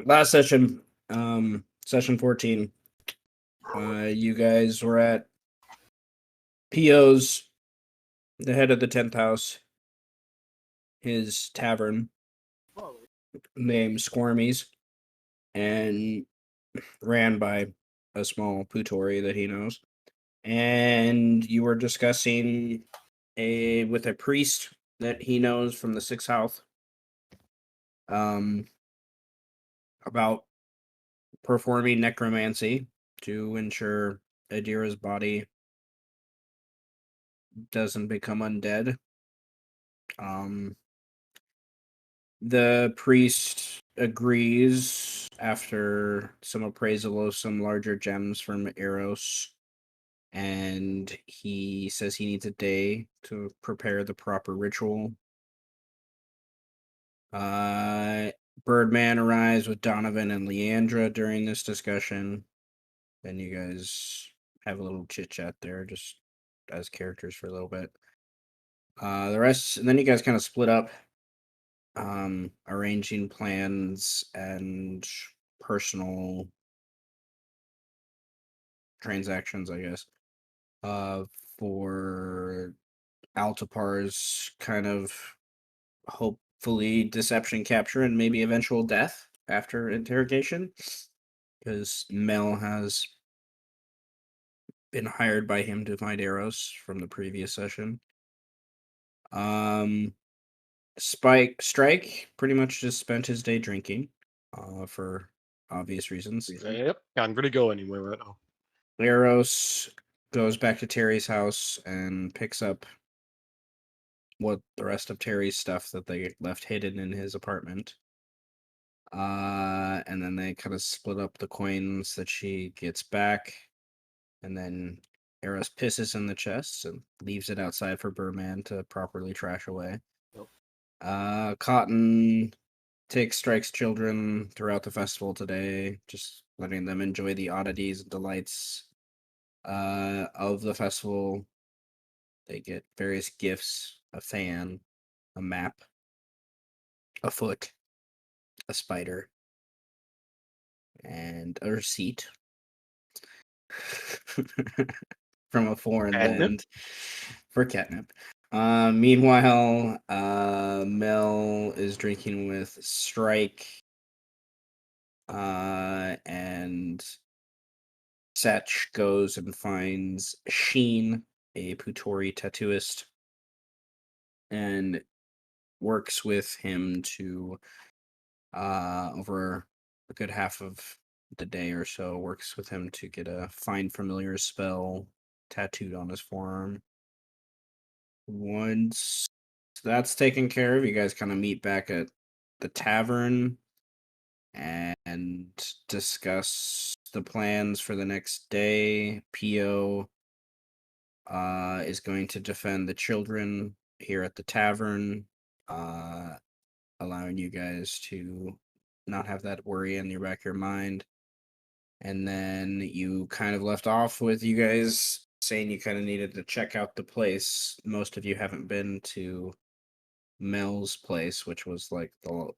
last session, session 14, you guys were at P.O.'s, the head of the 10th house, his tavern named Squirmies, and ran by a small Putori that he knows. And you were discussing with a priest that he knows from the 6th house, about performing necromancy to ensure Adira's body doesn't become undead. The priest agrees after some appraisal of some larger gems from Eros, and he says he needs a day to prepare the proper ritual. Birdman arrives with Donovan and Leandra during this discussion. Then you guys have a little chit chat there, just as characters for a little bit. The rest, and then you guys kind of split up, arranging plans and personal transactions, I guess, for Altapar's kind of hopefully deception capture and maybe eventual death after interrogation, because Mel has been hired by him to find Eros from the previous session. Strike pretty much just spent his day drinking, for obvious reasons. Yep, I'm gonna go anywhere right now. Eros goes back to Terry's house and picks up what the rest of Terry's stuff that they left hidden in his apartment. And then they kind of split up the coins that she gets back, and then Eros pisses in the chest and leaves it outside for Burman to properly trash away. Cotton takes Strike's children throughout the festival today, just letting them enjoy the oddities and delights of the festival. They get various gifts: a fan, a map, a foot, a spider, and a receipt from a foreign land for catnip. Meanwhile, Mel is drinking with Strike, and Setch goes and finds Sheen, a Putori tattooist, and works with him to, over a good half of the day or so, works with him to get a Find Familiar spell tattooed on his forearm. Once that's taken care of, you guys kind of meet back at the tavern and discuss the plans for the next day. P.O. Is going to defend the children here at the tavern, allowing you guys to not have that worry in your back of your mind. And then you kind of left off with you guys saying you kind of needed to check out the place. Most of you haven't been to Mel's place, which was like the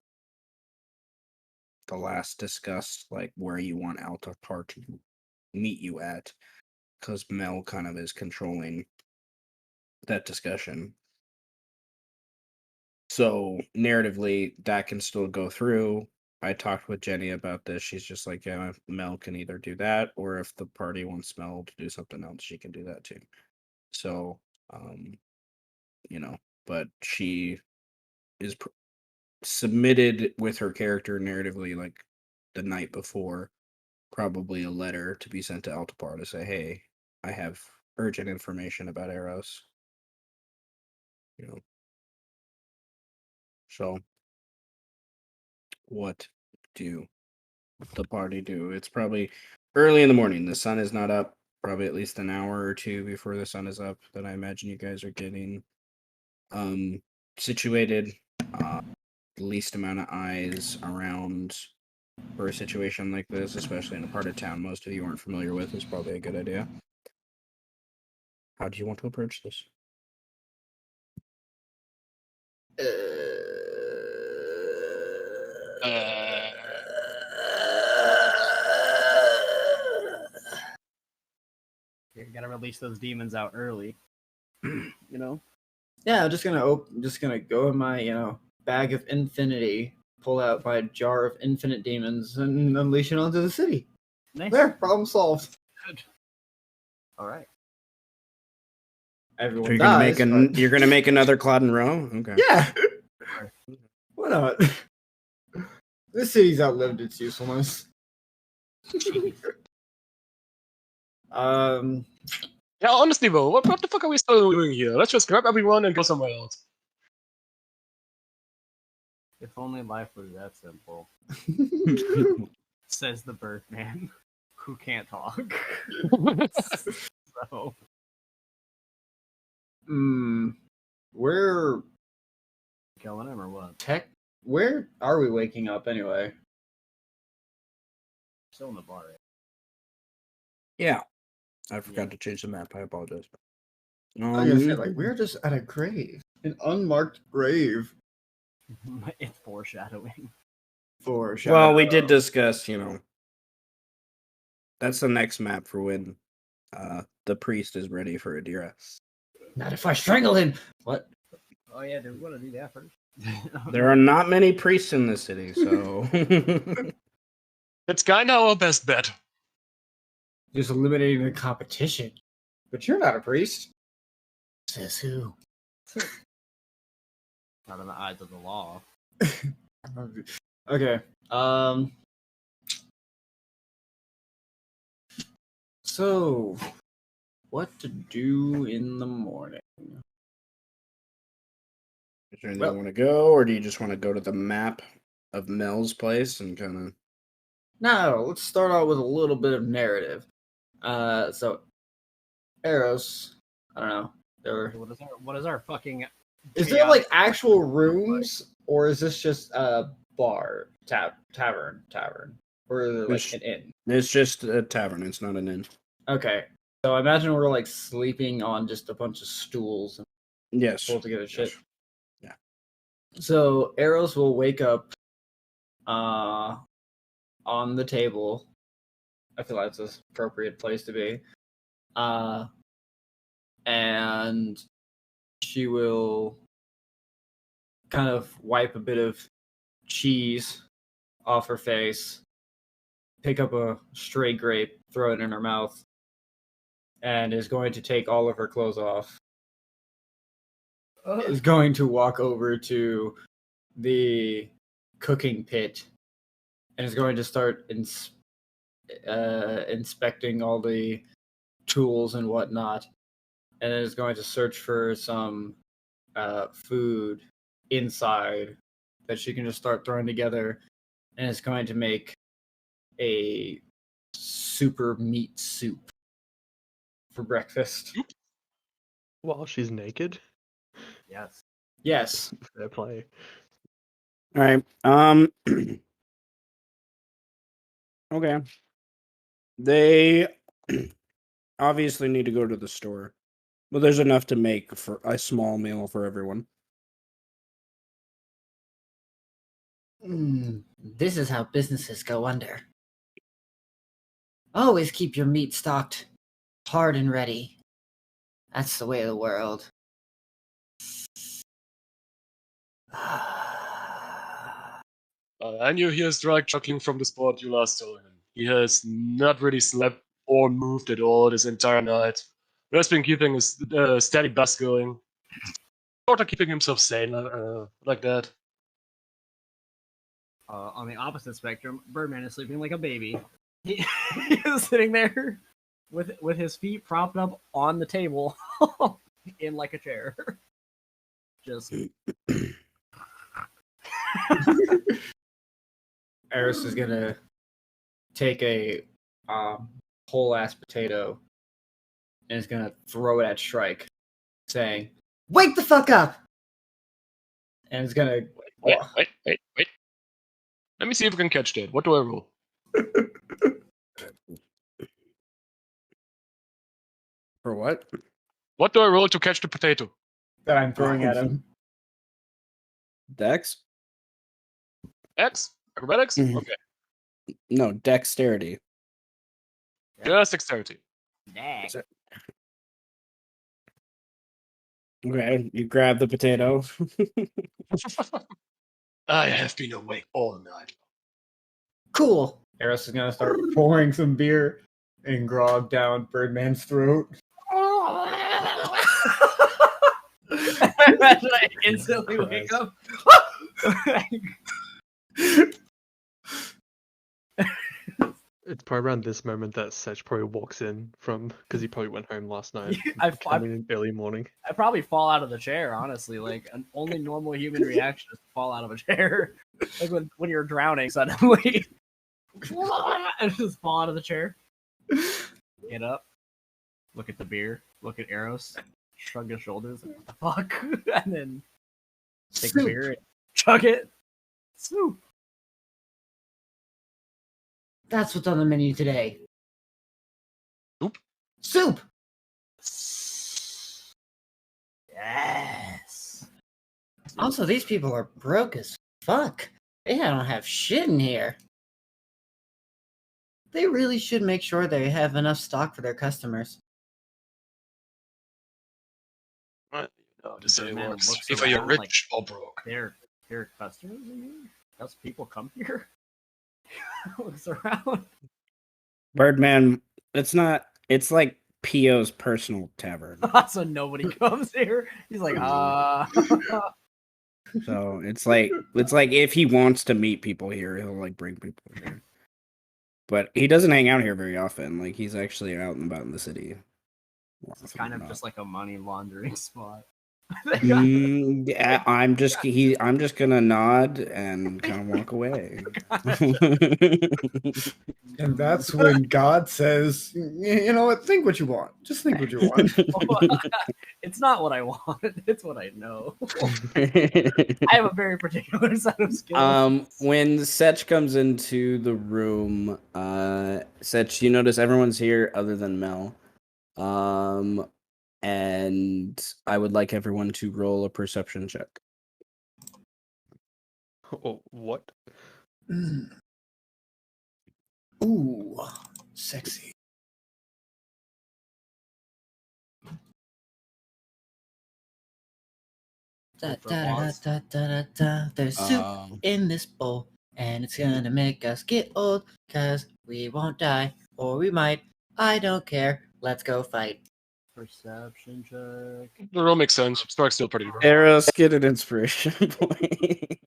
last discussed, like where you want Altapar to meet you at, because Mel kind of is controlling that discussion. So narratively, that can still go through. I talked with Jenny about this. She's just like, yeah, Mel can either do that, or if the party wants Mel to do something else, she can do that too. So, but she is submitted with her character narratively, like the night before, probably a letter to be sent to Altapar to say, hey, I have urgent information about Eros. So what do the party do? It's probably early in the morning. The sun is not up. Probably at least an hour or two before the sun is up. That I imagine you guys are getting situated. The least amount of eyes around for a situation like this, especially in a part of town most of you aren't familiar with, is probably a good idea. How do you want to approach this? Gotta release those demons out early. You know? Yeah, I'm just gonna go in my bag of infinity, pull out my jar of infinite demons, and unleash it onto the city. Nice. There, problem solved. Good. All right. Everyone So you're gonna dies. make but- you're gonna make another Claude and Row? Okay. Yeah. Why not? This city's outlived its usefulness. Yeah, honestly though, what the fuck are we still doing here? Let's just grab everyone and go somewhere else. If only life was that simple. Says the Birdman, who can't talk. So, where killing him or what? where are we waking up anyway? Still in the bar. Right? Yeah. I forgot to change the map. I apologize. I was gonna say, like, we're just at a grave. An unmarked grave. It's foreshadowing. Well, we did discuss, that's the next map for when the priest is ready for Adira. Not if I strangle him. What? Oh yeah, do we want to do that first? There are not many priests in the city, so It's kinda our best bet. Just eliminating the competition. But you're not a priest. Says who? Not in the eyes of the law. Okay. So, what to do in the morning? is there anything you want to go, or do you just want to go to the map of Mel's place and kind of? No, let's start out with a little bit of narrative. So, Eros, I don't know. What is our fucking? Is there like actual rooms, or is this just a bar, tavern, or is it like an inn? It's just a tavern. It's not an inn. Okay, so I imagine we're like sleeping on just a bunch of stools and Yes. pull together shit. Yeah. So Eros will wake up, on the table. I feel like that's an appropriate place to be. And she will kind of wipe a bit of cheese off her face, pick up a stray grape, throw it in her mouth, and is going to take all of her clothes off. Is going to walk over to the cooking pit and is going to start inspecting all the tools and whatnot, and is going to search for some food inside that she can just start throwing together, and is going to make a super meat soup for breakfast. While she's naked? Yes. Yes. Fair play. All right. Okay. They obviously need to go to the store, but there's enough to make for a small meal for everyone. This is how businesses go under. Always keep your meat stocked hard and ready. That's the way of the world. And you hear Strike chuckling from the spot you last saw him. He has not really slept or moved at all this entire night. He has been keeping a steady buzz going. Sort of keeping himself sane like that. On the opposite spectrum, Birdman is sleeping like a baby. He is sitting there with his feet propped up on the table in like a chair. Just Eris is gonna take a whole ass potato and is gonna throw it at Shrike, saying, "Wake the fuck up!" And it's gonna Wait. Let me see if we can catch that. What do I roll? For what? What do I roll to catch the potato? that I'm throwing at him. Dex? X? Acrobatics? Mhm. Okay. No, dexterity. Just dexterity. dang. Okay, you grab the potato. I have been awake all night. Cool. Eros is gonna start pouring some beer and grog down Birdman's throat. Imagine I instantly wake Christ. up. It's probably around this moment that Sech probably walks in from because he probably went home last night. Coming in early morning. I probably fall out of the chair, honestly. Like, an only normal human reaction is to fall out of a chair. Like when you're drowning suddenly. And just fall out of the chair. Get up. Look at the beer. Look at Eros. Shrug his shoulders. What the fuck? And then take the beer and chug it. Swoop. That's what's on the menu today. Soup? Soup! Yes. Also, these people are broke as fuck. They don't have shit in here. They really should make sure they have enough stock for their customers. What? No, to say Man works. looks Either you're around rich like- or broke. They're customers in here? Does people come here? Looks around. Birdman, it's not. It's like Pio's personal tavern. So nobody comes here. He's like, So it's like if he wants to meet people here, he'll like bring people here. But he doesn't hang out here very often. Like he's actually out and about in the city. It's kind of just like a money laundering spot. Yeah, I'm just gonna nod and kind of walk away. And that's when God says, you know what, think what you want. Just think what you want. It's not what I want. It's what I know. I have a very particular set of skills. When Sech comes into the room, Sech, you notice everyone's here other than Mel. And I would like everyone to roll a perception check. Oh, what? Ooh, sexy. Da, da, da, da, da, da, da. There's soup in this bowl, and it's gonna make us get old, cause we won't die, or we might. I don't care. Let's go fight. Perception check. The roll makes sense. Stark's still pretty rough. Eros, get an inspiration point.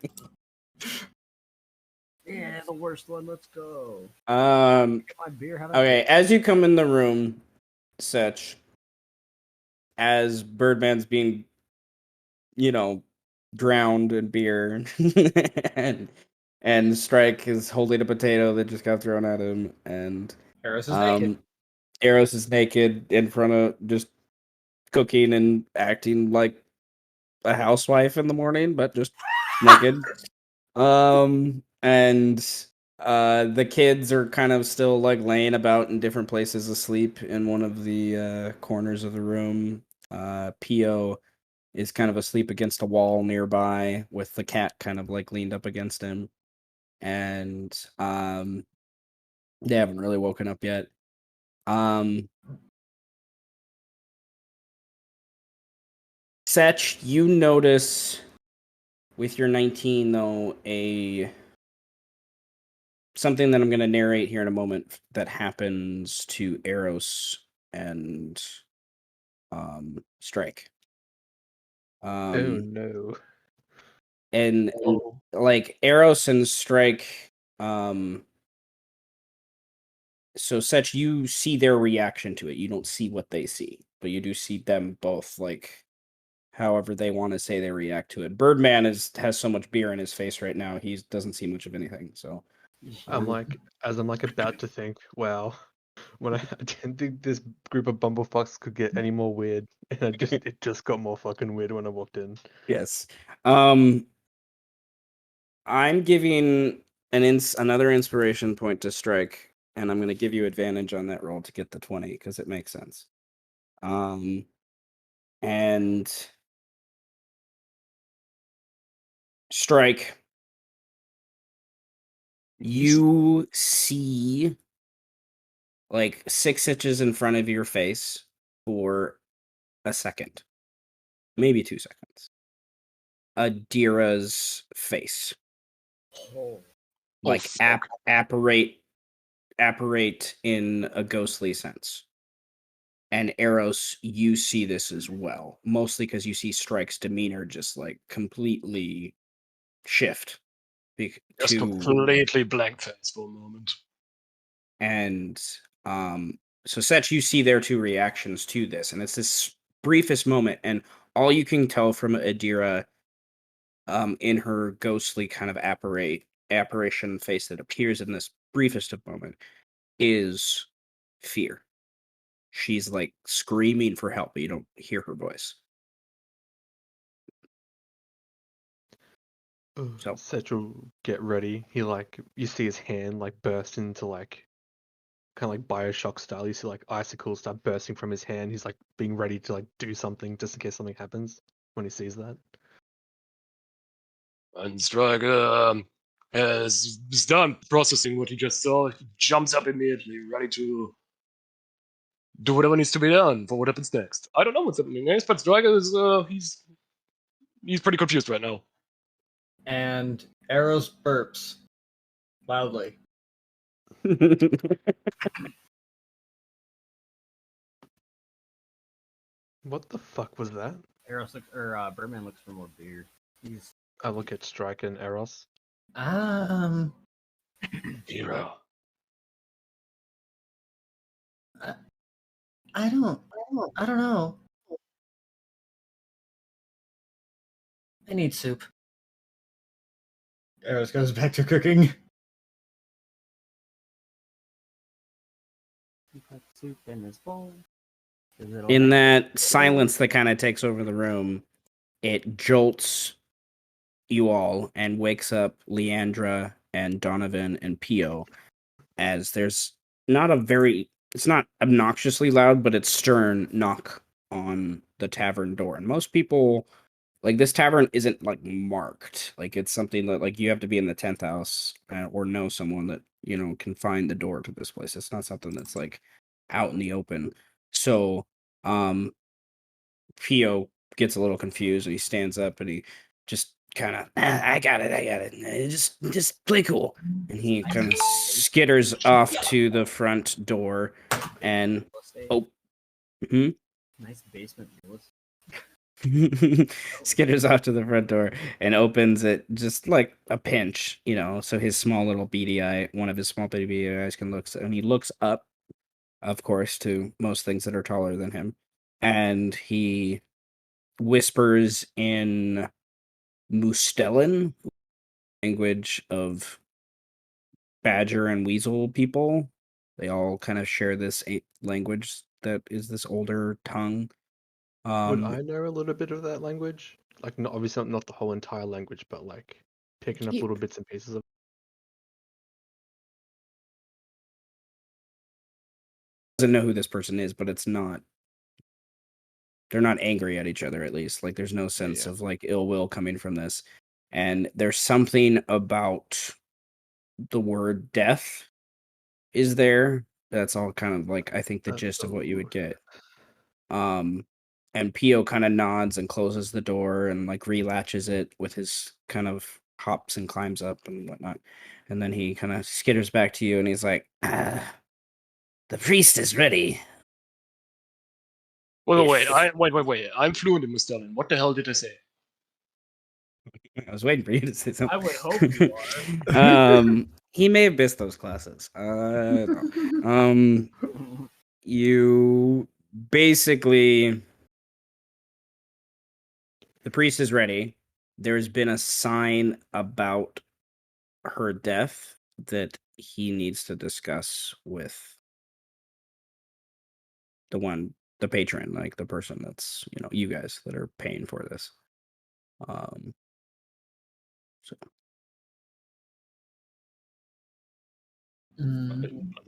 Yeah, the worst one. Let's go. Okay, Get my beer. How about as you come in the room, Sech, as Birdman's being, drowned in beer, and Strike is holding a potato that just got thrown at him, and Eros is naked. Eros is naked in front of just cooking and acting like a housewife in the morning, but just naked. And the kids are kind of still like laying about in different places asleep in one of the corners of the room. Pio is kind of asleep against a wall nearby with the cat kind of like leaned up against him. And they haven't really woken up yet. Sech, you notice with your 19 though something that I'm going to narrate here in a moment that happens to Eros and Strike. Oh no. And like Eros and Strike, so Sech, you see their reaction to it. You don't see what they see, but you do see them both like however they want to say they react to it. Birdman has so much beer in his face right now. He doesn't see much of anything. So I'm about to think, wow, when I didn't think this group of bumblefucks could get any more weird, and it just got more fucking weird when I walked in. yes. I'm giving another inspiration point to Strike, and I'm going to give you advantage on that roll to get the 20 because it makes sense. And Strike, you see like 6 inches in front of your face for a second. maybe 2 seconds. Adira's face, like fuck. apparate in a ghostly sense. And Eros, you see this as well, mostly because you see Strike's demeanor just like completely shift. Just completely blank face for a moment. And so Setch, you see their 2 reactions to this, and it's this briefest moment, and all you can tell from Adira in her ghostly kind of apparition face that appears in this briefest of moment is fear. She's like screaming for help, but you don't hear her voice. So Setch will get ready. He you see his hand burst into kind of like Bioshock style. You see icicles start bursting from his hand. He's being ready to do something just in case something happens when he sees that. And Striker is done processing what he just saw. He jumps up immediately, ready to do whatever needs to be done for what happens next. I don't know what's happening next, but Striker is he's pretty confused right now. And Eros burps loudly. What the fuck was that? Eros looks, or Birdman looks for more beer. He's I look at Strike and Eros. Hero. I don't know. I need soup. Eros goes back to cooking. he put soup in his bowl. In that silence that kind of takes over the room, it jolts you all and wakes up Leandra and Donovan and Pio, as there's not a very, it's not obnoxiously loud, but it's stern knock on the tavern door. And most people, this tavern isn't marked. It's something that you have to be in the 10th house or know someone that, can find the door to this place. It's not something that's out in the open. So, Pio gets a little confused and he stands up and he just kind of, I got it. Just play cool. And he kind of skitters off to the front door and, nice basement. skitters off to the front door and opens it just like a pinch, so his small little beady eye, one of his small beady eyes can look, and he looks up, of course, to most things that are taller than him, and he whispers in Mustellan, language of badger and weasel people. They all kind of share this language that is this older tongue. Would I know a little bit of that language? Not obviously not the whole entire language, but picking up little bits and pieces of. Doesn't know who this person is, but it's not. They're not angry at each other, at least. There's no sense of ill will coming from this. And there's something about the word death is there. That's all kind of I think the gist of what you would get. And Pio kind of nods and closes the door and relatches it with his kind of hops and climbs up and whatnot. And then he kind of skitters back to you and he's like, the priest is ready. Wait. I'm fluent in Mustalin. What the hell did I say? I was waiting for you to say something. I would hope you are. He may have missed those classes. You basically, the priest is ready. There's been a sign about her death that he needs to discuss with the patron, the person that's, you guys that are paying for this. So.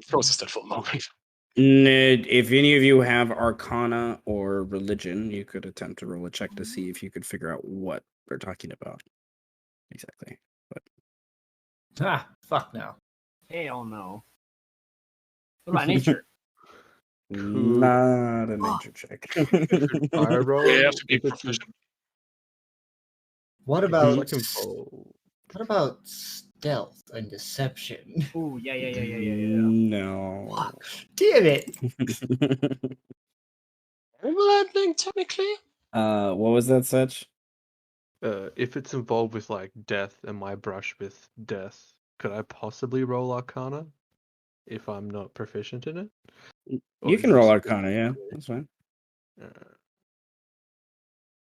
Process that for a moment. If any of you have Arcana or Religion, you could attempt to roll a check to see if you could figure out what they're talking about. Exactly. But fuck no. Hell no. What about nature? Not a nature check. I roll. You have to be If it's proficient. What If it's, about like, involved. what about stealth and deception? Ooh, yeah. No. Damn it! Overlanding, technically? What was that, Such? If it's involved with like death and my brush with death, could I possibly roll Arcana if I'm not proficient in it? Or You is can it roll just Arcana, yeah. That's fine. Uh,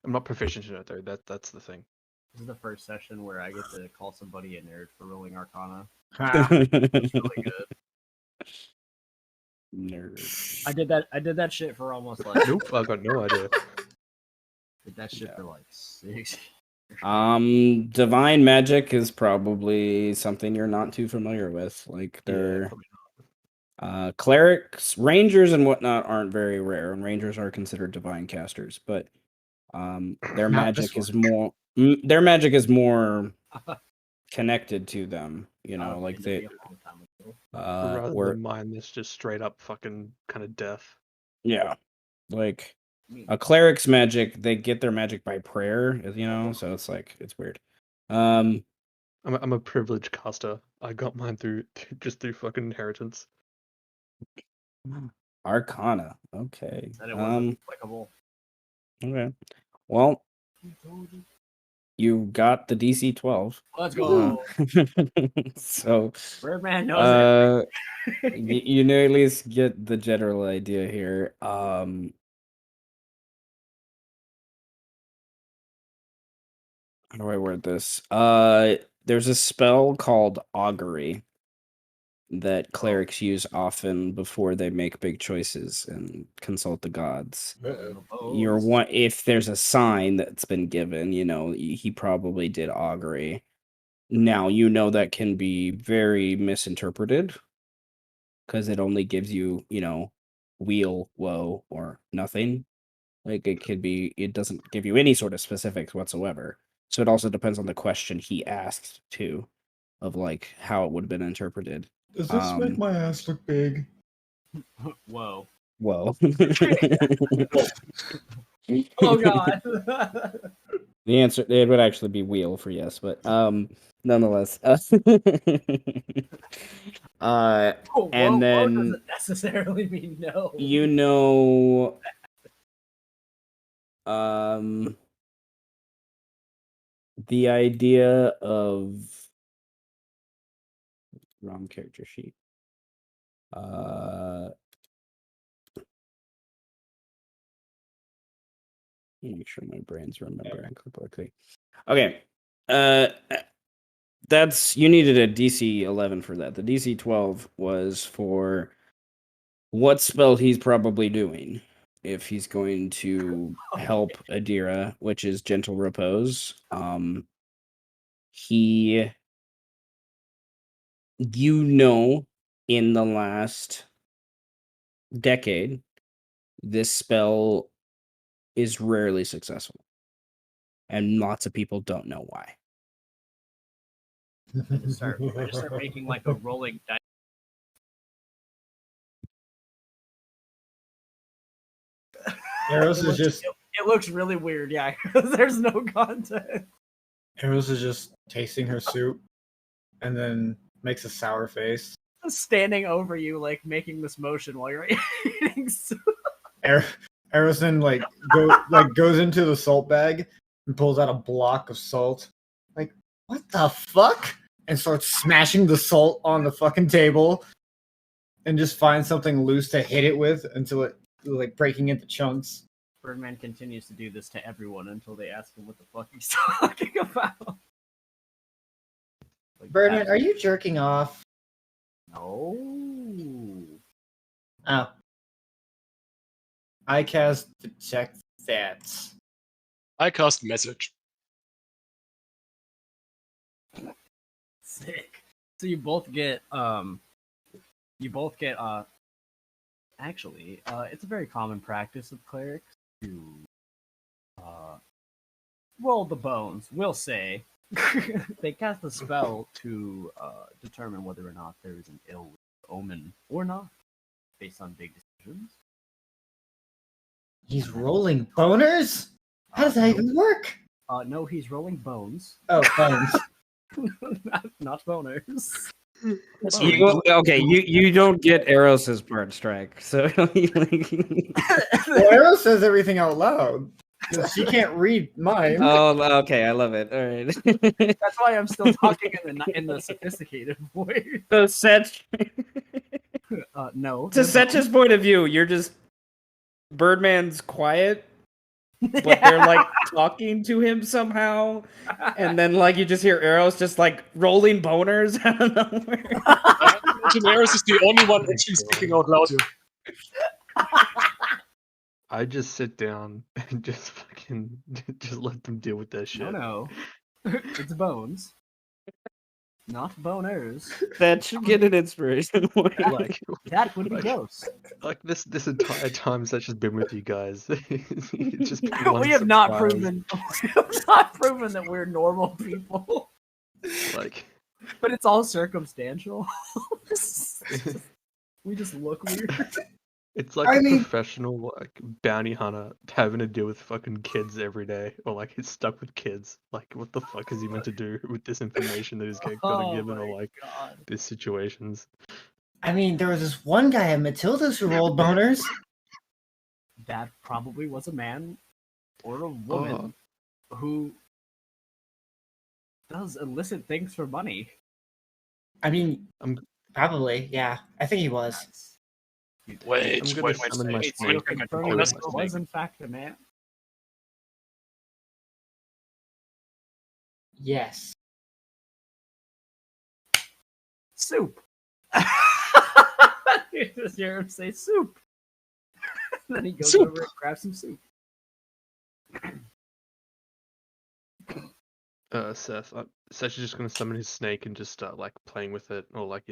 I'm not proficient in it though. That's the thing. This is the first session where I get to call somebody a nerd for rolling Arcana. Ha. It's really good. Nerd. I did that shit for almost like Nope, I got no idea. did that shit for like 6. Divine magic is probably something you're not too familiar with. Like Yeah, they're probably clerics, rangers, and whatnot aren't very rare, and rangers are considered divine casters. But their Not this magic is one. more their magic is more connected to them. You know, like they not. Rather were than mine, that's just straight up fucking kind of death. yeah, like a cleric's magic. They get their magic by prayer. You know, so it's like it's weird. I'm a privileged caster. I got mine through fucking inheritance. Arcana. Okay. Said it wasn't applicable. Okay. Well, you got the DC 12. Let's go. So, Birdman knows you know, at least get the general idea here. How do I word this? There's a spell called augury that clerics use often before they make big choices and consult the gods. You're one if there's a sign that's been given, you know, he probably did augury. Now, you know that can be very misinterpreted because it only gives you, you know, wheel, woe, or nothing. Like it doesn't give you any sort of specifics whatsoever. So it also depends on the question he asked too, of like how it would have been interpreted. Does this make my ass look big? Whoa. Whoa. Oh god. The answer it would actually be wheel for yes, but nonetheless. And then doesn't necessarily mean no. you know the idea of wrong character sheet. Make sure my brain's remembering quickly. Okay. That's you needed a DC 11 for that. The DC 12 was for what spell he's probably doing. If he's going to help Adira, which is Gentle Repose. He in the last decade, this spell is rarely successful. And lots of people don't know why. I just start making like a rolling dice. Eros is just It looks really weird, yeah, because there's no content. Eros is just tasting her soup and then makes a sour face. Standing over you, like making this motion while you're eating soup. Erison goes into the salt bag and pulls out a block of salt. Like, what the fuck? And starts smashing the salt on the fucking table and just finds something loose to hit it with until it like breaking into chunks. Birdman continues to do this to everyone until they ask him what the fuck he's talking about. Like, Birdman, are you jerking off? No. Oh. I cast Detect That. I cast Message. Sick. So you both get actually, it's a very common practice of clerics to roll the bones, we'll say. They cast a spell to determine whether or not there is an ill omen or not, based on big decisions. He's rolling boners? How does that even work? No, he's rolling bones. Oh, phones. not boners. You don't get Eros's part strike, so Well, Arrow says everything out loud. 'Cause she can't read mine. oh, okay, I love it. All right. That's why I'm still talking in the sophisticated voice. So Setch, No. to Setch's point of view, you're just Birdman's quiet, but they're like talking to him somehow, and then like you just hear Eros just like rolling boners out of nowhere. Daenerys is the only one actually speaking out loud here. I just sit down and just fucking just let them deal with that shit. No. It's bones. Not boners. That should get an inspiration. Like, That would be Like- gross. like this entire time that's just been with you guys. It's just been one We have not surprise. proven. We have not proven that we're normal people. Like, But it's all circumstantial. We just look weird. it's like I a mean- professional like bounty hunter having to deal with fucking kids every day, or like he's stuck with kids. Like, what the fuck is he meant to do with this information that he's getting given, or like God. these situations? I mean, there was this one guy at Matilda's who rolled boners. That probably was a man or a woman who does illicit things for money. I mean, I'm- probably, yeah. I think he was. Wait, I'm gonna summon my Wait, so snake. you're confirming Oh, this that's was in fact a man? Yes. Soup. You just hear him say soup. Then he goes Soup. over and grabs some soup. Seth, Seth's just gonna summon his snake and just start like playing with it, or like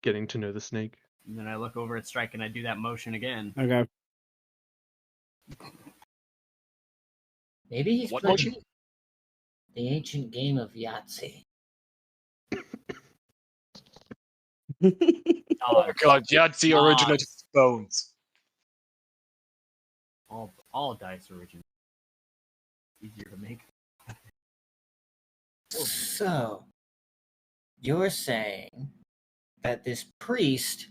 getting to know the snake. And then I look over at Strike and I do that motion again. Okay. Maybe he's What playing motion? the ancient game of Yahtzee. Oh god, Yahtzee originated bones. All dice originate. Easier to make. So, you're saying that this priest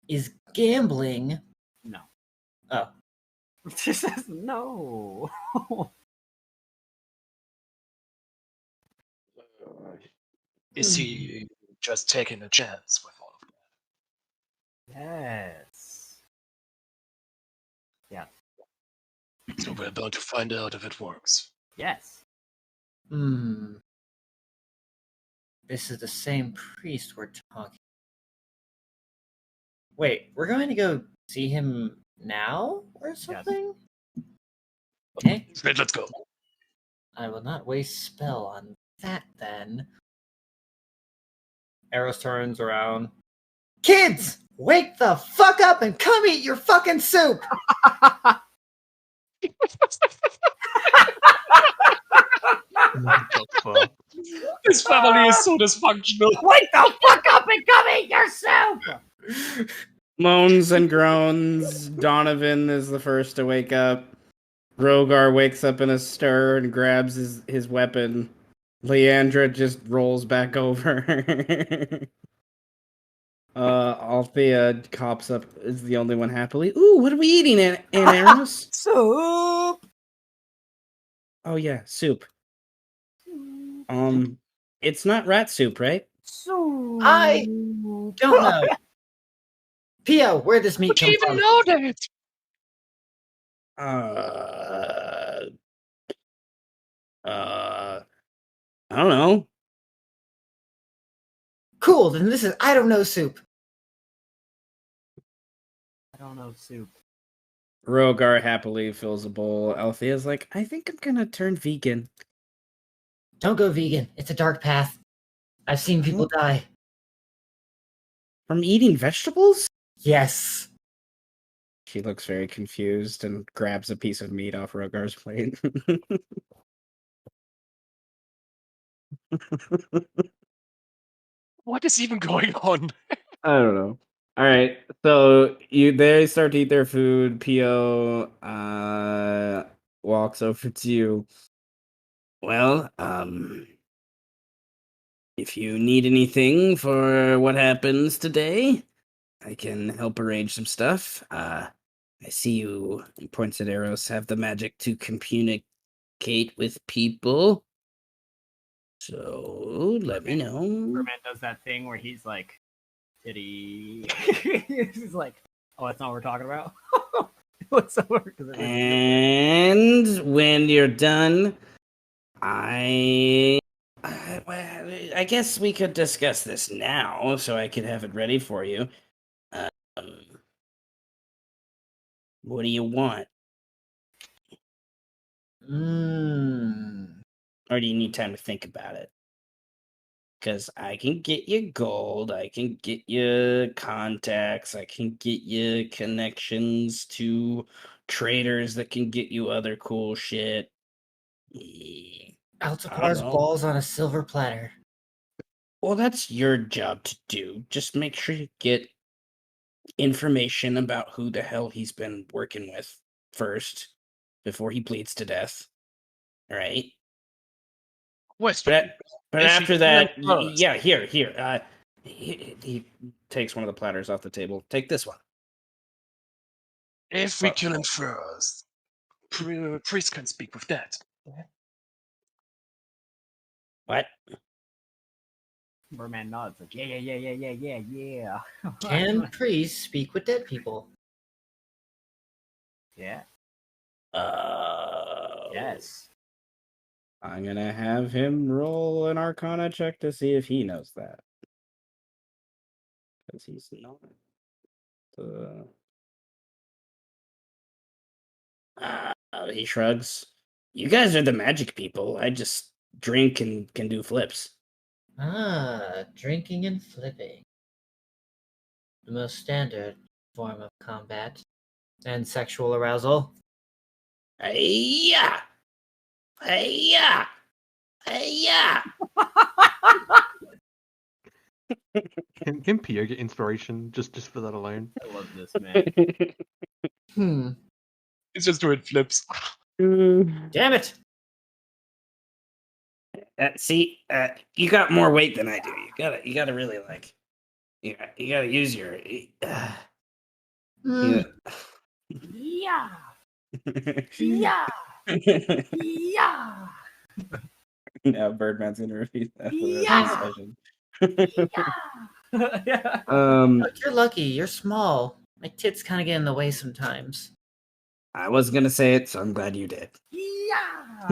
is gambling? No. Oh. She says no. Is he just taking a chance with all of that? Yes. So we're about to find out if it works. Yes. This is the same priest we're talking. Wait, we're going to go see him now or something? Okay, Wait, let's go. I will not waste spell on that then. Eros turns around. Kids, wake the fuck up and come eat your fucking soup! What the fuck? This family is so dysfunctional. Wake the fuck up and come eat your soup! Moans and groans. Donovan is the first to wake up. Rogar wakes up in a stir and grabs his weapon. Leandra just rolls back over. Althea cops up, is the only one happily. Ooh, what are we eating, Anaeros? Soup! Oh yeah, soup. It's not rat soup, right? Soup! I don't know. Pio, where'd this meat come from? know that? I don't know. Cool, then this is I don't know soup. I don't know soup. Rogar happily fills a bowl. Althea's like, I think I'm gonna turn vegan. Don't go vegan. It's a dark path. I've seen people die. From eating vegetables? Yes. She looks very confused and grabs a piece of meat off Rogar's plate. What is even going on? I don't know. All right, so they start to eat their food. Pio walks over to you. Well, if you need anything for what happens today, I can help arrange some stuff. I see you, he points at Eros, have the magic to communicate with people. So let me know. Birdman does that thing where he's like, titty. He's like, oh, that's not what we're talking about. What's over? And when you're done, I guess we could discuss this now, so I could have it ready for you. What do you want? Or do you need time to think about it? Because I can get you gold, I can get you contacts, I can get you connections to traders that can get you other cool shit. Altacar's balls on a silver platter. Well, that's your job to do. Just make sure you get information about who the hell he's been working with first before he bleeds to death. All right? Question. But Is after he that, killing first? yeah, here. He takes one of the platters off the table. Take this one. If we kill him first, priest can speak with that. What? Birdman nods like, yeah. Can priests speak with dead people? Yeah. Yes. I'm gonna have him roll an Arcana check to see if he knows that. Because he's not. He shrugs. You guys are the magic people. I just drink and can do flips. Drinking and flipping. The most standard form of combat. And sexual arousal. Hey-ya! Hey-ya! Hey-ya! Can Pio get inspiration just for that alone? I love this, man. He's just doing flips. Damn it! See, you got more weight than I do. You gotta really like, you gotta use your. Yeah. Yeah. Yeah. Now Birdman's gonna repeat that. For the Yeah. Yeah. Look, you're lucky. You're small. My tits kind of get in the way sometimes. I was gonna say it, so I'm glad you did. Yeah.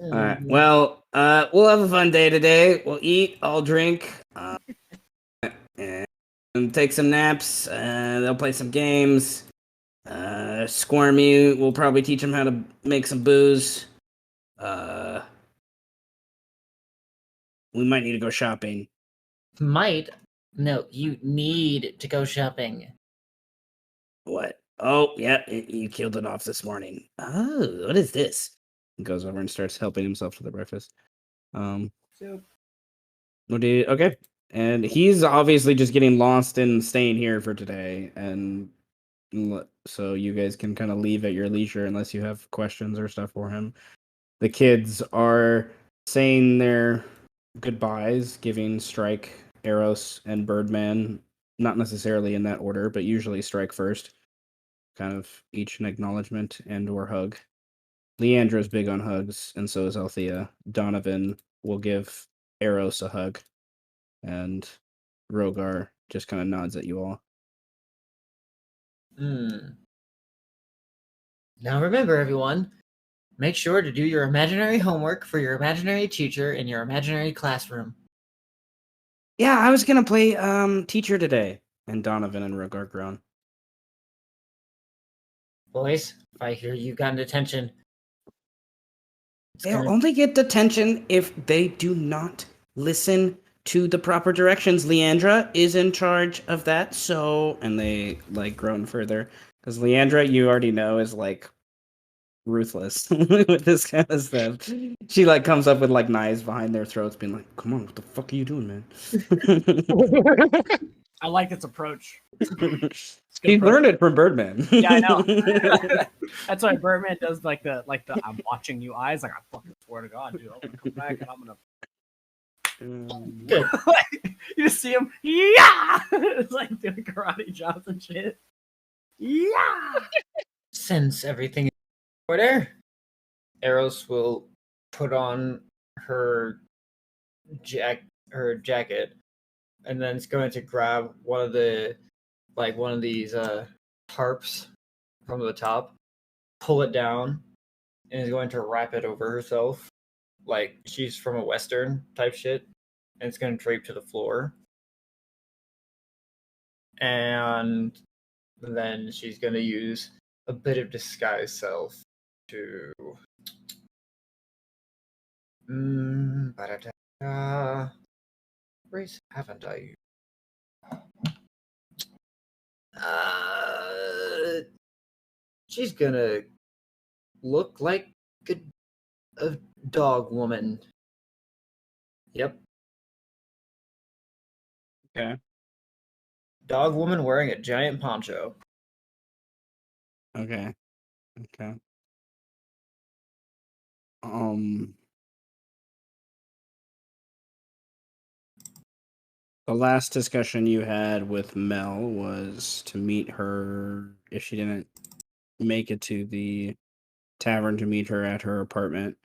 All right. Well, we'll have a fun day today. We'll eat, I'll drink, and take some naps. They'll play some games. Squirmy, we'll probably teach him how to make some booze. We might need to go shopping. Might? No, you need to go shopping. What? Oh, yeah, you killed it off this morning. Oh, what is this? He goes over and starts helping himself to the breakfast. Soup. Okay. And he's obviously just getting lost in staying here for today. And so you guys can kind of leave at your leisure unless you have questions or stuff for him. The kids are saying their goodbyes, giving Strike, Eros, and Birdman, not necessarily in that order, but usually Strike first. Kind of each an acknowledgement and or hug. Leandra's big on hugs, and so is Althea. Donovan will give Eros a hug, and Rogar just kind of nods at you all. Now remember, everyone, make sure to do your imaginary homework for your imaginary teacher in your imaginary classroom. Yeah, I was gonna play teacher today, and Donovan and Rogar groan. Boys, if I hear you've gotten detention, They'll only get detention if they do not listen to the proper directions. Leandra is in charge of that, so... And they, like, groan further. Because Leandra, you already know, is, like, ruthless with this kind of stuff. She, like, comes up with, like, knives behind their throats, being like, come on, what the fuck are you doing, man? I like its approach. It's a good He approach. learned it from Birdman. Yeah, I know. That's why Birdman does like the I'm watching you eyes. Like I fucking swear to God, dude, I'm gonna come back and I'm gonna. Good. You just see him. Yeah, it's like doing karate chops and shit. Yeah. Since everything is in order, Eros will put on her jacket, and then it's going to grab one of these tarps from the top, pull it down, and is going to wrap it over herself, like she's from a western type shit, and it's going to drape to the floor. And then she's going to use a bit of disguise self to race haven't I? She's gonna look like a dog woman. Yep. Okay. Dog woman wearing a giant poncho. Okay. The last discussion you had with Mel was to meet her if she didn't make it to the tavern, to meet her at her apartment.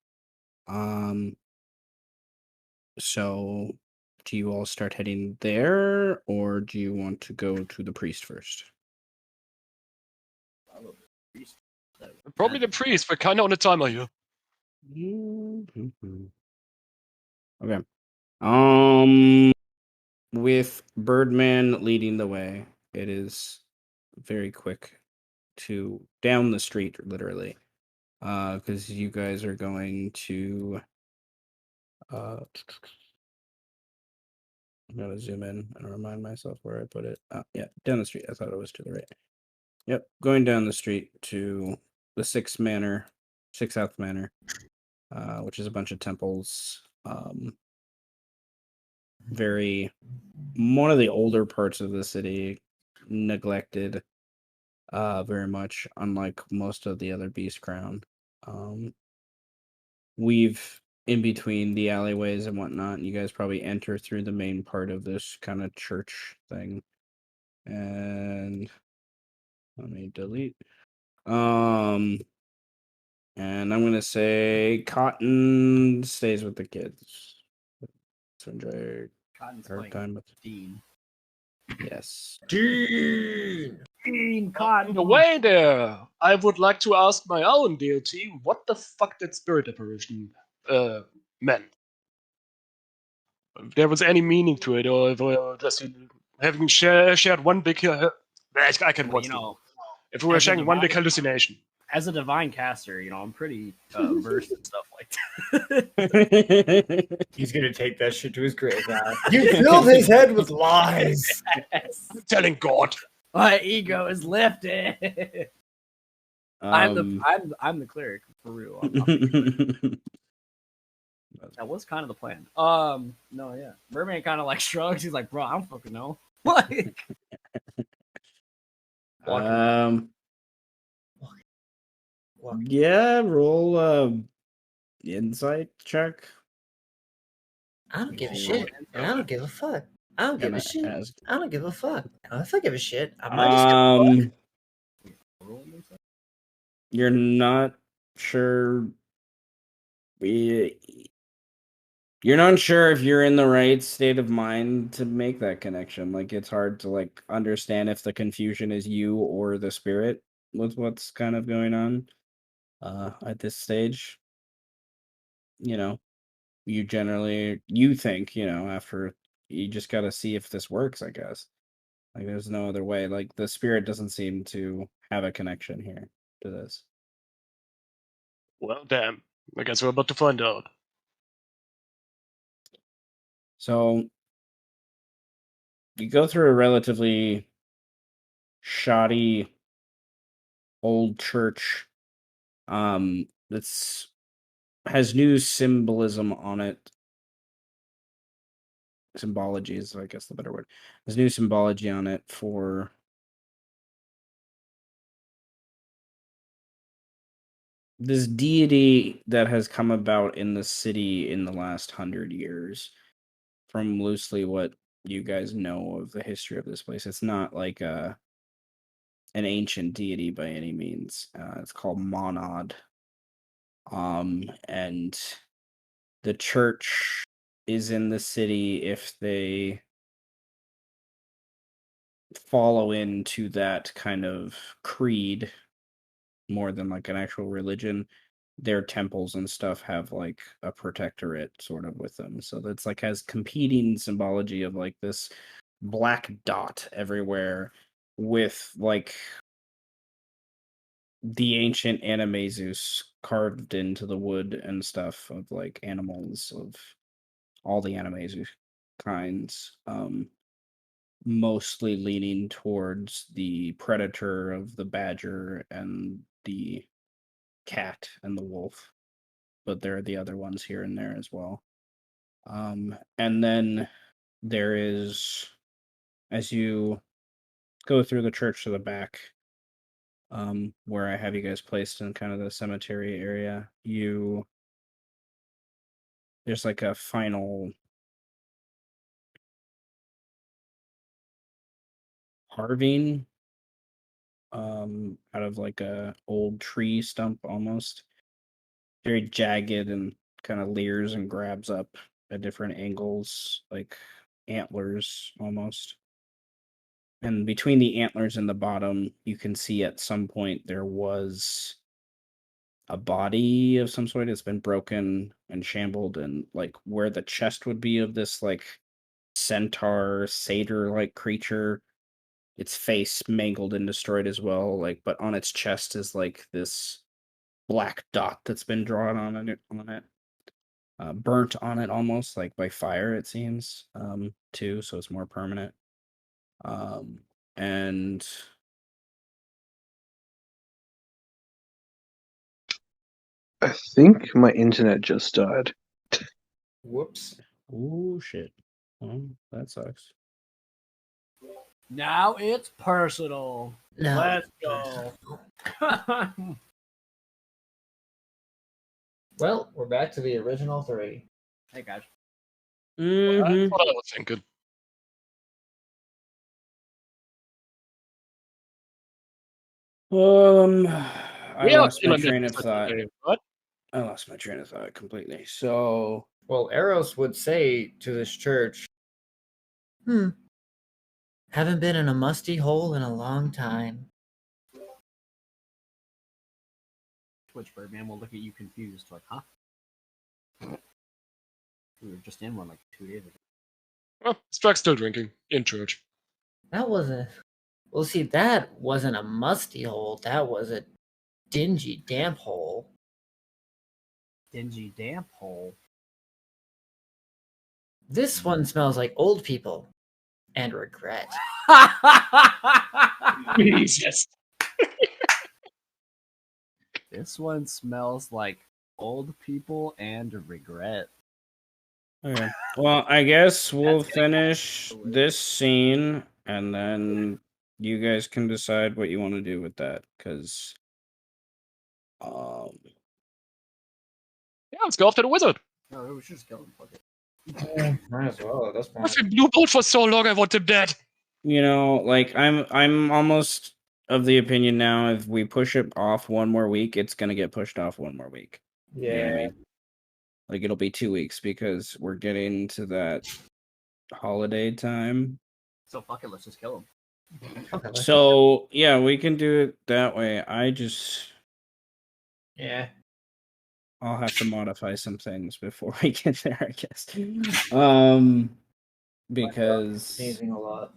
So do you all start heading there, or do you want to go to the priest first? Probably the priest. We're kind of on a timer here. Okay. With Birdman leading the way, it is very quick to down the street, literally. Because you guys are going to I'm gonna zoom in and remind myself where I put it. Yeah, down the street. I thought it was to the right. Yep, going down the street to the Sixth South Manor, which is a bunch of temples. Very one of the older parts of the city, neglected, very much, unlike most of the other Beast Crown. Weave in between the alleyways and whatnot. You guys probably enter through the main part of this kind of church thing. And let me delete. And I'm gonna say Cotton stays with the kids. To enjoy Cotton's her playing time with. Dean. Yes. Dean! Dean On Cotton. the way there, I would like to ask my own deity what the fuck that spirit apparition meant. If there was any meaning to it, or if we were just having shared one big. I can Well, watch you know, if we were as a sharing one big divine- hallucination. as a divine caster, you know, I'm pretty versed in stuff like that. He's gonna take that shit to his grave now. You filled his head with lies! Yes. I'm telling God. My ego is lifted. I'm the cleric for real. That was kind of the plan. No, yeah. Merman kind of like shrugs. He's like, "Bro, I don't fucking know." Like, Walking. Yeah, roll insight check. I don't give a Oh, shit, and I don't give a fuck. I don't give Gonna a shit. ask. I don't give a fuck. And if I give a shit, I might just You're not sure. You're not sure if you're in the right state of mind to make that connection. Like, it's hard to like understand if the confusion is you or the spirit with what's kind of going on at this stage. You know, you think, after you just got to see if this works, I guess. Like, there's no other way. Like, the spirit doesn't seem to have a connection here to this. Well, damn. I guess we're about to find out. So you go through a relatively shoddy old church that's has new symbolism on it. symbology is, I guess, the better word. There's new symbology on it for this deity that has come about in the city in the last 100 years, from loosely what you guys know of the history of this place. It's not like an ancient deity by any means. It's called Monad. And the church is in the city if they follow into that kind of creed more than like an actual religion. Their temples and stuff have like a protectorate sort of with them, so that's like has competing symbology of like this black dot everywhere with like the ancient Animaesus carved into the wood and stuff of like animals of all the Animaesus kinds, mostly leaning towards the predator of the badger and the cat and the wolf, but there are the other ones here and there as well. And then there is, as you go through the church to the back, where I have you guys placed in kind of the cemetery area, there's like a final carving out of like a old tree stump, almost very jagged and kind of leers and grabs up at different angles, like antlers almost. And between the antlers and the bottom, you can see at some point there was a body of some sort. It's been broken and shambled, and like where the chest would be of this like centaur satyr like creature, its face mangled and destroyed as well. Like, but on its chest is like this black dot that's been drawn on it, burnt on it almost like by fire. It seems too, so it's more permanent. And I think my internet just died. Whoops. oh shit, well, that sucks. Now it's personal. No. Let's go. Well, we're back to the original 3. Hey guys. That's what I was thinking. I We are lost still my in train the of thought. game, right? I lost my train of thought completely. So Well, Eros would say to this church, haven't been in a musty hole in a long time. Twitch Birdman will look at you confused, like, huh? We were just in one like 2 days ago. Well, Struck's still drinking in church. That wasn't. Well, see, that wasn't a musty hole. That was a dingy, damp hole. Dingy damp hole. This one smells like old people and regret. Jesus. This one smells like old people and regret. okay. Well, I guess we'll That's getting finish this scene and then you guys can decide what you want to do with that, because Yeah, let's go after the wizard. No, we should just kill him. Fuck it. Might as well. That's I've been blue bolt for so long, I want him dead. you know, like I'm almost of the opinion now, if we push it off one more week, it's gonna get pushed off one more week. You know what I Yeah. mean? Like it'll be 2 weeks because we're getting to that holiday time. So fuck it, let's just kill him. Okay, let's- So yeah, we can do it that way. yeah. I'll have to modify some things before we get there, I guess. Because Sneezing a lot.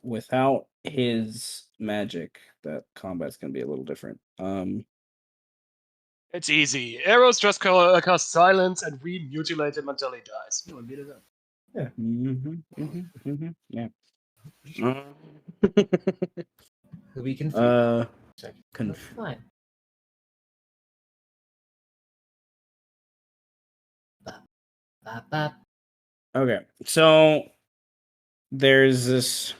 without his magic, that combat's gonna be a little different. It's easy. Arrows just cast silence and we mutilate him until he dies. You want to beat it up? Yeah. Who be confused. Conf- Fine. Ba, ba, ba, Okay, so there's this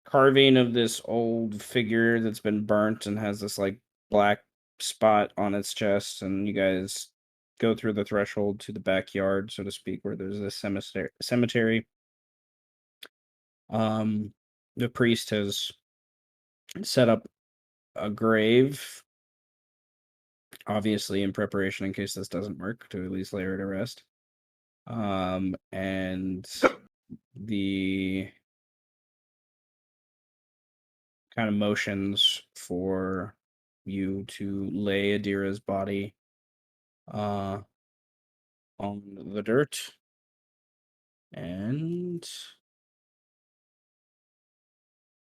carving of this old figure that's been burnt and has this like black spot on its chest, and you guys go through the threshold to the backyard, so to speak, where there's this cemetery. The priest has set up a grave, obviously in preparation in case this doesn't work, to at least lay her to rest. And the kind of motions for you to lay Adira's body on the dirt. And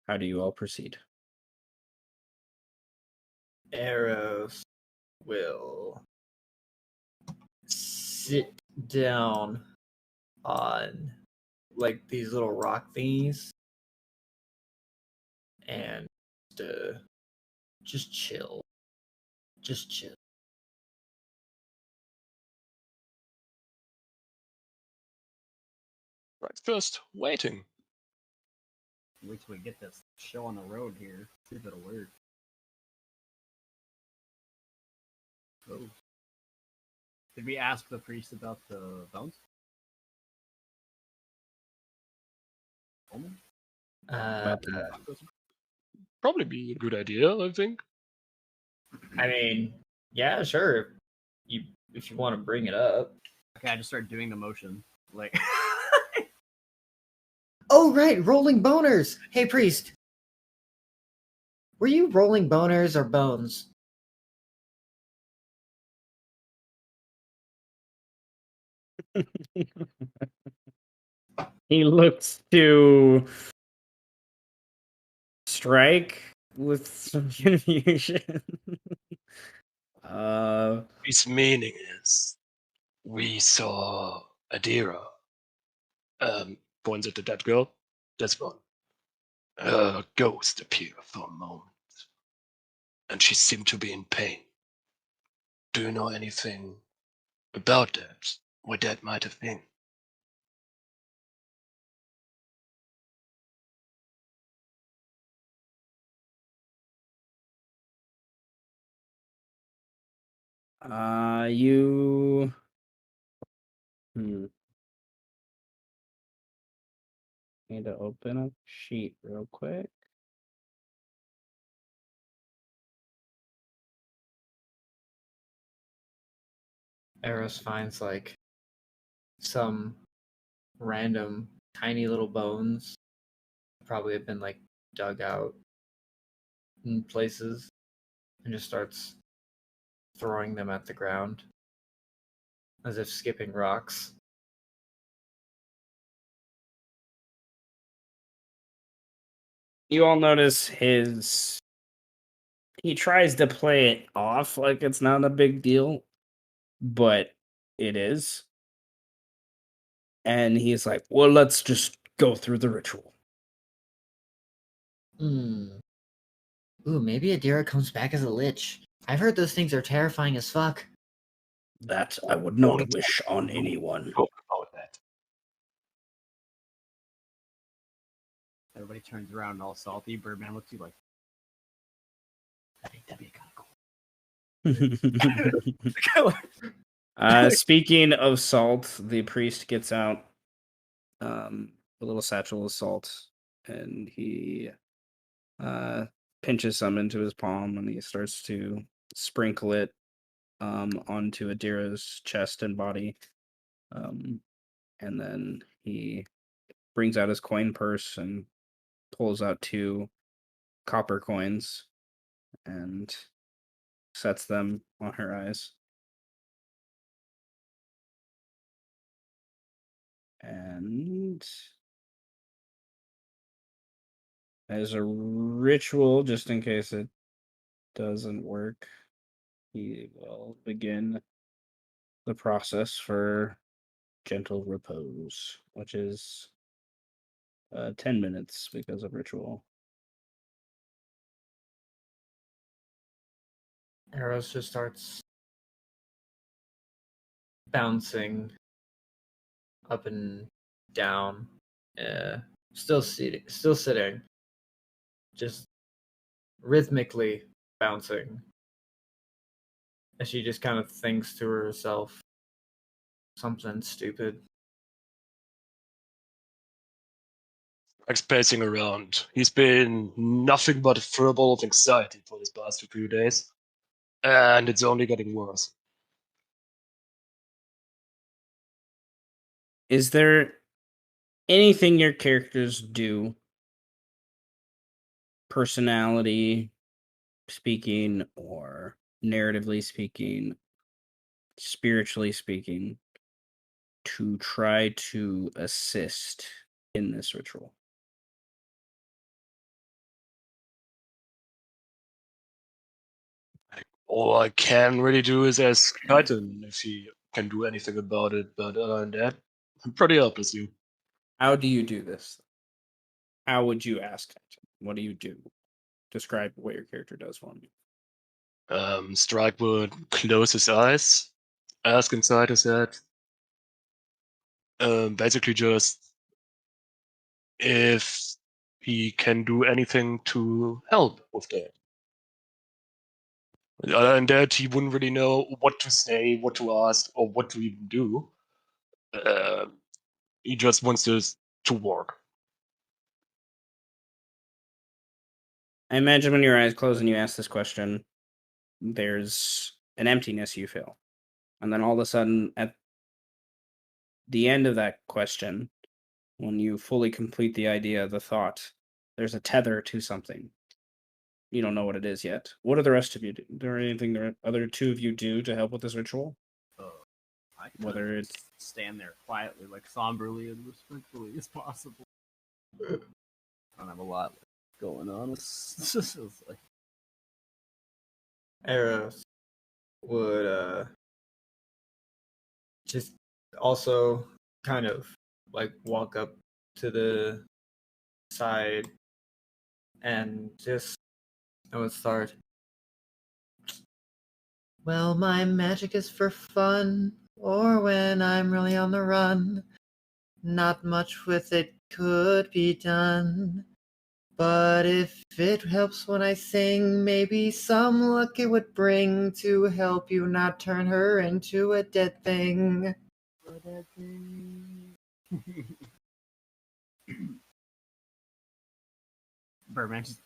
how do you all proceed? Eros will sit down on like these little rock thingies and just chill. Just chill. Right, first, waiting. Wait till we get this show on the road here. See if it'll work. Oh. Did we ask the priest about the bones? Probably be a good idea, I think. I mean, yeah, sure. If you want to bring it up. Okay, I just start doing the motion. Like Oh right, rolling boners. Hey priest. Were you rolling boners or bones? He looks to strike with some confusion. His meaning is, we saw Adira. Points at the dead girl. That's one. Her ghost appeared for a moment, and she seemed to be in pain. Do you know anything about that? What that might have been? You. Need to open up sheet real quick. Eros finds like some random tiny little bones, probably have been like dug out in places, and just starts throwing them at the ground as if skipping rocks. You all notice he tries to play it off like it's not a big deal, but it is. And he's like, well, let's just go through the ritual. Ooh, maybe Adira comes back as a lich. I've heard those things are terrifying as fuck. That I would not wish on anyone. Talk about that. everybody turns around and all salty. Birdman looks at you like, I think that'd be kind of cool. Speaking of salt, the priest gets out a little satchel of salt, and he pinches some into his palm, and he starts to sprinkle it onto Adira's chest and body. And then he brings out his coin purse and pulls out 2 copper coins and sets them on her eyes. And as a ritual, just in case it doesn't work, he will begin the process for gentle repose, which is 10 minutes because of ritual. Eros just starts bouncing up and down, still sitting, just rhythmically bouncing. And she just kind of thinks to herself something stupid. Like pacing around. He's been nothing but a furball of anxiety for these past few days. And it's only getting worse. Is there anything your characters do, personality speaking, or narratively speaking, spiritually speaking, to try to assist in this ritual? All I can really do is ask Titan if he can do anything about it, but other than that, I'm pretty helpless, you. How do you do this? How would you ask? What do you do? Describe what your character does for me. Strike would close his eyes, ask inside his head. Basically just if he can do anything to help with that. Other than that, he wouldn't really know what to say, what to ask, or what to even do. He just wants this to work. I imagine when your eyes close and you ask this question, there's an emptiness you feel. And then all of a sudden, at the end of that question, when you fully complete the idea, the thought, there's a tether to something. You don't know what it is yet. What do the rest of you do? Is there anything the other two of you do to help with this ritual? I Whether it's stand there quietly, like somberly and respectfully as possible. I don't have a lot going on. It's just like Eros would just also kind of like walk up to the side and just I would start. Well, my magic is for fun, or when I'm really on the run. Not much with it could be done. But if it helps when I sing, maybe some luck it would bring to help you not turn her into a dead thing. Birdman just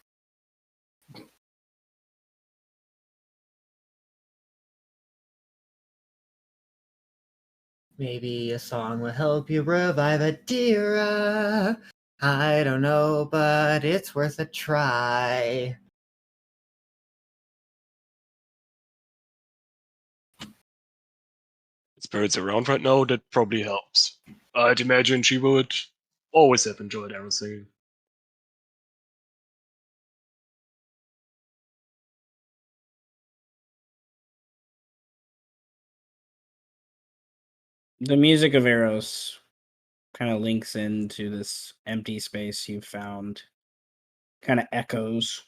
Maybe a song will help you revive Adira. I don't know, but it's worth a try. Spirits around right now, that probably helps. I'd imagine she would always have enjoyed Arrow singing. the music of Eros kind of links into this empty space you found, kind of echoes.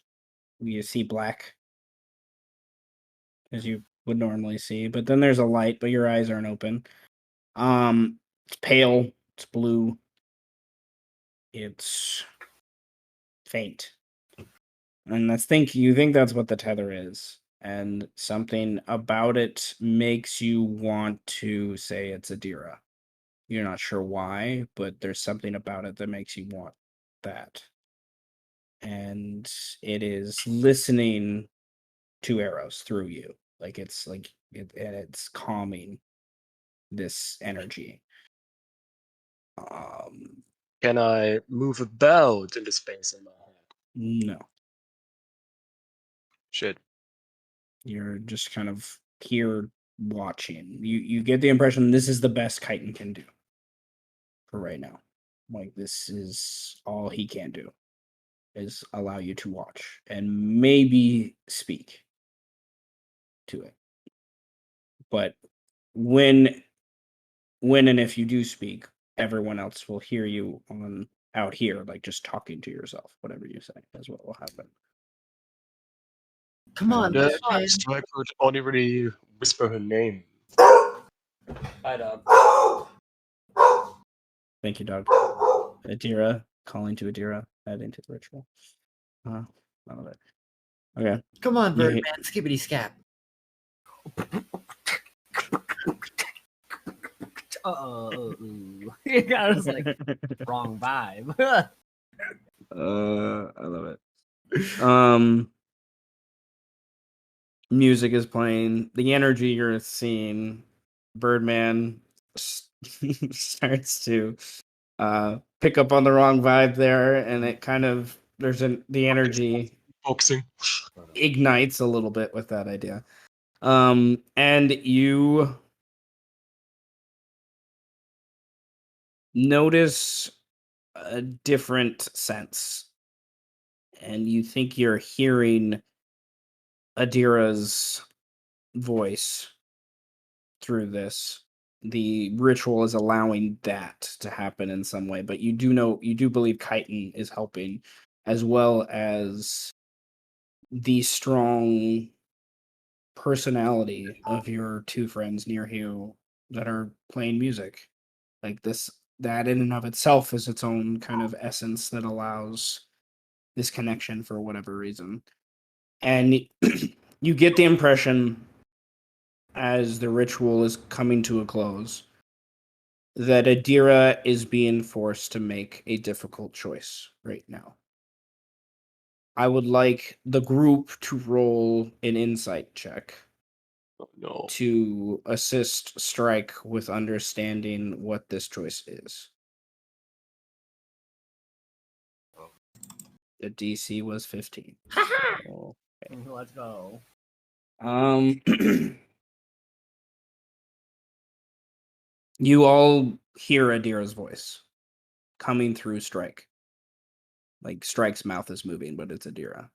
You see black as you would normally see, but then there's a light, but your eyes aren't open. It's pale, it's blue, it's faint. And you think that's what the tether is. And something about it makes you want to say it's Adira. You're not sure why, but there's something about it that makes you want that. And it is listening to Eros through you. And it's calming this energy. Can I move about in the space in my head? No. Shit. You're just kind of here watching. You get the impression this is the best Chitin can do for right now. Like, this is all he can do, is allow you to watch and maybe speak to it. But when and if you do speak, everyone else will hear you on out here, like just talking to yourself. Whatever you say is what will happen. Come on, The Birdman. Strike would only really whisper her name. Hi, dog. Thank you, dog. Adira, calling to Adira, adding to the ritual. None of it. Okay. Come on, You Birdman, hit- skibbity scap. You got us like wrong vibe. I love it. Music is playing. The energy you're seeing, Birdman starts to pick up on the wrong vibe there, and it kind of the energy Boxing. ignites a little bit with that idea. And you notice a different sense, and you think you're hearing Adira's voice through this. The ritual is allowing that to happen in some way, but you do believe Chitin is helping, as well as the strong personality of your two friends near you that are playing music. Like that in and of itself is its own kind of essence that allows this connection for whatever reason. And you get the impression as the ritual is coming to a close that Adira is being forced to make a difficult choice right now. I would like the group to roll an insight check Oh, no. to assist Strike with understanding what this choice is. The DC was 15. So, Let's go. you all hear Adira's voice coming through Strike. Like Strike's mouth is moving, but it's Adira.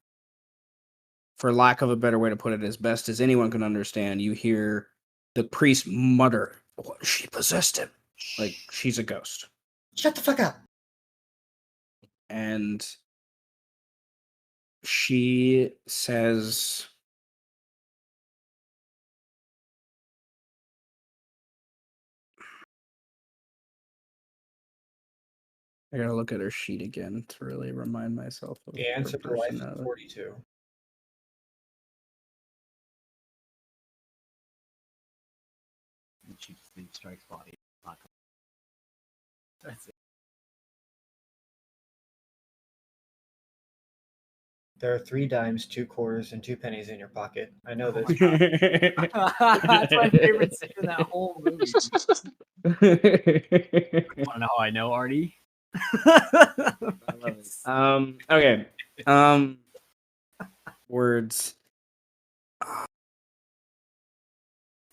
For lack of a better way to put it, as best as anyone can understand, you hear the priest mutter, "She possessed him. Like she's a ghost." Shut the fuck up. And she says, I gotta look at her sheet again to really remind myself of The her answer to life is personality. 42. She just leaves Strike's body. That's it. There are 3 dimes, 2 quarters, and 2 pennies in your pocket. I know this. That's my favorite scene in that whole movie. Want to know how I know, Artie? Okay. Words.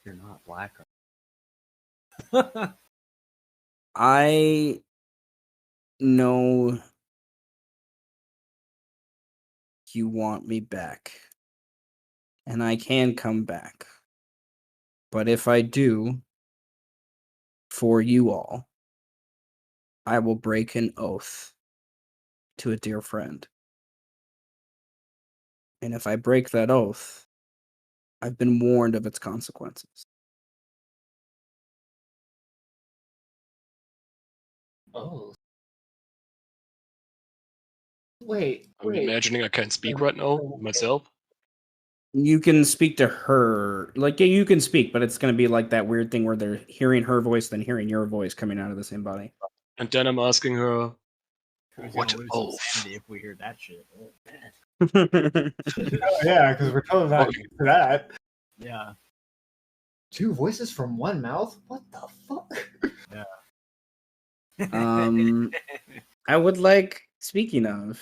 You're not black. I know you want me back, and I can come back. But if I do, for you all, I will break an oath to a dear friend. And if I break that oath, I've been warned of its consequences. Oh. Wait. I'm imagining I can't speak right now myself. You can speak to her. Like, yeah, you can speak, but it's going to be like that weird thing where they're hearing her voice, then hearing your voice coming out of the same body. And then I'm asking her, Who's what gonna lose some oath? sanity if we hear that shit? Oh, man. Oh, yeah, because we're totally not Okay. used to that. Yeah. 2 voices from 1 mouth? What the fuck? I would like, speaking of,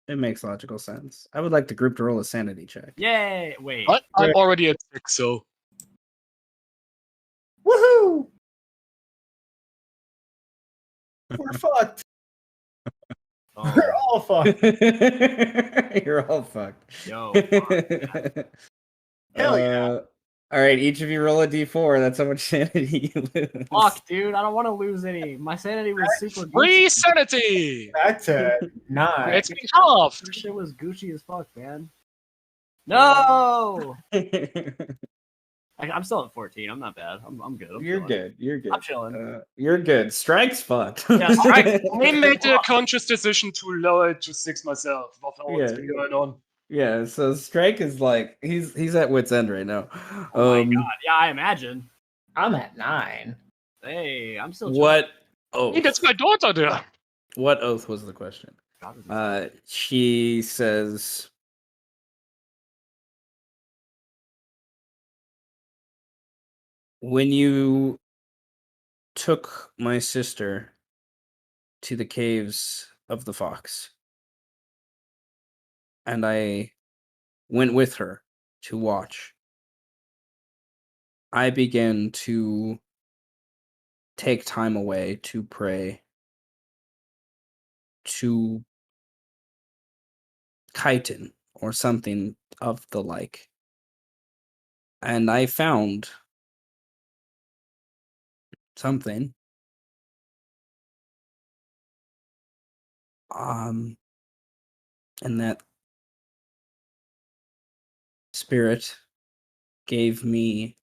it makes logical sense. I would like the group to roll a sanity check. Yay! Wait. But I'm already at 6, so Woohoo! We're fucked. Oh, We're all fucked. You're all fucked. yo. Hell yeah. All right, each of you roll a d4. That's how much sanity you lose. Fuck, dude. I don't want to lose any. My sanity was super free Gucci. sanity! Back to 9. It's been halved! This shit was Gucci as fuck, man. No! I'm still at 14. I'm not bad. I'm good. I'm You're chilling. good. You're good. I'm chilling. You're good. Strike's fucked. Yeah, I made a conscious decision to lower it to 6 myself. Of all that's Yeah. been going on. Yeah, so Strike is like he's at wit's end right now. Oh my god. Yeah, I imagine. I'm at 9. Hey, I'm still chilling. What Hey, that's oath? my daughter there. What oath was the question? God, this is- She says, when you took my sister to the caves of the fox, and I went with her to watch, I began to take time away to pray to chitin or something of the like. And I found something. And that spirit gave me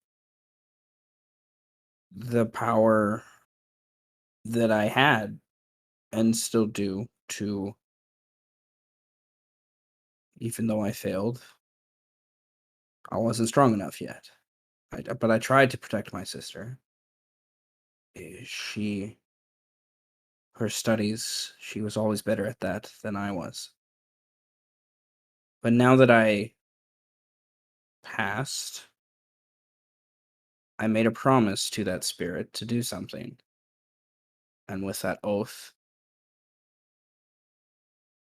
the power that I had and still do to, even though I failed, I wasn't strong enough yet. But I tried to protect my sister. Her studies, she was always better at that than I was. But now that I passed, I made a promise to that spirit to do something. And with that oath,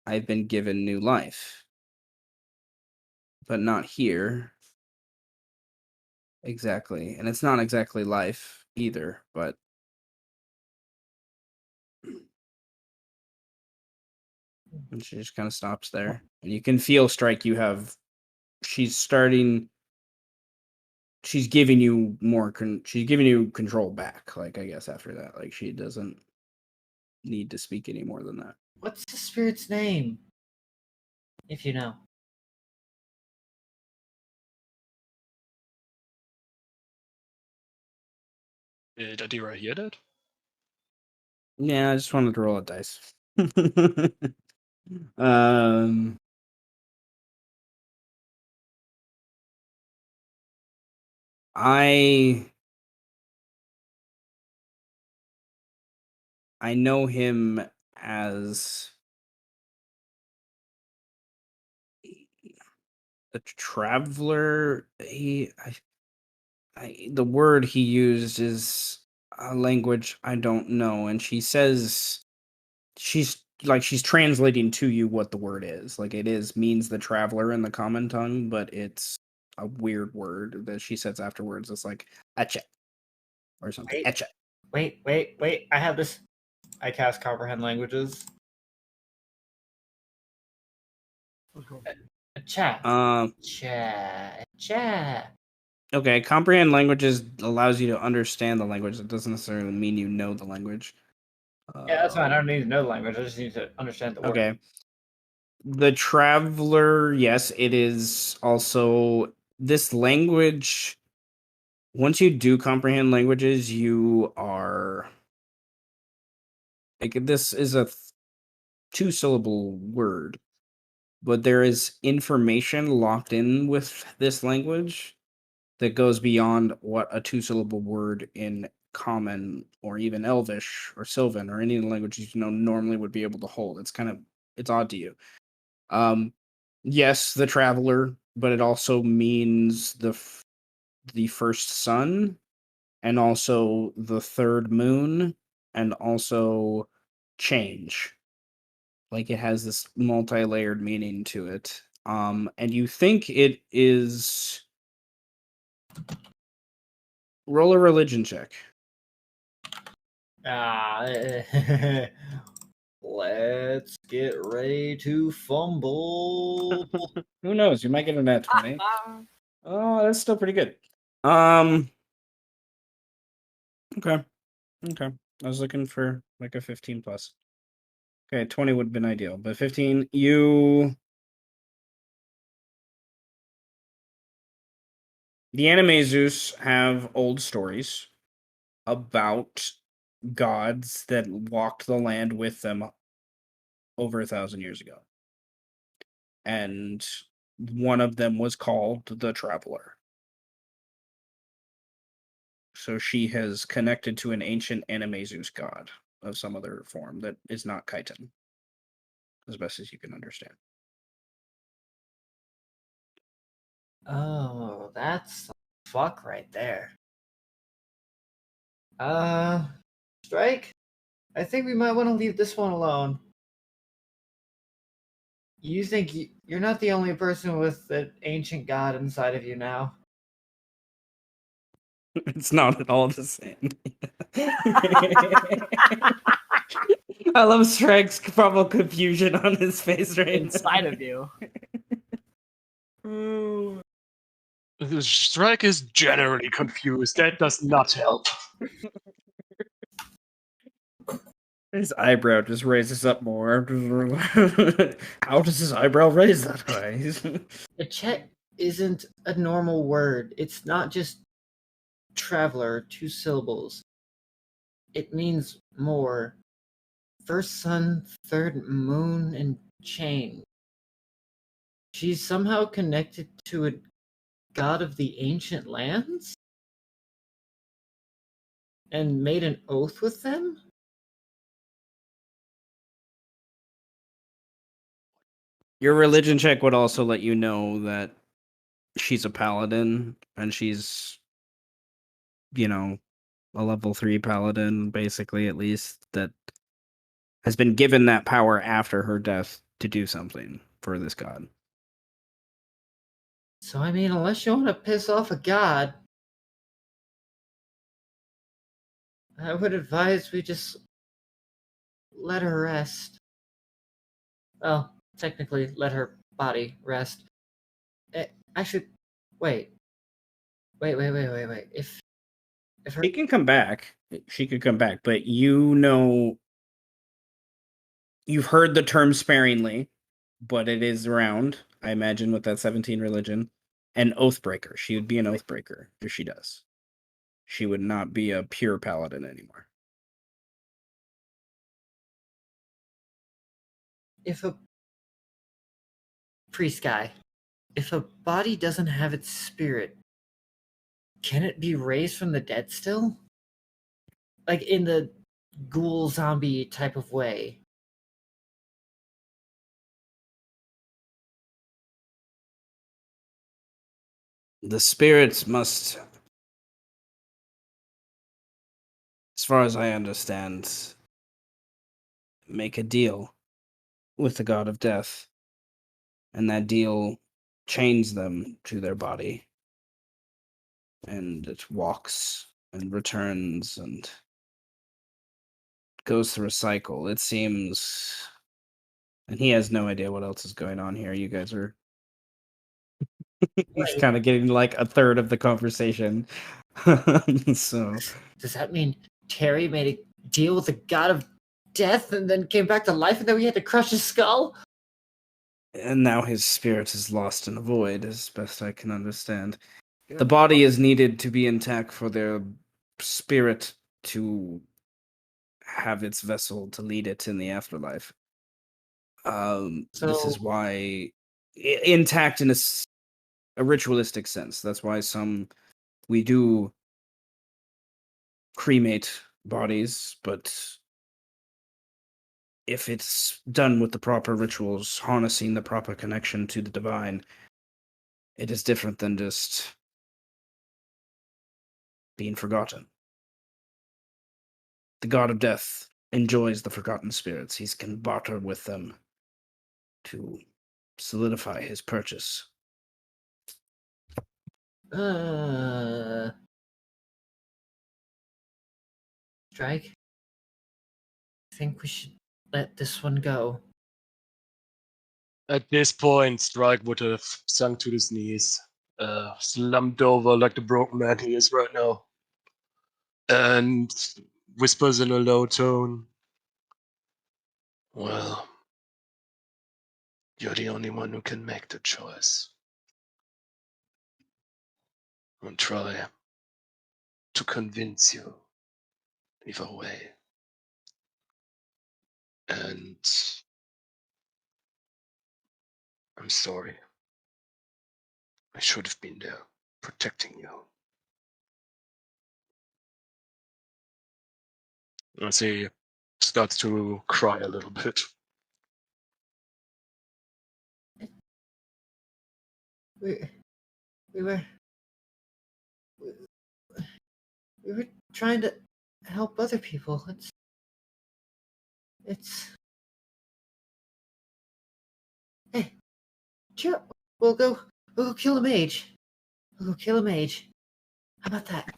I've been given new life. But not here. Exactly. And it's not exactly life either, but and she just kind of stops there. And you can feel Strike she's giving you she's giving you control back, like I guess after that. Like she doesn't need to speak any more than that. What's the spirit's name? If you know. Did Adira hear that? Yeah, I just wanted to roll a dice. um I know him as a traveler. The word he used is a language I don't know, and she says she's translating to you what the word is. Like it means the traveler in the common tongue, but it's a weird word that she says afterwards. It's like etcha or something. Wait. Etcha. Wait. I have this. I cast comprehend languages. Chat. Chat. Okay, comprehend languages allows you to understand the language. It doesn't necessarily mean you know the language. Yeah, that's fine. I don't need to know the language. I just need to understand the word. Okay. The traveler, yes, it is also this language. Once you do comprehend languages, you are like this is a 2-syllable word, but there is information locked in with this language that goes beyond what a 2-syllable word in common or even elvish or sylvan or any of the languages normally would be able to hold. It's odd to you. Yes, the traveler, but it also means the first sun, and also the third moon, and also change. Like it has this multi-layered meaning to it. And you think it is. Roll a religion check. Let's get ready to fumble. Who knows? You might get a nat 20. Oh, that's still pretty good. Okay. I was looking for like a 15 plus. Okay, 20 would have been ideal, but 15, you The Animeesus have old stories about gods that walked the land with them over 1,000 years ago. And one of them was called the Traveler. So she has connected to an ancient Animeesus god of some other form that is not Chiton, as best as you can understand. Oh, that's some fuck right there. Strike? I think we might want to leave this one alone. You think you're not the only person with an ancient god inside of you now. It's not at all the same. I love Strike's probable confusion on his face right Inside of you. now. The Strike is generally confused. That does not help. His eyebrow just raises up more. How does his eyebrow raise that way? A check isn't a normal word. It's not just traveler, 2 syllables. It means more. First sun, third moon, and chain. She's somehow connected to a god of the ancient lands? And made an oath with them? Your religion check would also let you know that she's a paladin and she's, a level 3 paladin, basically, at least, that has been given that power after her death to do something for this god. So, I mean, unless you want to piss off a god, I would advise we just let her rest. Well, technically, let her body rest. I should wait. Wait. If her She can come back. She could come back, but you've heard the term sparingly, but it is around, I imagine, with that 17 religion. An oathbreaker. She would be an oathbreaker if she does. She would not be a pure paladin anymore. if a priest guy, if a body doesn't have its spirit, can it be raised from the dead still? Like in the ghoul zombie type of way? The spirits must, as far as I understand, make a deal with the god of death, and that deal chains them to their body, and it walks and returns and goes through a cycle. It seems, and he has no idea what else is going on here. You guys are he's kind of getting like a third of the conversation. So Does that mean Terry made a deal with the god of death and then came back to life and then we had to crush his skull? and now his spirit is lost in the void, as best I can understand. The body is needed to be intact for their spirit to have its vessel to lead it in the afterlife. This is So- why intact in a ritualistic sense. That's why we do cremate bodies, but if it's done with the proper rituals, harnessing the proper connection to the divine, it is different than just being forgotten. The god of death enjoys the forgotten spirits. He can barter with them to solidify his purchase. Strike? I think we should let this one go. At this point, Strike would have sunk to his knees, slumped over like the broken man he is right now, and whispers in a low tone, "Well, you're the only one who can make the choice. and try to convince you either way. And I'm sorry. I should have been there, protecting you. As he starts to cry a little bit. We, we were we were trying to help other people. It's hey, cheer up. We'll go kill a mage. We'll go kill a mage. How about that?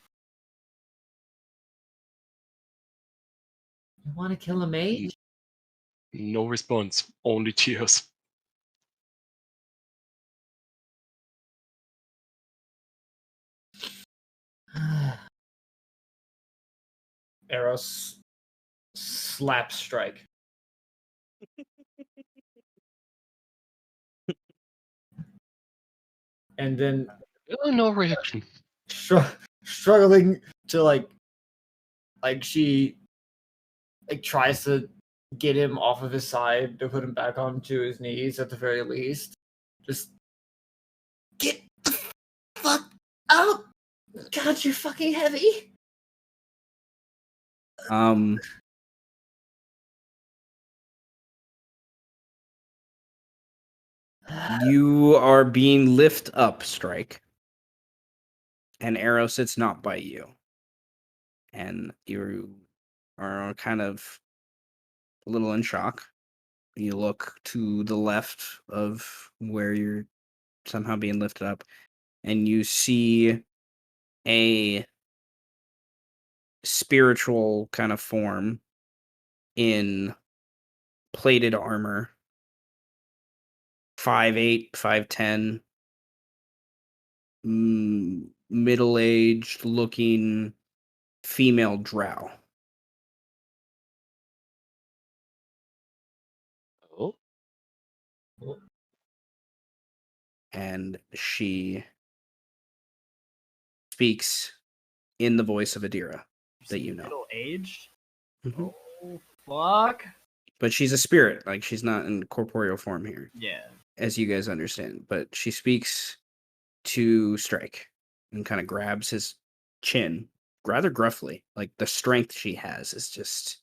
You want to kill a mage? No response, only tears. Eros slaps Strike. And then No reaction. struggling to like she like tries to get him off of his side to put him back onto his knees at the very least. Just get the fuck out! God, you're fucking heavy. You are being lift up, Strike. And Arrow sits not by you. And you are kind of a little in shock. You look to the left of where you're somehow being lifted up, and you see a spiritual kind of form in plated armor, 5'8", 5'10", middle-aged looking female drow. Oh, And she speaks in the voice of Adira that you know. Middle aged. Mhm. Oh fuck. But she's a spirit, like she's not in corporeal form here, Yeah. as you guys understand. But she speaks to Strike and kind of grabs his chin rather gruffly. Like the strength she has is just,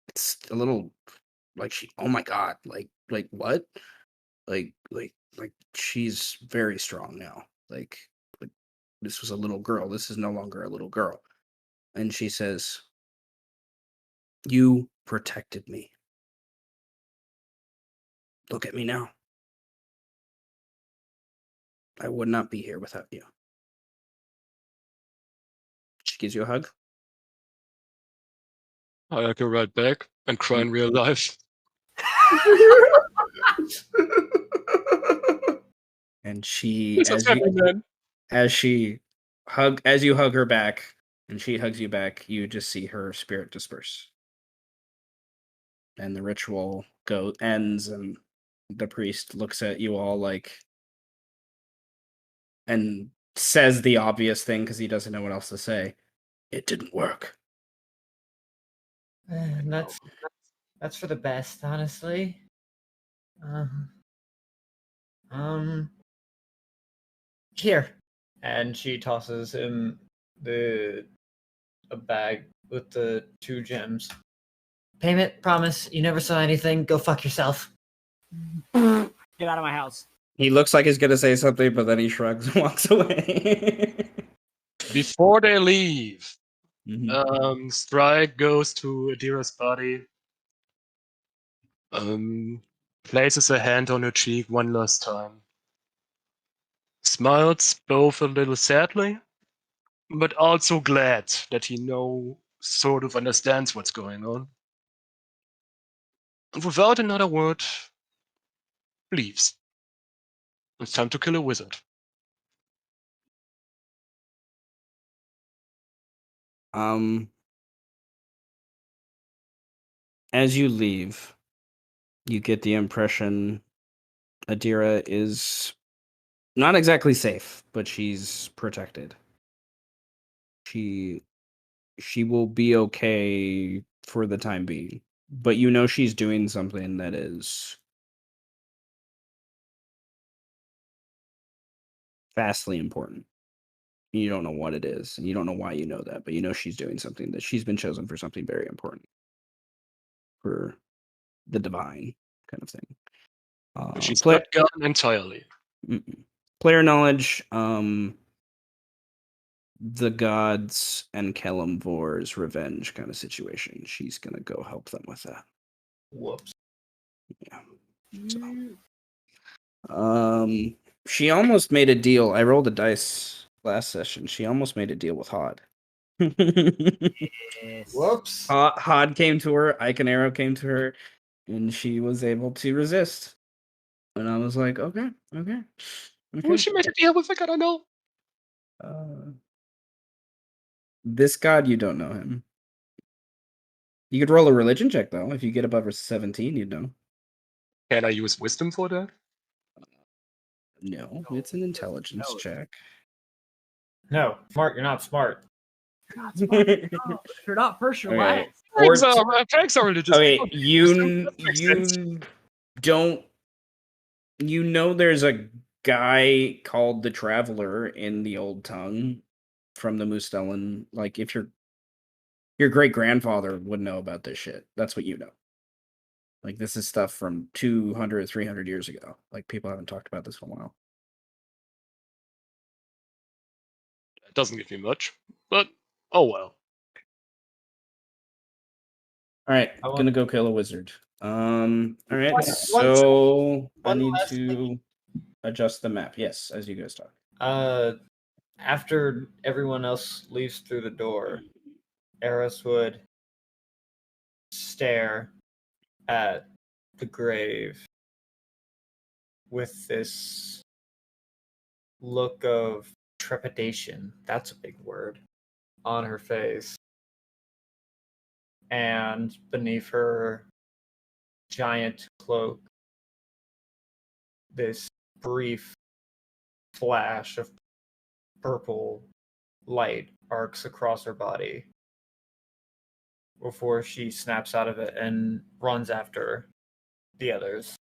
it's a little like oh my god, like what? Like she's very strong now. Like this was a little girl. This is no longer a little girl. And she says, "You protected me. Look at me now. I would not be here without you." She gives you a hug. I go right back and cry in real life. And she, It's a family man. as you hug her back, and she hugs you back, you just see her spirit disperse. And the ritual ends, and the priest looks at you all like, and says the obvious thing because he doesn't know what else to say. It didn't work. And that's for the best, honestly. Here. And she tosses him a bag with the 2 gems. Payment, promise. You never saw anything. Go fuck yourself. Get out of my house. He looks like he's gonna say something, but then he shrugs and walks away. Before they leave, Mhm. Strike goes to Adira's body, places a hand on her cheek one last time, smiles both a little sadly, but also glad that he sort of understands what's going on. And without another word, leaves. It's time to kill a wizard. As you leave, you get the impression Adira is not exactly safe, but she's protected. She will be okay for the time being. But you know she's doing something that is vastly important. You don't know what it is, and you don't know why you know that, but you know she's doing something that she's been chosen for something very important. For the divine kind of thing. She's Play, not gone entirely. player knowledge, the gods and Kelemvor's revenge kind of situation. She's gonna go help them with that. Whoops. Yeah. So, she almost made a deal. I rolled a dice last session. She almost made a deal with Hod. Yes. Whoops. Hod came to her, Ike and Arrow came to her, and she was able to resist. And I was like, okay. Well, she made a deal with it, I don't know. This god, you don't know him. You could roll a religion check, though. If you get above a 17, you'd know. Can I use wisdom for that? No, it's an intelligence check. No, smart. You're not smart. If you're not first, you're Okay. last. Thanks are religious. Okay, Wisdom, that makes sense. you don't. You know, there's a guy called the Traveler in the Old Tongue from the Mustellan. Like, if your great grandfather would know about this shit. That's what you know. Like, this is stuff from 200, 300 years ago. Like, people haven't talked about this in a while. It doesn't give me much, but oh well. All right, I want- gonna go kill a wizard. All right, One- so I one need last to adjust the map. Yes, as you guys talk. After everyone else leaves through the door, Eris would stare at the grave with this look of trepidation. That's a big word. On her face. And beneath her giant cloak, this brief flash of purple light arcs across her body before she snaps out of it and runs after the others.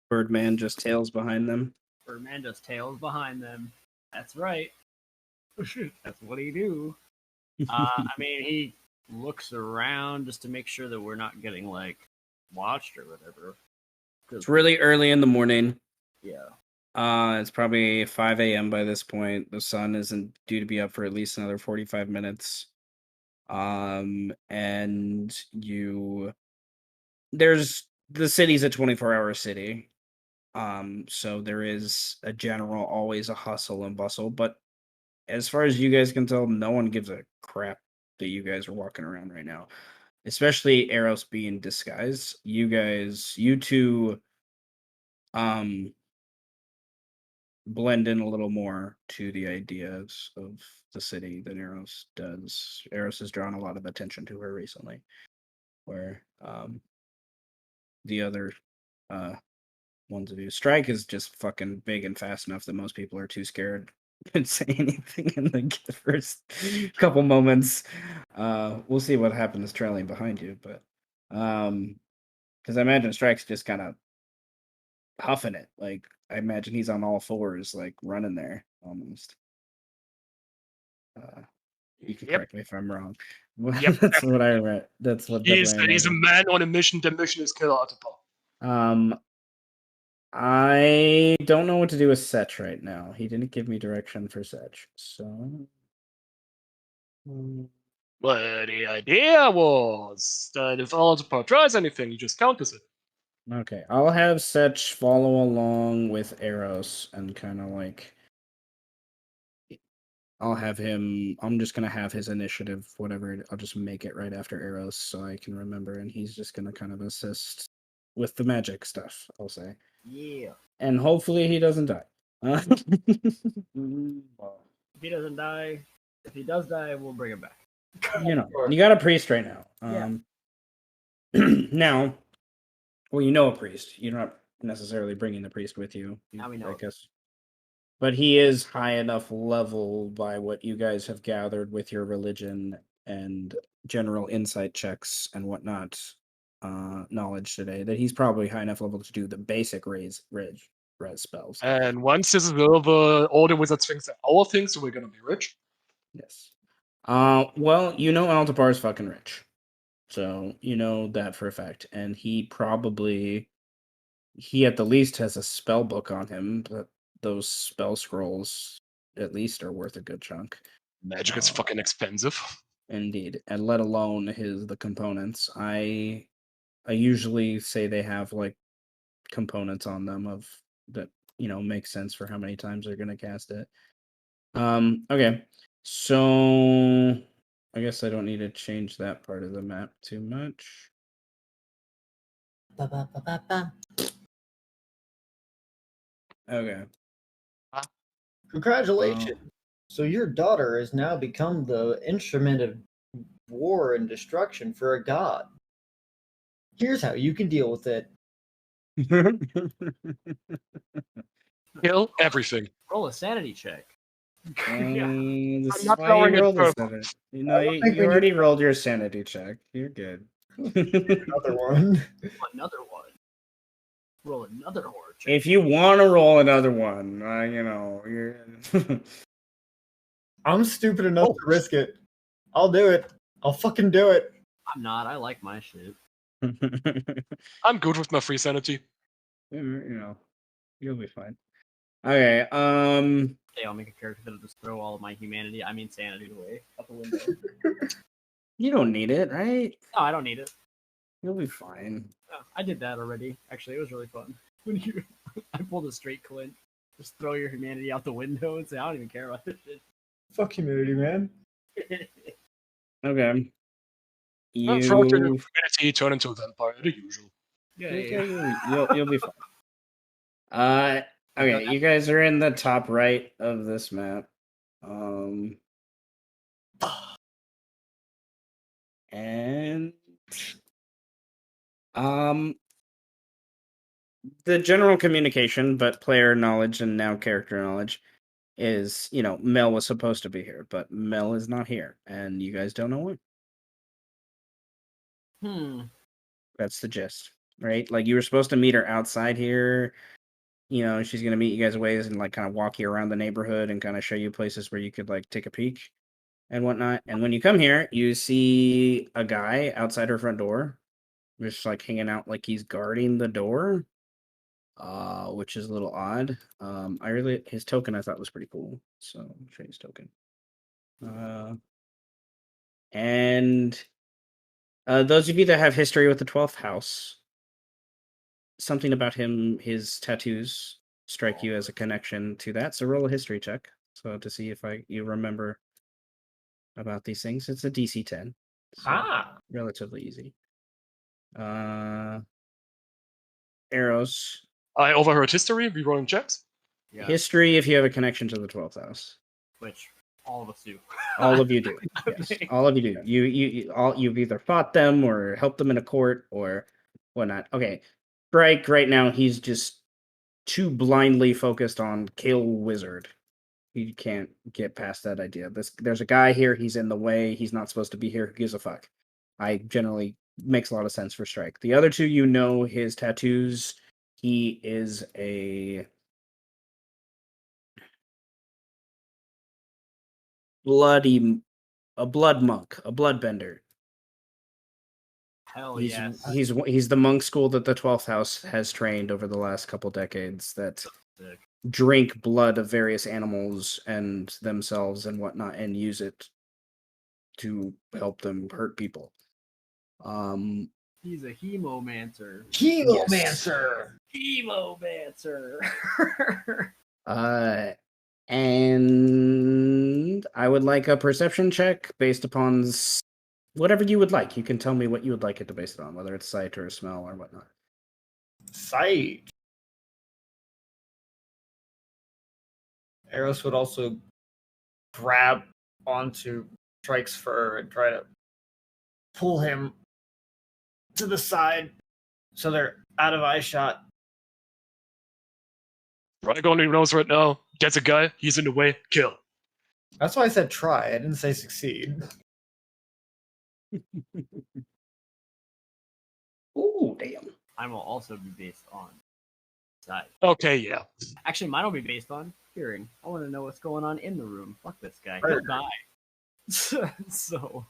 Birdman just tails behind them. Birdman just tails behind them. That's right. That's what he do. I mean, he looks around just to make sure that we're not getting like watched or whatever. It's really early in the morning. Yeah. It's probably 5 a.m. by this point. The sun isn't due to be up for at least another 45 minutes. And there's the city's a 24-hour city. So there is a general always a hustle and bustle, but as far as you guys can tell, no one gives a crap that you guys are walking around right now. Especially Eros being disguised. You two blend in a little more to the ideas of the city than Eros does. Eros has drawn a lot of attention to her recently, where the other ones of you. Strike is just fucking big and fast enough that most people are too scared to say anything in the first couple moments. We'll see what happens trailing behind you, but because I imagine Strike's just kind of huffing it. Like, I imagine he's on all fours, like running there almost. You can correct me if I'm wrong. Yep. That's what I read. That's what He's definitely I a imagine. man on a mission. The mission is kill Artipar. I don't know what to do with Setch right now. He didn't give me direction for Setch, so. Well, the idea was that if Artipar tries anything, he just counters it. Okay, I'll have Setch follow along with Eros and kind of like. I'll have him. I'm just gonna have his initiative, whatever. I'll just make it right after Eros so I can remember, and he's just gonna kind of assist with the magic stuff. I'll say. Yeah. And hopefully he doesn't die. If he doesn't die, If he does die, we'll bring him back. You know, you got a priest right now. Yeah. Now, well, you know a priest. You're not necessarily bringing the priest with you. Now we know I it. guess. But he is high enough level by what you guys have gathered with your religion and general insight checks and whatnot, knowledge today, that he's probably high enough level to do the basic res spells. And once this is over, all the wizards things are our things, so we're gonna be rich. Yes. Well, you know Altabar is fucking rich. So you know that for a fact. And he at the least has a spell book on him, but those spell scrolls at least are worth a good chunk. Magic is fucking expensive. Indeed. And let alone the components. I usually say they have like components on them of that, make sense for how many times they're gonna cast it. Okay. So I guess I don't need to change that part of the map too much. Okay. Congratulations. So your daughter has now become the instrument of war and destruction for a god. Here's how you can deal with it. Kill everything. Roll a sanity check. Yeah. This I'm is not why lowering you it rolled this further. sanity. You think we already rolled your sanity check. You're good. Another one. Another one. Roll another horror check. If you want to roll another one, you're. I'm stupid enough to risk it. I'll do it. I'll fucking do it. I'm not. I like my shit. I'm good with my free sanity. You'll be fine. Okay. Okay, I'll make a character that'll just throw all of my sanity away out the window. You don't need it, right? No, I don't need it. You'll be fine. Oh, I did that already. Actually, it was really fun. When I pulled a straight Clint. Just throw your humanity out the window and say, I don't even care about this shit. Fuck humanity, man. Okay. Throw it to the humanity, turn into a vampire, the usual. You'll be fine. Okay, you guys are in the top right of this map. And the general communication, but player knowledge and now character knowledge is, Mel was supposed to be here, but Mel is not here, and you guys don't know why. That's the gist, right? Like, you were supposed to meet her outside here. She's gonna meet you guys ways and like kind of walk you around the neighborhood and kind of show you places where you could like take a peek and whatnot. And when you come here, you see a guy outside her front door, just like hanging out, like he's guarding the door, which is a little odd. His token I thought was pretty cool, so I'll show you his token. And those of you that have history with the 12th house, something about his tattoos strike you as a connection to that. So roll a history check. So to see if you remember about these things. It's a DC 10. So relatively easy. Arrows. I overheard history, rerolling checks. Yeah. History if you have a connection to the 12th house. Which all of us do. All of you do. Yes. All of you do. You've either fought them or helped them in a court or whatnot. Okay. Strike right now, he's just too blindly focused on kill wizard. He can't get past that idea. There's a guy here, he's in the way, he's not supposed to be here, who gives a fuck? I generally makes a lot of sense for Strike. The other two, his tattoos. He is a blood monk, a bloodbender. Hell yes. He's the monk school that the 12th house has trained over the last couple decades that drink blood of various animals and themselves and whatnot and use it to help them hurt people. He's a hemomancer. Hemomancer! Hemomancer! And I would like a perception check based upon whatever you would like. You can tell me what you would like it to base it on, whether it's sight or smell or whatnot. Sight. Eros would also grab onto Strike's fur and try to pull him to the side so they're out of eye shot. Dragon even knows right now. Gets a guy. He's in the way. Kill. That's why I said try. I didn't say succeed. Ooh, damn. Mine will also be based on sight. Okay, yeah. Actually, mine will be based on hearing. I want to know what's going on in the room. Fuck this guy. Right. He'll die. So,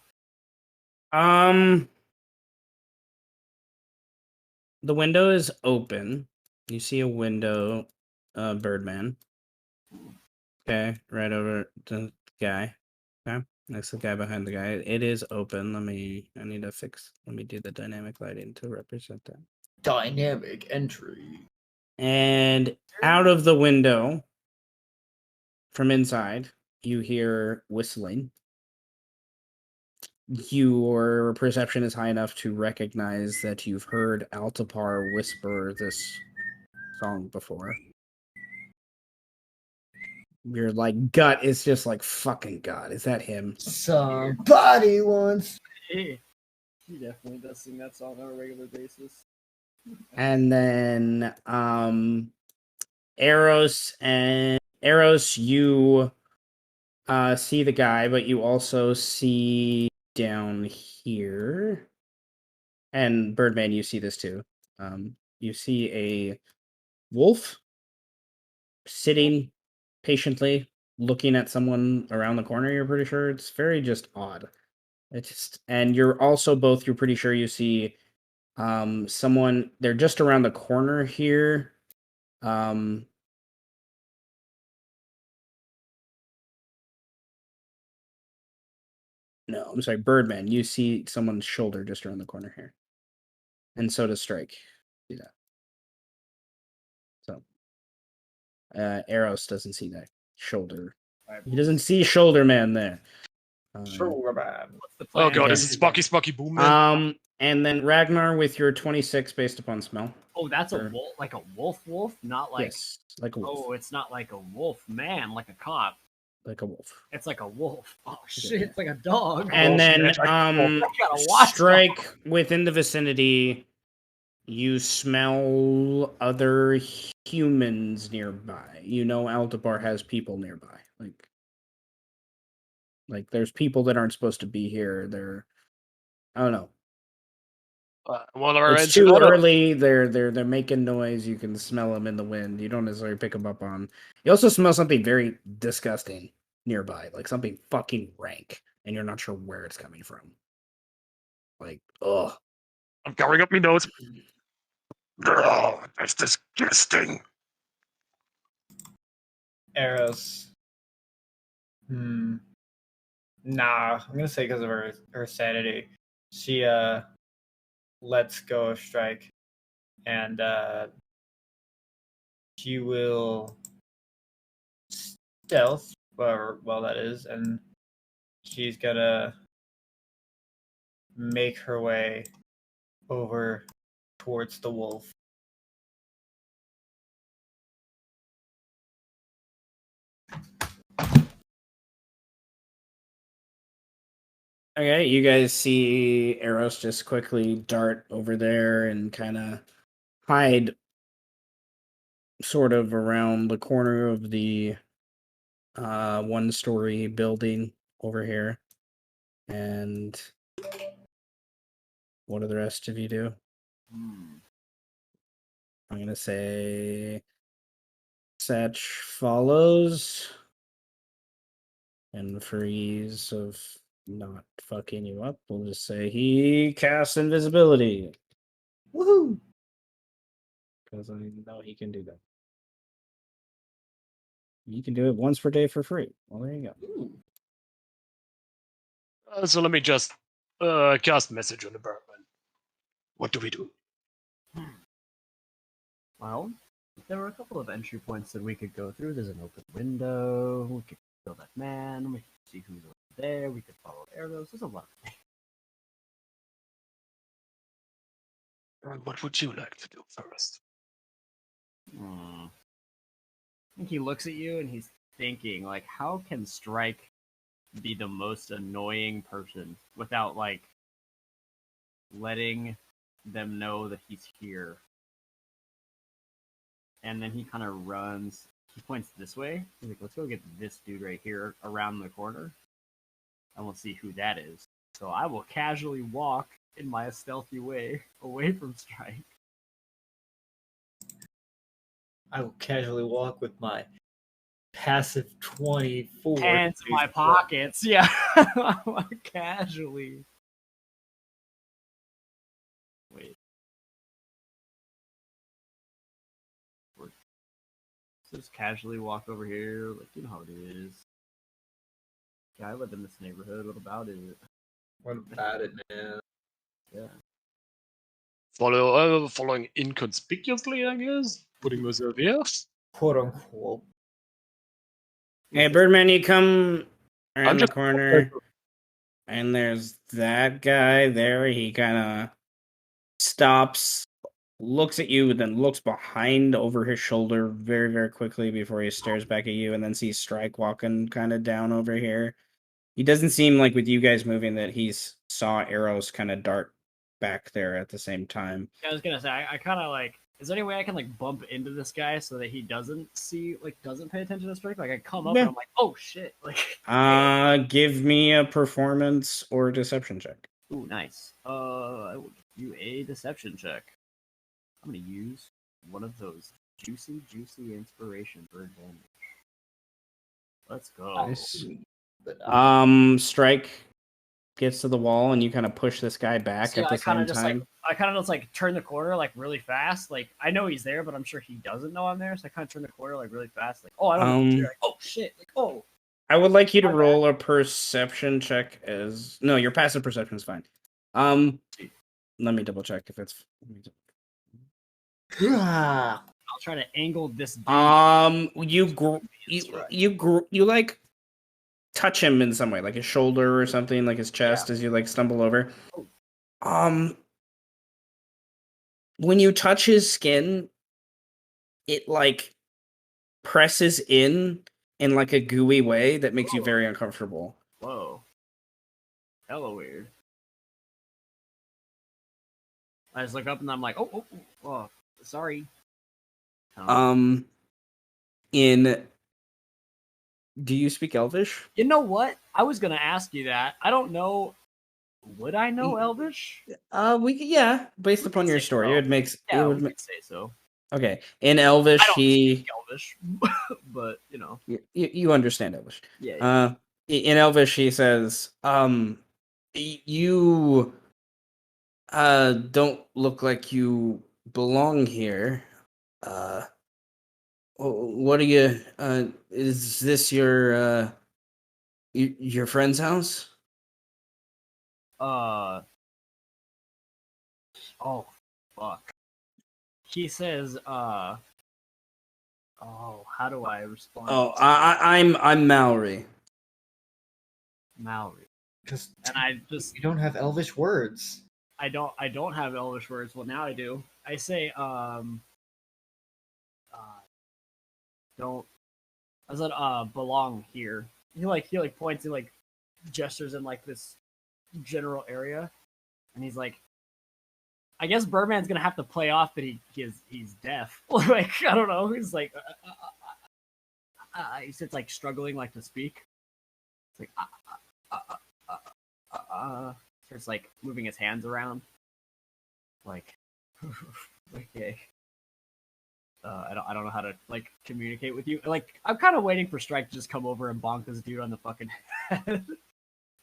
The window is open. You see a window, Birdman. Okay, right over the guy. Okay, next to the guy behind the guy. It is open. Let me do the dynamic lighting to represent that. Dynamic entry. And out of the window, from inside, you hear whistling. Your perception is high enough to recognize that you've heard Altapar whisper this song before. Your gut is just like, fucking God, is that him? Somebody once. he definitely does sing that song on a regular basis. And then Eros, you see the guy, but you also see down here, and Birdman, you see this too. You see a wolf sitting patiently looking at someone around the corner. You're pretty sure it's very just odd. And you're pretty sure you see someone. They're just around the corner here. No, I'm sorry, Birdman. You see someone's shoulder just around the corner here. And so does Strike. See that. So Eros doesn't see that shoulder. He doesn't see Shoulder Man there. Shoulder man. What's the plan? Oh god, Yeah. is it Spucky Boom Man? And then Ragnar with your 26 based upon smell. Oh, that's a Sure. wolf, like a wolf, not like. Yes, like a wolf. Oh, it's not like a wolf man, like a cop. Like a wolf. It's like a wolf. Oh shit, it's like a dog. And then gotta watch Strike within the vicinity. You smell other humans nearby. You know Altabar has people nearby. Like there's people that aren't supposed to be here. I don't know. One of our It's too early. They're making noise. You can smell them in the wind. You don't necessarily pick them up on. You also smell something very disgusting nearby, like something fucking rank, and you're not sure where it's coming from. Like, ugh. I'm covering up my nose. Oh, that's disgusting. Eros. Nah, I'm gonna say because of her sanity, she lets go of Strike, and she will stealth, whatever well that is, and she's gonna make her way over towards the wolf. Okay, you guys see Eros just quickly dart over there and kind of hide sort of around the corner of the one-story building over here. And what do the rest of you do? I'm going to say Satch follows. And for ease of not fucking you up, we'll just say he casts invisibility. Woohoo! Because I know he can do that. You can do it once per day for free. Well, there you go. So let me just cast message on the Birdman. What do we do? Well, there were a couple of entry points that we could go through. There's an open window. We could kill that man. We could see who's over there. We could follow arrows. There's a lot of things. What would you like to do first? I think he looks at you and he's thinking, like, how can Strike be the most annoying person without like letting them know that he's here. And then he kind of runs. He points this way. He's like, let's go get this dude right here around the corner. And we'll see who that is. So I will casually walk in my stealthy way away from Strike. I will casually walk with my passive 24. Hands in my pockets. Yeah. Casually. Wait. Just casually walk over here. Like, you know how it is. Yeah, I live in this neighborhood. What about it? What about it, man? Yeah. Following inconspicuously, I guess. Putting myself here. Quote unquote. Hey, Birdman, you come I'm around the just- corner, and there's that guy there. He kind of stops, looks at you, and then looks behind over his shoulder very, very quickly before he stares back at you, and then sees Strike walking kind of down over here. He doesn't seem like with you guys moving that he's saw arrows kind of dart back there at the same time. I was gonna say, I kind of like. Is there any way I can like bump into this guy so that he doesn't pay attention to Strike? Like I come up Yeah. and I'm like, oh shit! Like, Give me a performance or deception check. ooh, nice. I will give you a deception check. I'm gonna use one of those juicy inspiration for advantage. Let's go. Strike gets to the wall, and you kind of push this guy back See, at the I kind same of just time. like I kind of just like turn the corner like really fast. Like I know he's there, but I'm sure he doesn't know I'm there. So I kind of turn the corner like really fast. Like, oh, I don't know. He's there. Like, oh shit! Like, oh. I would like you to My bad. roll a perception check as no, your passive perception is fine. Let me double check if it's. I'll try to angle this. Dude. You like touch him in some way, like his shoulder or something, like his chest, as you like stumble over. When you touch his skin, it like presses in like a gooey way that makes you very uncomfortable. Whoa. Hella weird. I just look up and I'm like, oh, sorry. Do you speak Elvish? You know what? I was gonna ask you that. I don't know. Would I know Elvish? Based upon your story, it makes Yeah, it we would could say so. okay. In Elvish, I don't speak Elvish, but you know, you understand Elvish. yeah. In Elvish, he says, you don't look like you belong here. What are you? Is this your friend's house? Oh fuck. He says, oh, how do I respond? Oh, I'm Mallory. Mallory. Just And I just you don't have Elvish words. I don't have Elvish words. Well, now I do. I say, don't. I said, belong here. He points. He like gestures in like this general area, and he's like, I guess Birdman's gonna have to play off that he's deaf. Like I don't know. He's like, he sits like struggling like to speak. It's like, starts like moving his hands around. Like, okay. I don't know how to like communicate with you. Like I'm kind of waiting for Strike to just come over and bonk this dude on the fucking head.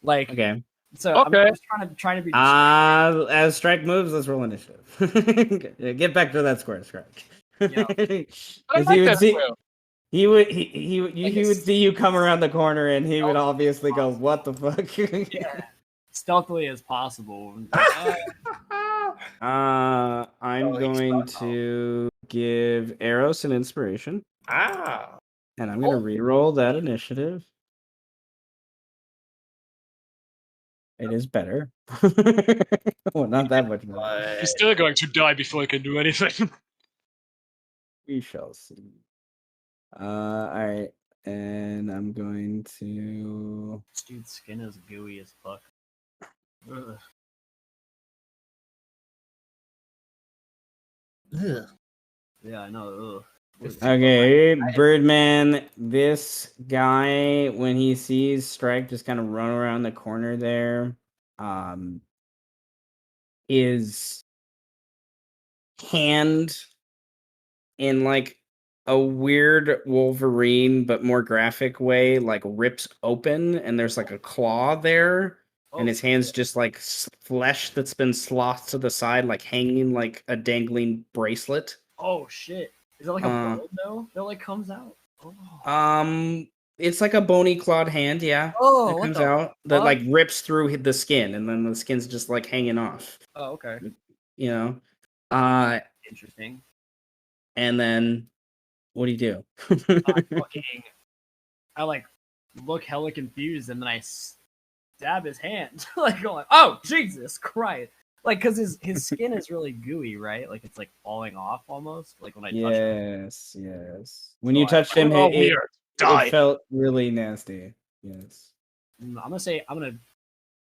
Like Okay. So Okay. I'm just trying to be. As Strike moves, let's roll initiative. Get back to that square, Strike. Yeah. I like that well. He would see you come around the corner, and he would obviously go, "What the fuck?" Yeah. Stealthily as possible. I'm going to give Eros an inspiration, and I'm going to re-roll that initiative. It is better. Well, not that much better. He's still going to die before he can do anything. We shall see. All right. and I'm going to. This dude's skin is gooey as fuck. Ugh. Ugh. Yeah, I know. Ugh. Okay, Birdman. This guy, when he sees Strike just kind of run around the corner there, his hand in like a weird Wolverine but more graphic way, like rips open, and there's like a claw there, and his hand's just like flesh that's been slothed to the side, like hanging like a dangling bracelet. Oh shit! Is it like a bone though? That like comes out. It's like a bony clawed hand, yeah. Oh, that what comes the out that fuck? like rips through the skin, and then the skin's just like hanging off. Oh, okay. You know, Interesting. and then what do you do? I like look hella confused, and then I stab his hand, like going, "Oh Jesus Christ!" Like, cause his skin is really gooey, right? Like it's like falling off almost. Like when I touch him. Yes. When So you touched him, Oh, it weird. Die. felt really nasty. Yes. I'm gonna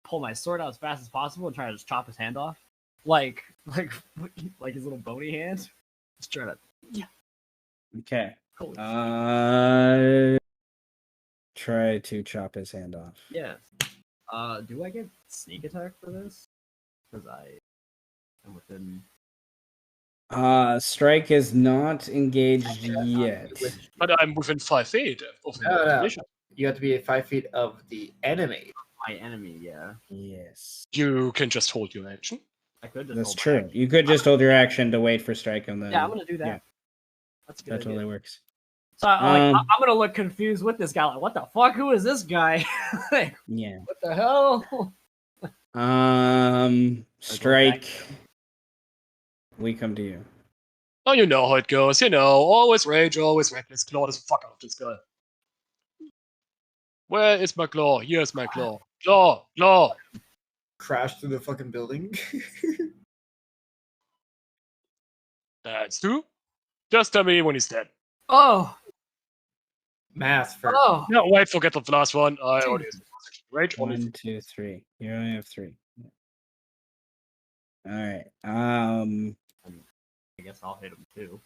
pull my sword out as fast as possible and try to just chop his hand off, like his little bony hand. Just try to. Yeah. Okay. Holy Try to chop his hand off. yeah. Do I get sneak attack for this? Because I am within. Strike is not engaged yet. But I'm within 5 feet of the No, no. initiative. You have to be at 5 feet of the enemy. My enemy, yeah. Yes. You can just hold your action. I could just. That's hold my true. action. You could just hold your action to wait for Strike and then. Yeah, I'm gonna do that. Yeah, That's a good that idea. totally works. So I'm gonna look confused with this guy. Like, what the fuck? Who is this guy? Like, Yeah. what the hell? Strike. We come to you. Oh, you know how it goes. You know, always rage, always reckless. Claw the fuck out of this guy. Where is my claw? Here's my claw. Claw, claw. Crash through the fucking building. That's 2. Just tell me when he's dead. Oh, Math for oh. No, wait, forget the last one. I already rage only. 1, 2, 3. You only have 3. All right. I guess I'll hit him too.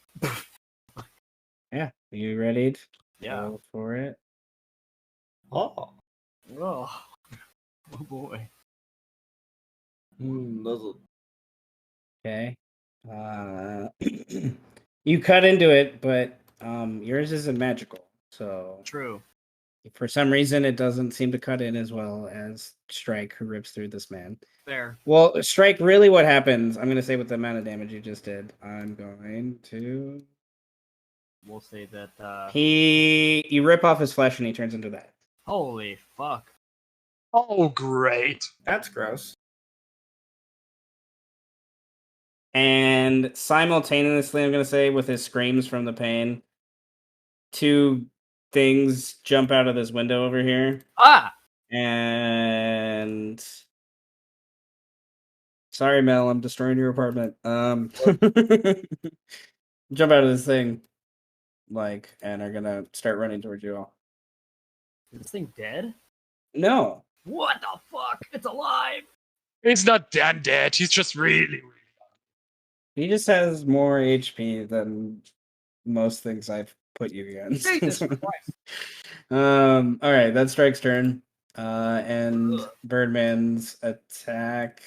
Yeah. You ready? Yeah. Go for it. oh, Oh, oh boy. muzzle. Okay. You cut into it, but yours isn't magical. So True. for some reason, it doesn't seem to cut in as well as Strike, who rips through this man. There. Well, Strike, really what happens, I'm going to say with the amount of damage you just did, I'm going to... We'll say that. You rip off his flesh and he turns into that. Holy fuck. Oh, great. That's gross. And simultaneously, I'm going to say, with his screams from the pain, 2 things jump out of this window over here. Ah! And... Sorry, Mel, I'm destroying your apartment. Jump out of this thing, and are gonna start running towards you all. Is this thing dead? No. What the fuck? It's alive! He's not dead. He's just really. He just has more HP than most things I've put you against. Jesus Christ. All right, that's Strike's turn. And Birdman's attack.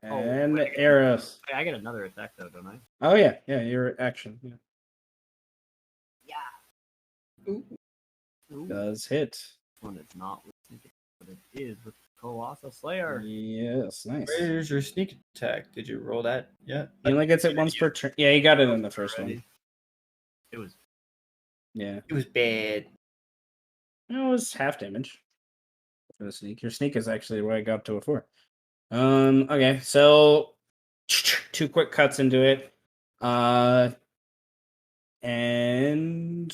And arrows. I get another attack though, don't I? Oh yeah, your action. Yeah. Ooh. Does hit. When it's not with sneak attack, but it is with Colossal Slayer. Yes, nice. Where's your sneak attack? Did you roll that yet? He only gets it once per turn. Yeah, he got it in the first one. It was. Yeah. It was bad. It was half damage for the sneak. Your sneak is actually what I got up to it for. Okay, so 2 quick cuts into it. And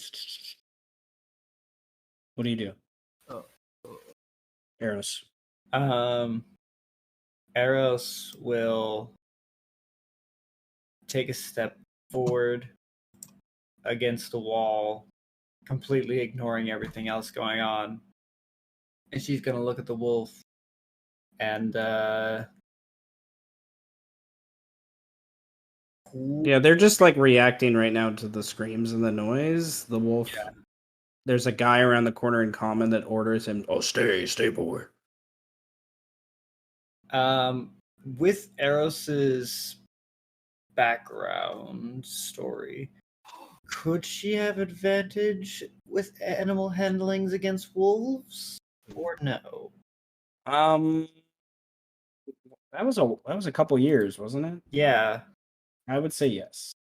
what do you do? Arrows. Eros will take a step forward against the wall completely ignoring everything else going on. And she's gonna look at the wolf and Yeah, they're just like reacting right now to the screams and the noise. The wolf. Yeah. There's a guy around the corner in common that orders him, "Oh, stay, boy." With Eros's background story, could she have advantage with animal handlings against wolves, or no? That was a couple years, wasn't it? Yeah. I would say yes.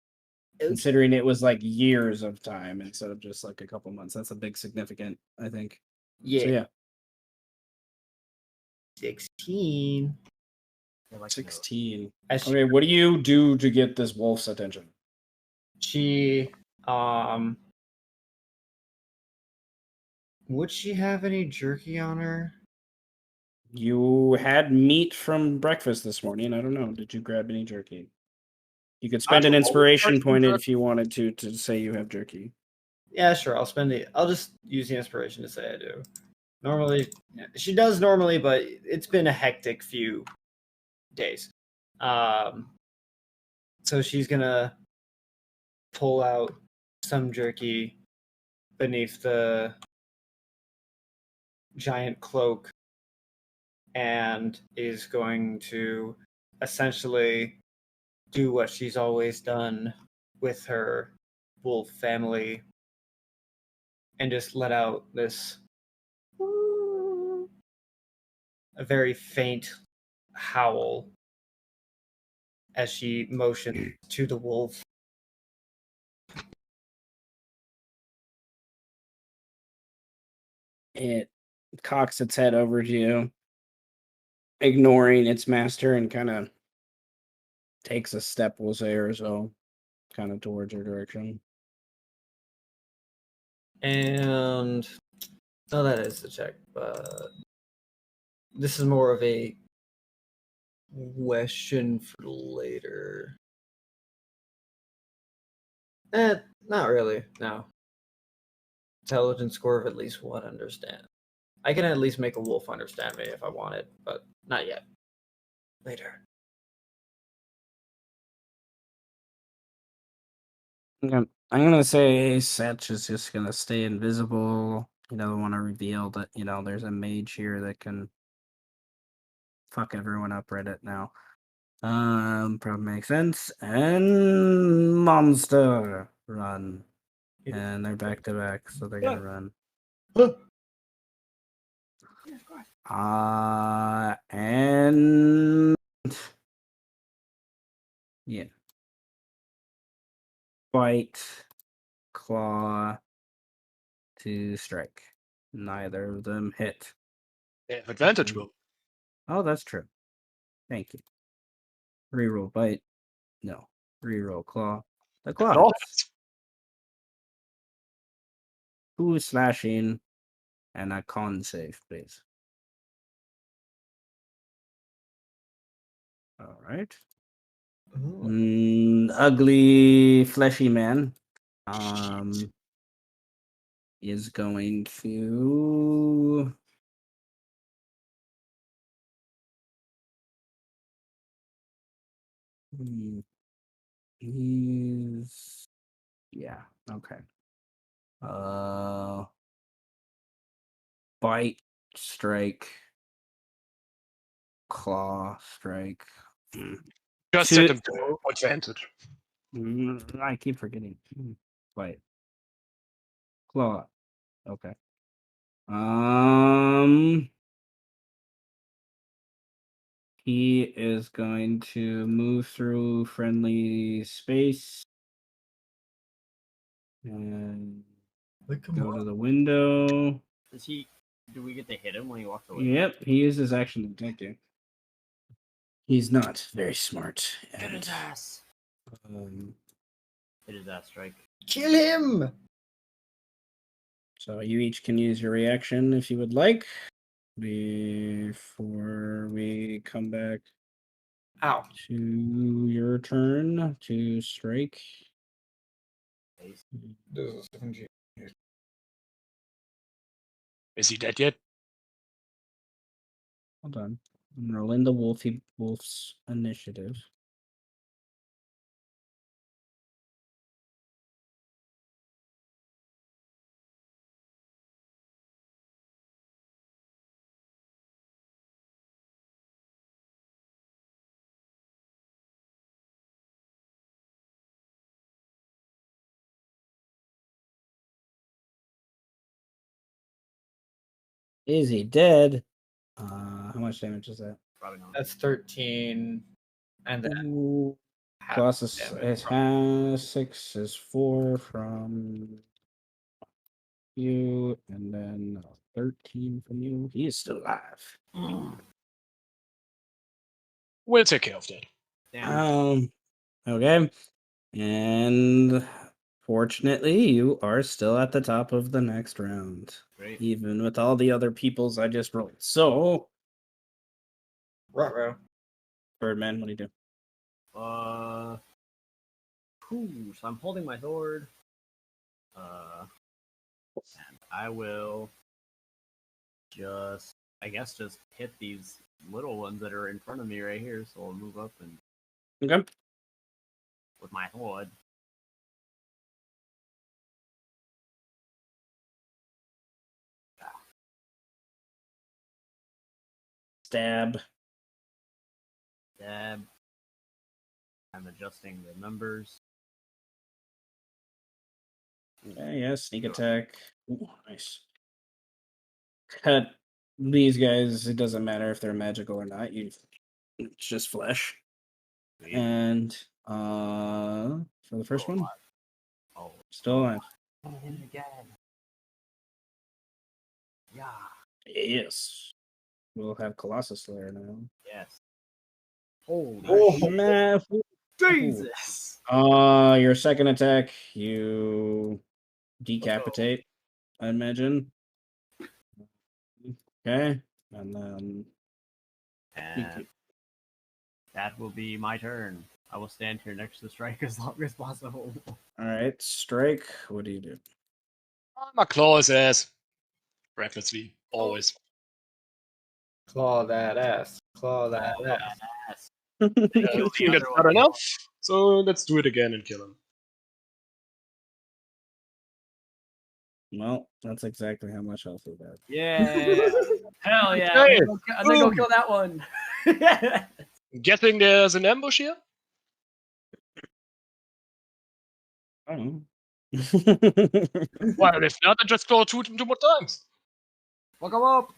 Okay. Considering it was like years of time instead of just like a couple months. That's a big significant, I think. Yeah. So yeah. 16. I like 16. As she, Okay, what do you do to get this wolf's attention? she would she have any jerky on her? You had meat from breakfast this morning. I don't know. Did you grab any jerky? You could spend an inspiration point if you wanted to say you have jerky. Yeah, sure. I'll just use the inspiration to say I do. Normally, she does normally, but it's been a hectic few days. So she's gonna pull out some jerky beneath the giant cloak and is going to essentially do what she's always done with her wolf family and just let out this a very faint howl as she motions to the wolf. It cocks its head over to you, ignoring its master, and kind of takes a step, we'll say, or so, kind of towards your direction. And oh, that is the check, but this is more of a question for later. Not really. No. Intelligence score of at least 1 understand. I can at least make a wolf understand me if I wanted, but not yet. Later. I'm gonna say Setch is just gonna stay invisible. He doesn't want to reveal that, there's a mage here that can fuck everyone up right at now. Probably makes sense. And monster run. And they're back to back, so they're gonna run. And yeah. Bite, claw to strike. Neither of them hit. They have advantage, Will. Oh, that's true. Thank you. Reroll bite. No. Reroll claw. The claw. All hits. 2 slashing and a con save, please. All right. Ugly fleshy man is going to he's okay. Bite, strike, claw, strike. Just set them to advantage. I keep forgetting. Bite. Claw. Okay. He is going to move through friendly space and go to the window. Do we get to hit him when he walks away? Yep, he uses action to attack you. He's not very smart. Hit his ass. Hit his ass strike. Kill him! So you each can use your reaction if you would like. Before we come back to your turn to strike. Is he dead yet? Hold on. I'm rolling the Wolf's initiative. Is he dead? How much damage is that? Probably not. That's 13, and then Ooh. half Colossus damage it from- has 6 is 4 from you, and then 13 from you. He is still alive. We'll take care of that. Damn. Okay. And fortunately, you are still at the top of the next round. Great. Even with all the other peoples I just rolled. So, Ruh-roh. Birdman, what do you do? So I'm holding my sword. And I will just hit these little ones that are in front of me right here. So I'll move up and Okay. with my sword. Stab. Dab. I'm adjusting the numbers. Yeah, sneak attack. Ooh, nice. Cut these guys. It doesn't matter if they're magical or not. It's just flesh. And for the first one, Oh, still alive. hit it again. Yeah. Yes. We'll have Colossus Slayer now. Yes. Holy Oh, Math. Jesus! Your second attack, you decapitate, I imagine. Okay. And then And that will be my turn. I will stand here next to the strike as long as possible. alright, strike. What do you do? My claw his ass. Recklessly. Always. Claw that ass. Claw that ass. Yes. I Kill the think that's other not one. enough. So let's do it again and kill him. Well, that's exactly how much health we got. Yeah. Hell yeah. Okay. I'm gonna go kill that one. Guessing there's an ambush here? I don't know. Well, if not, then just claw two more times. Fuck him up.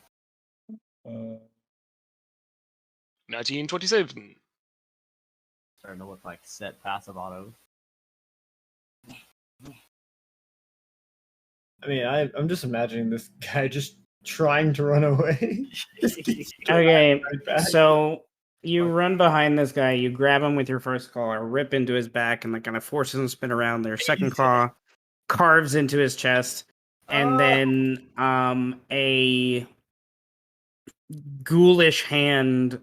1927. Starting to look like set passive auto. I mean, I'm just imagining this guy just trying to run away. Just keeps Okay, right back. so you run behind this guy, you grab him with your first claw, rip into his back, and like kind of forces him to spin around. Their second claw carves into his chest, and then a ghoulish hand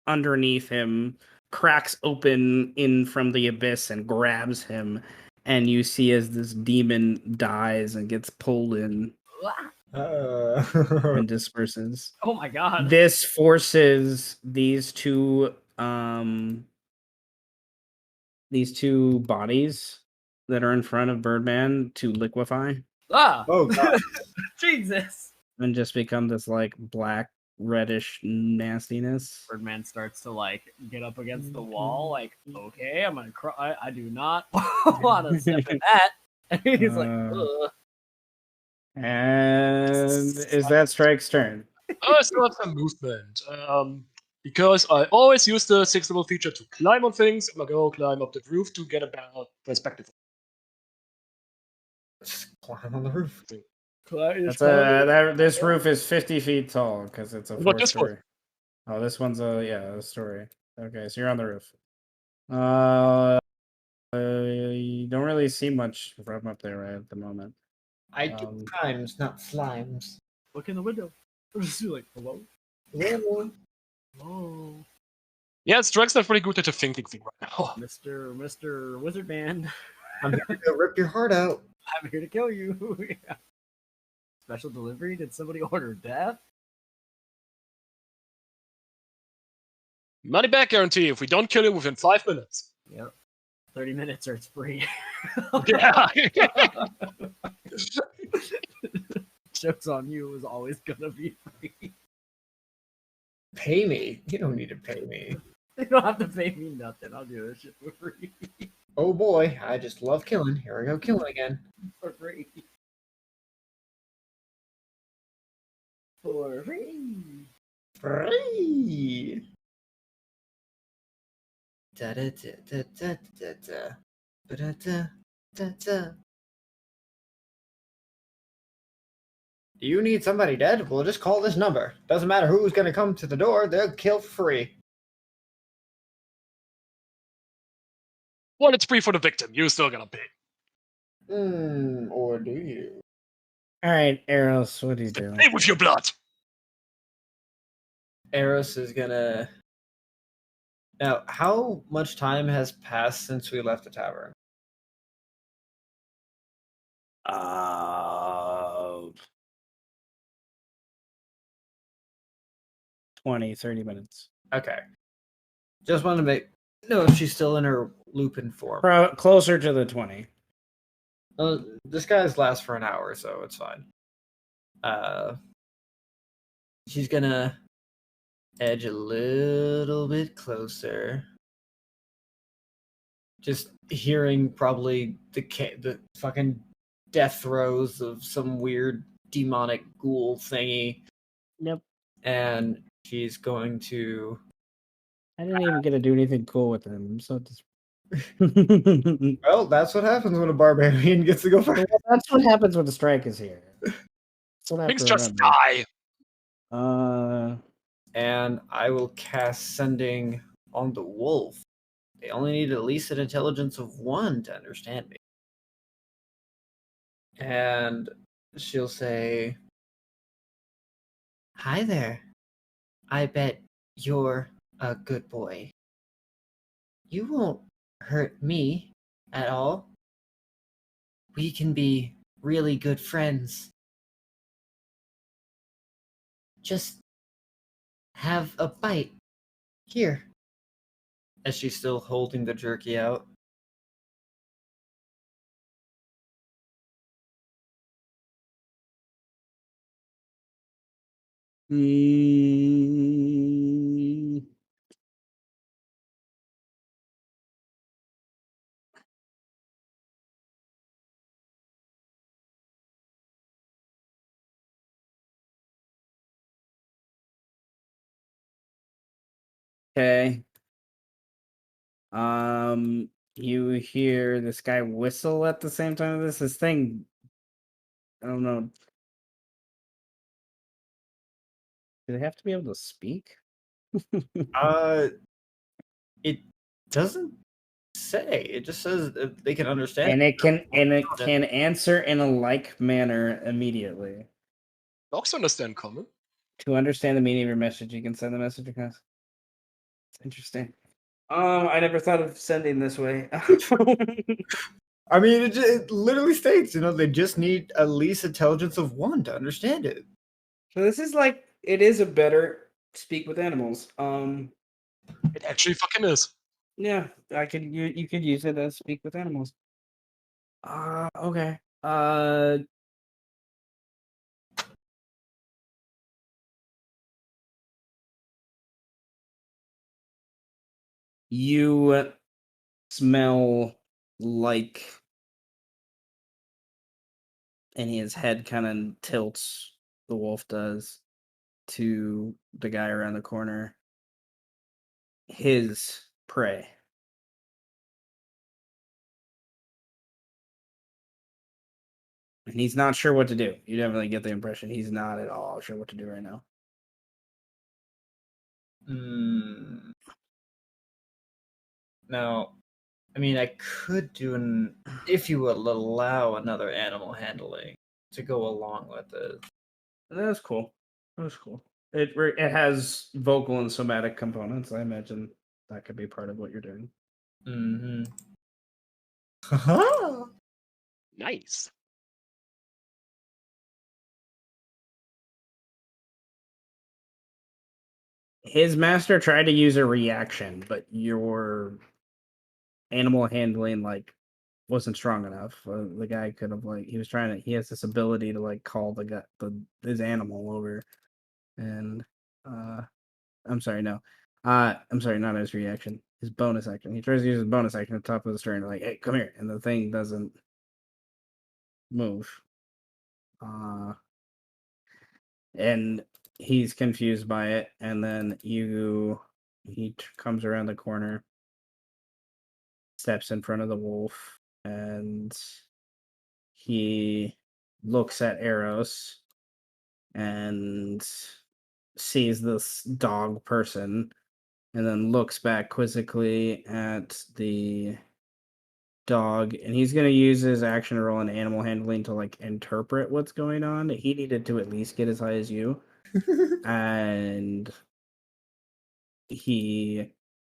underneath him cracks open in from the abyss and grabs him, and you see as this demon dies and gets pulled in and disperses. Oh my god. This forces these two bodies that are in front of Birdman to liquefy Ah! Oh god. Jesus! and just become this like black reddish nastiness. Birdman starts to like get up against the wall, like, okay, I'm gonna cry. I do not want to step in that. And he's like, ugh. And is that Strike's turn? I still have some movement. Because I always use the 6th level feature to climb on things, I'm gonna go climb up the roof to get a better perspective. Just climb on the roof. This roof is 50 feet tall because it's a What about this one? 4-story. Oh, this one's a story. Okay, so you're on the roof. You don't really see much from up there right at the moment. I do crimes, not slimes. Look in the window. I'm just like, hello? Hello. Hello? Yeah, Strike's not really good at the thinking thing right now. Mr. Wizard Man. I'm here to rip your heart out. I'm here to kill you. Yeah. special delivery? Did somebody order death? Money back guarantee if we don't kill you within 5 minutes. Yep. 30 minutes or it's free. Yeah. Joke's on you, it was always gonna be free. Pay me. You don't need to pay me. You don't have to pay me nothing. I'll do this shit for free. Oh boy, I just love killing. Here we go, killing again. For free. For free. Free. Da da da da da da da da da da da. Do you need somebody dead? We'll just call this number. Doesn't matter who's gonna come to the door, they'll kill for free. Well, it's free for the victim. You still gotta pay. Or do you? All right, Eros, what are you doing? Pay with your blood. Eros is gonna. Now, how much time has passed since we left the tavern? 20-30 minutes. Okay. Just wanted to make know if she's still in her lupin form. Closer to the 20. Disguise lasts for an hour, so it's fine. She's gonna edge a little bit closer. Just hearing probably the fucking death throes of some weird demonic ghoul thingy. Yep. And she's going to. I didn't even get to do anything cool with him, so just. Well, that's what happens when a barbarian gets to go first. Well, that's what happens when the strike is here. Things just die. And I will cast Sending on the wolf. They only need at least an intelligence of 1 to understand me. And she'll say, "Hi there. I bet you're a good boy. You won't hurt me at all. We can be really good friends. Just have a bite. Here." As she's still holding the jerky out. Okay. You hear this guy whistle at the same time as this thing. I don't know. Do they have to be able to speak? It doesn't say. It just says that they can understand. And it can answer in a like manner immediately. Dogs understand common. To understand the meaning of your message, you can send the message across. It's interesting. I never thought of sending this way. I mean, it literally states, they just need at least intelligence of 1 to understand it. So this is like, it is a better speak with animals. It actually fucking is. Yeah, you could use it as speak with animals. Okay. You smell like, and his head kind of tilts, the wolf does, to the guy around the corner. His prey. And he's not sure what to do. You definitely get the impression he's not at all sure what to do right now. Now, I mean, I could do if you will allow another animal handling to go along with it. That's cool. That's cool. It has vocal and somatic components. I imagine that could be part of what you're doing. Mm-hmm. Nice. His master tried to use a reaction, but your animal handling like wasn't strong enough. The guy could have like he was trying to. He has this ability to like call his animal over, and I'm sorry, no. I'm sorry, not his reaction. His bonus action. He tries to use his bonus action at the top of his turn, like, hey, come here, and the thing doesn't move. And he's confused by it, and then he comes around the corner, steps in front of the wolf, and he looks at Eros and sees this dog person, and then looks back quizzically at the dog, and he's going to use his action to roll an animal handling to like interpret what's going on. He needed to at least get as high as you. And he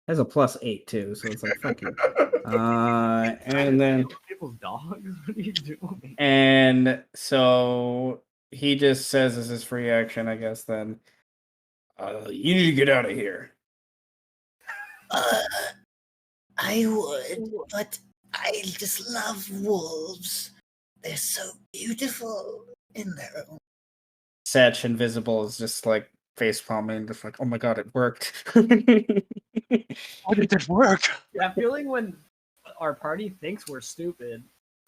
has a +8 too, so it's like fuck you. And then people's dogs. What are you doing? and so he just says as his free action, I guess. Then you need to get out of here. I would, but I just love wolves. They're so beautiful in their own. Satch Invisible is just like face palming, just like, oh my god, it worked. How did that work? That feeling when our party thinks we're stupid,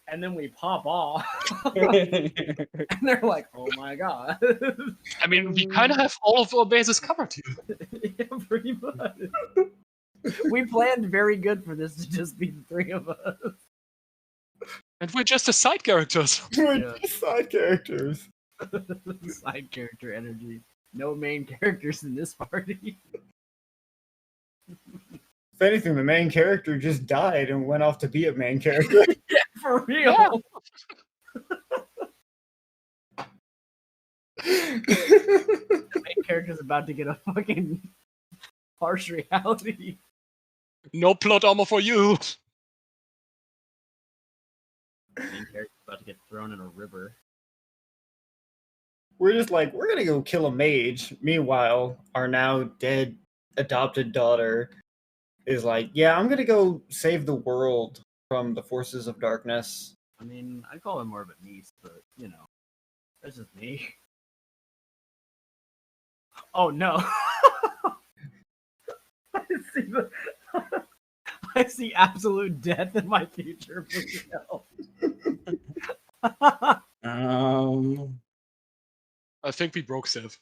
and then we pop off, and they're like, "Oh my god!" I mean, we kind of have all of our bases covered here. Yeah, pretty much. We planned very good for this to just be the three of us. And we're just the side characters. We're just side characters. Side character energy. No main characters in this party. If anything, the main character just died and went off to be a main character. For real. Yeah. The main character's about to get a fucking harsh reality. No plot armor for you. The main character's about to get thrown in a river. We're just like, we're gonna go kill a mage. Meanwhile, our now dead adopted daughter is like, yeah, I'm gonna go save the world from the forces of darkness. I mean, I call him more of a niece, but you know, that's just me. Oh no! I see absolute death in my future. I think we broke Sev.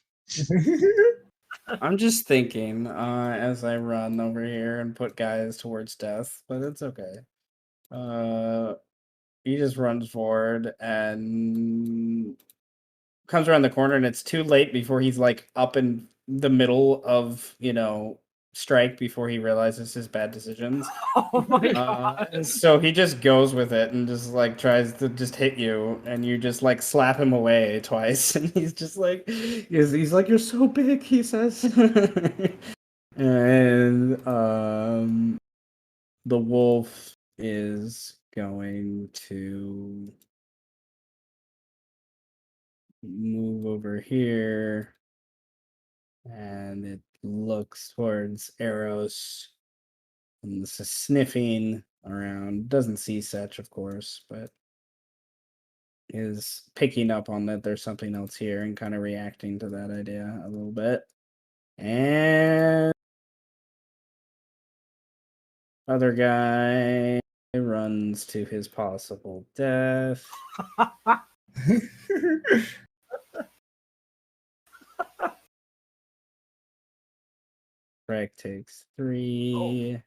I'm just thinking as I run over here and put guys towards death, but it's okay. He just runs forward and comes around the corner, and it's too late before he's like up in the middle of, strike before he realizes his bad decisions. Oh my god! So he just goes with it and just like tries to just hit you, and you just like slap him away twice, and he's just like, he's like, you're so big, he says. And the wolf is going to move over here, and it looks towards Eros, and this is sniffing around. Doesn't see Setch, of course, but is picking up on that there's something else here and kind of reacting to that idea a little bit. And other guy runs to his possible death. Frank takes 3.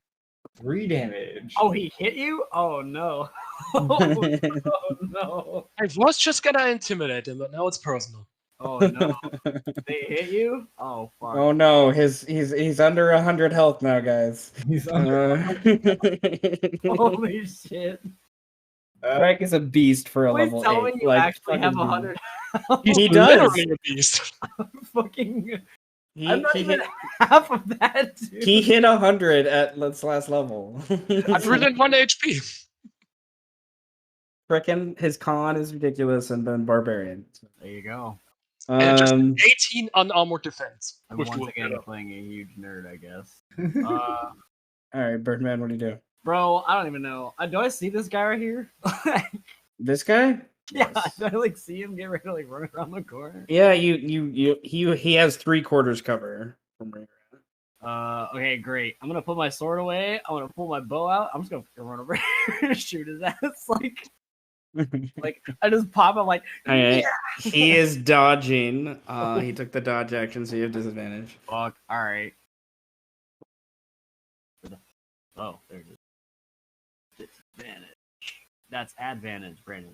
3 damage. Oh, he hit you? Oh no! Oh no! I was just gonna intimidate him, but now it's personal. Oh no! They hit you? Oh fuck! Oh no, he's under 100 health now, guys. He's under. Holy shit! Frank is a beast for a Please level tell 8. me you actually have 100 health. He does. Literally a beast. Fucking. He, I'm not he even hit, half of that, dude. he hit 100 at this last level. I've ridden 1 HP. Frickin' his con is ridiculous, and then barbarian. There you go. And just Um, 18 unarmored defense. I'm with once dual again wielder. playing a huge nerd, I guess. all right, Birdman, what do you do? Bro, I don't even know. Do I see this guy right here? This guy? Yeah, Yes. do I like see him get ready to like run around the corner? Yeah, he has 3/4 cover from where Okay, great. I'm gonna put my sword away. I'm gonna pull my bow out. I'm just gonna run over here and shoot his ass. you're at. Like I just pop. I'm like, All right. yeah! He is dodging. He took the dodge action, so you have disadvantage. Fuck. All right. Oh, there it is. Disadvantage. That's advantage, Brandon.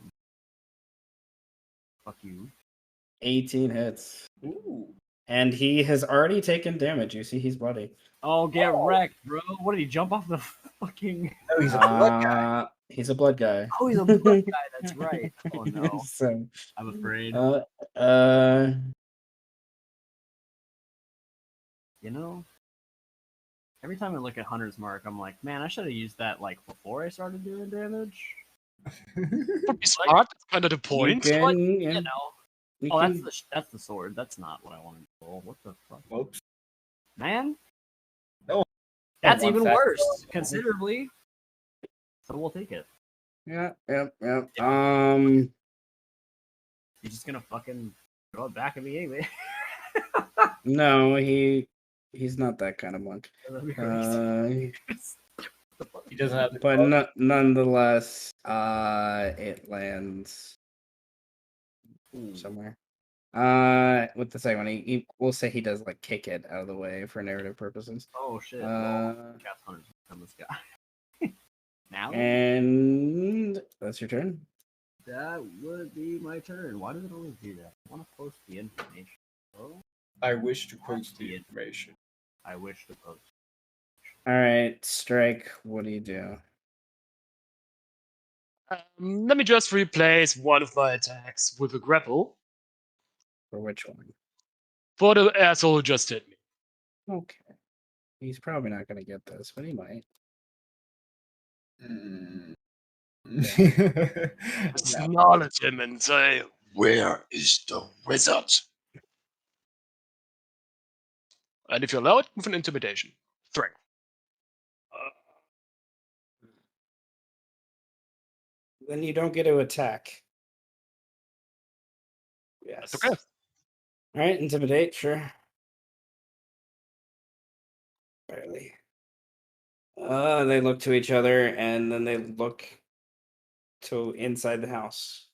Fuck you. 18 hits. Ooh. And he has already taken damage. You see he's bloody. Oh, get wrecked, bro. What did he jump off the fucking? Oh, he's a blood guy. He's a blood guy. Oh, he's a blood guy. That's right. Oh no, So, I'm afraid. uh, You know, every time I look at Hunter's Mark, I'm like, man, I should have used that like before I started doing damage. Would be smart. That's kind of the you point. can, Like, yeah, You know. you Oh, can- that's the sword. That's not what I wanted to roll. What the fuck, Whoops. man? No one That's wants even that. worse, considerably. So we'll take it. yeah. You're just gonna fucking throw it back at me anyway. No, he's not that kind of monk. That'd be crazy. He doesn't have the But glove. nonetheless, it lands somewhere. With the second one, we'll say he does like kick it out of the way for narrative purposes. Oh shit! Uh, Well, cast Hunter's on this guy. Now And that's your turn. that would be my turn. Why does it always do that? I want to post the information. Oh, I wish to post the information. I wish to post. All right, Strike. What do you do? Let me just replace one of my attacks with a grapple For which one? for the asshole who just hit me. Okay. He's probably not going to get this, but he might. Acknowledge him and say, "Where is the wizard?" And if you allow it, with an intimidation. Strength. Then you don't get to attack. Yes. Okay. All right, intimidate, sure. Barely. They look to each other and then they look to inside the house.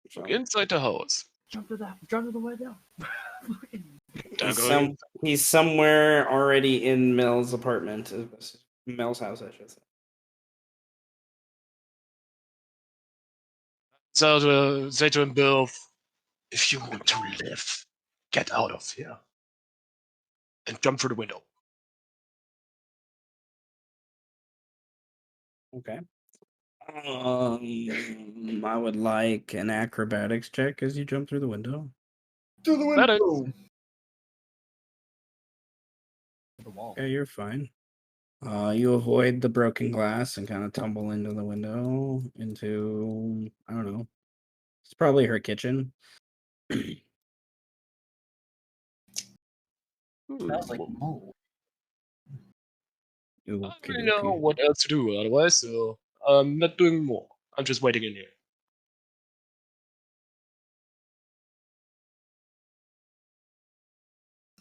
So, Look inside the house. Jump to the window. he's somewhere already in Mel's apartment. Mel's house, I should say. So to say to him, Bill, if you want to live, get out of here. And jump through the window. Okay. I would like an acrobatics check as you jump through the window. To the That is- window. The wall. Yeah, you're fine. You avoid the broken glass and kind of tumble into the window into, I don't know. It's probably her kitchen. Smells like mold. I don't really know what else to do otherwise, so I'm not doing more. I'm just waiting in here.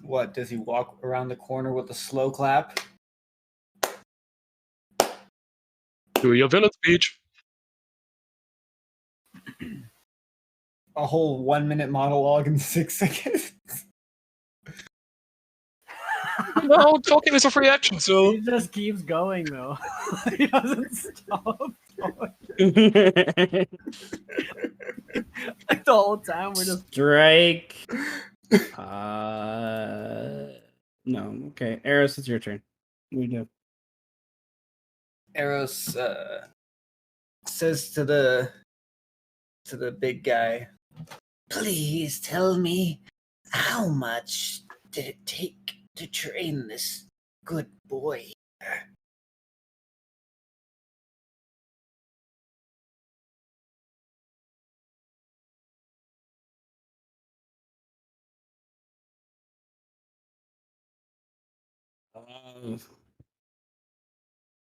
What, does he walk around the corner with a slow clap? Do your villain speech. A whole 1 minute monologue in 6 seconds? No, talking is a free action, so He just keeps going though. He doesn't stop. Like the whole time we're just Strike. No. Okay, Eris, it's your turn. What do you do? Eros says to the big guy, "Please tell me, how much did it take to train this good boy?"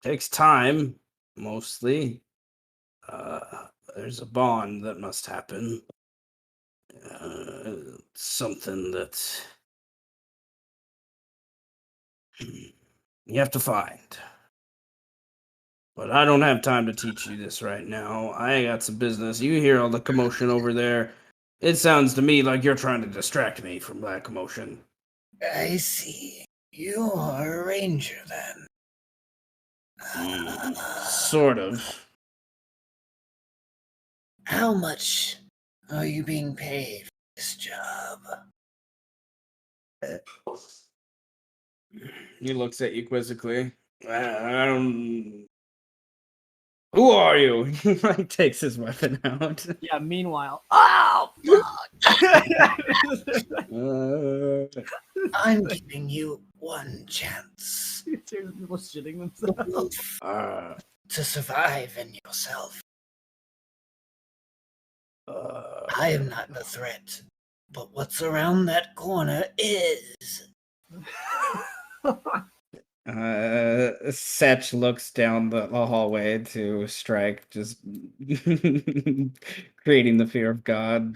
Takes time, mostly. There's a bond that must happen. Something that you have to find. But I don't have time to teach you this right now. I got some business. You hear all the commotion over there. It sounds to me like you're trying to distract me from that commotion. I see. You are a ranger then. Sort of. How much are you being paid for this job? He looks at you quizzically. I don't. Who are you? He like takes his weapon out. Yeah, meanwhile. Oh, fuck! I'm giving you one chance People shitting themselves. to survive in yourself. Uh, I am not the threat, but what's around that corner is. Setch looks down the hallway to Strike, just creating the fear of God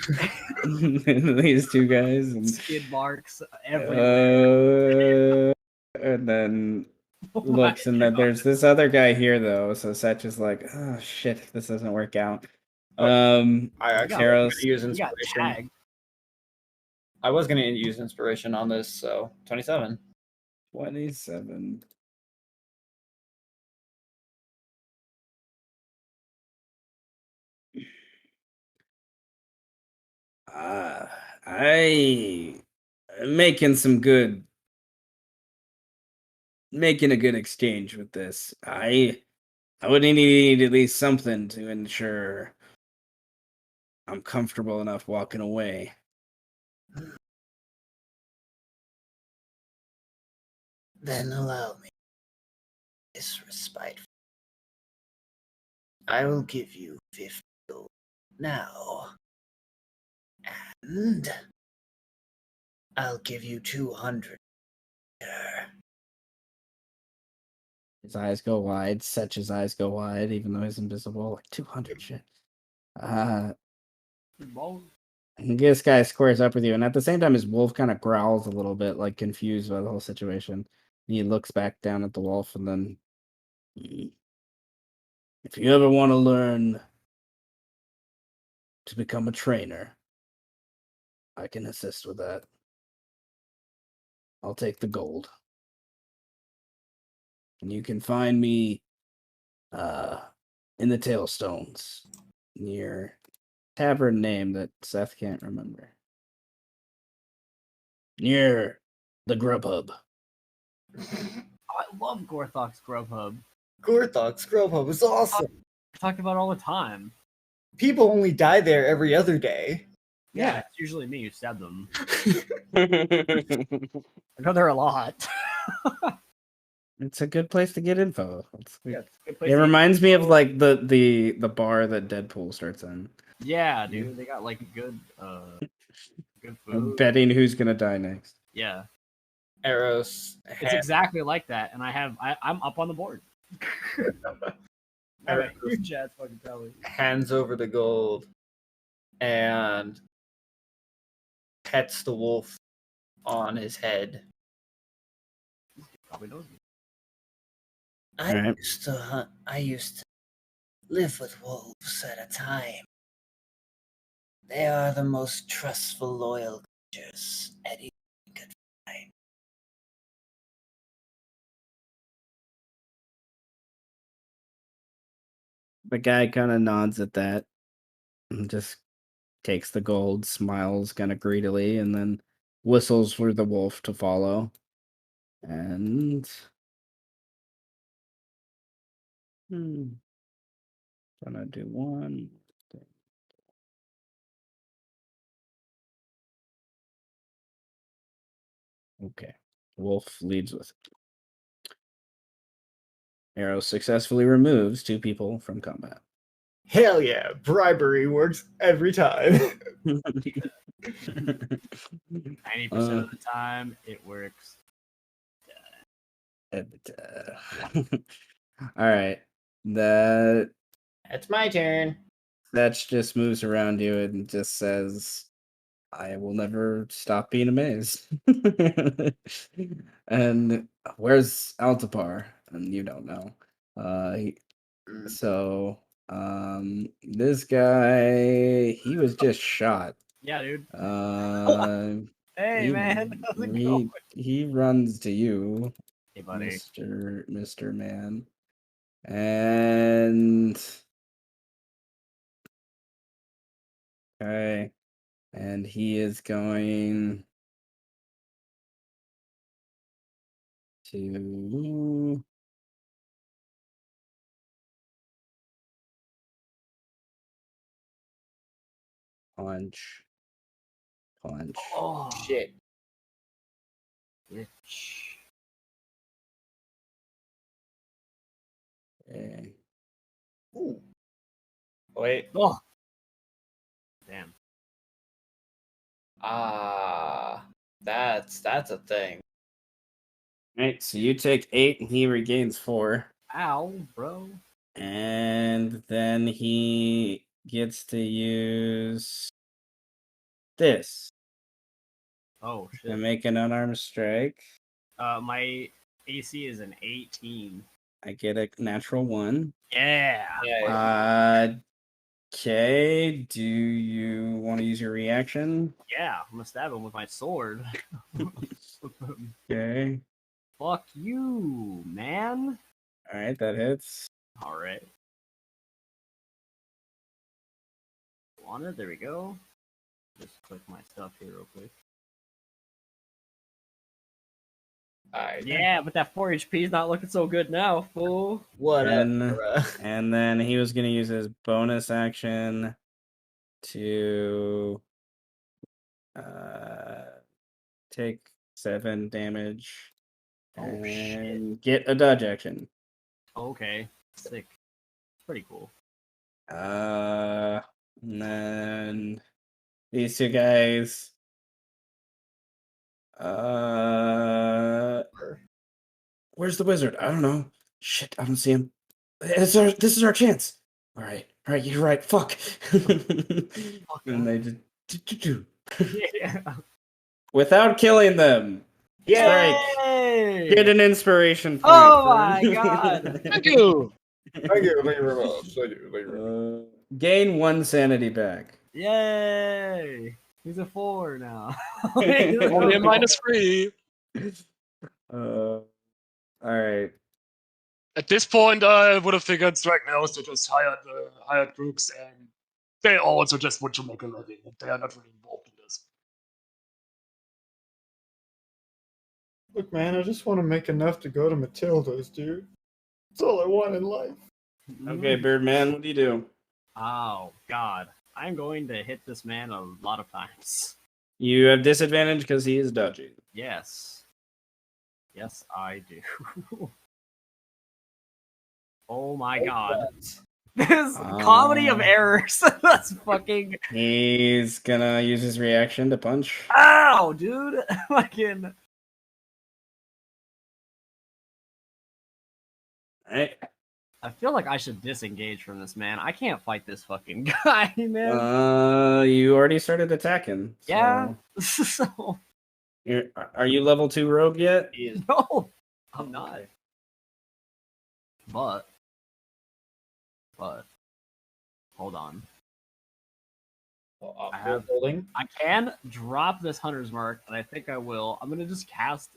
in these two guys. And, Skid marks everywhere. and then Oh looks, my and then God. there's this other guy here, though. So Setch is like, oh shit, if this doesn't work out. I actually Arrows. was gonna use He got inspiration. tagged. I was gonna use inspiration on this, so 27. 27. I making some good making a good exchange with this. I would need at least something to ensure I'm comfortable enough walking away. Then allow me this respite. I will give you 50 gold now. And I'll give you 200 later. His eyes go wide. Such his eyes go wide, even though he's invisible. Like 200 shit. This guy squares up with you, and at the same time, his wolf kind of growls a little bit, like confused by the whole situation. He looks back down at the wolf, and then, if you ever want to learn to become a trainer, I can assist with that. I'll take the gold. And you can find me in the Tailstones, near tavern name that Seth can't remember. Near the Grubhub. I love Gorthok's Grubhub. Gorthok's Grubhub is awesome. I talk about it all the time. People only die there every other day. Yeah, it's usually me who stabbed them. I go there a lot. It's a good place to get info. Yeah, it's a good place It to get reminds me of info. like the bar that Deadpool starts in. Yeah, dude, they got like good food. Betting who's gonna die next. Yeah, Eros, it's exactly like that, and I'm up on the board. I have a huge ass fucking belly. hands over the gold and pets the wolf on his head. Probably knows me. Alright. I used to live with wolves at a time. They are the most trustful, loyal creatures anyone could find. The guy kind of nods at that and just takes the gold, smiles kind of greedily, and then whistles for the wolf to follow. And gonna do one thing. Okay. Wolf leads with it. Arrow successfully removes 2 people from combat. Hell yeah, bribery works every time. 90% of the time, it works. All right. That It's my turn. just moves around you and just says, I will never stop being amazed. And where's Altapar? And you don't know. So this guy, he was just shot. Yeah, dude. He, Hey, man. How's it going? he runs to you, Hey, buddy. Mr. Man. And okay. And he is going to punch. Oh, Shit. bitch. Okay. Ooh. Wait. Oh. Damn. That's a thing. Right, so you take 8 and he regains 4. Ow, bro. And then he gets to use this Oh, to shit. make an unarmed strike. My AC is an 18. I get a natural 1. Yeah. Yeah. Okay, do you want to use your reaction? Yeah, I'm gonna stab him with my sword. Okay. Fuck you, man. Alright, that hits. Alright. On it, there we go. Just click my stuff here real quick. Alright. Yeah, but that 4 HP is not looking so good now, fool. Whatever. And then he was going to use his bonus action to take 7 damage Oh, shit. and get a dodge action. Okay, sick. Pretty cool. And then these two guys. Where's the wizard? I don't know. Shit, I don't see him. This is our chance. All right, you're right. Fuck. And they just Yeah. without killing them. Strike. Yay! Get an inspiration point. Oh my god! Thank you. Thank you very much. Thank you very much. Gain 1 sanity back. Yay! He's a 4 now. Only a -3. All right. At this point, I would have figured Strike Now to just hired crooks, and they also just want to make a living. They are not really involved in this. Look, man, I just want to make enough to go to Matilda's, dude. That's all I want in life. Okay, Birdman, what do you do? Oh god. I'm going to hit this man a lot of times. You have disadvantage because he is dodging. Yes. Yes, I do. Oh my god. This comedy of errors. That's fucking. He's gonna use his reaction to punch. Ow, dude. Fucking. Alright. I feel like I should disengage from this man. I can't fight this fucking guy, man. You already started attacking. So Yeah. So. are you level 2 rogue yet? No, I'm not. But. Hold on. Well, I have- holding. I can drop this Hunter's Mark, and I think I will. I'm gonna just cast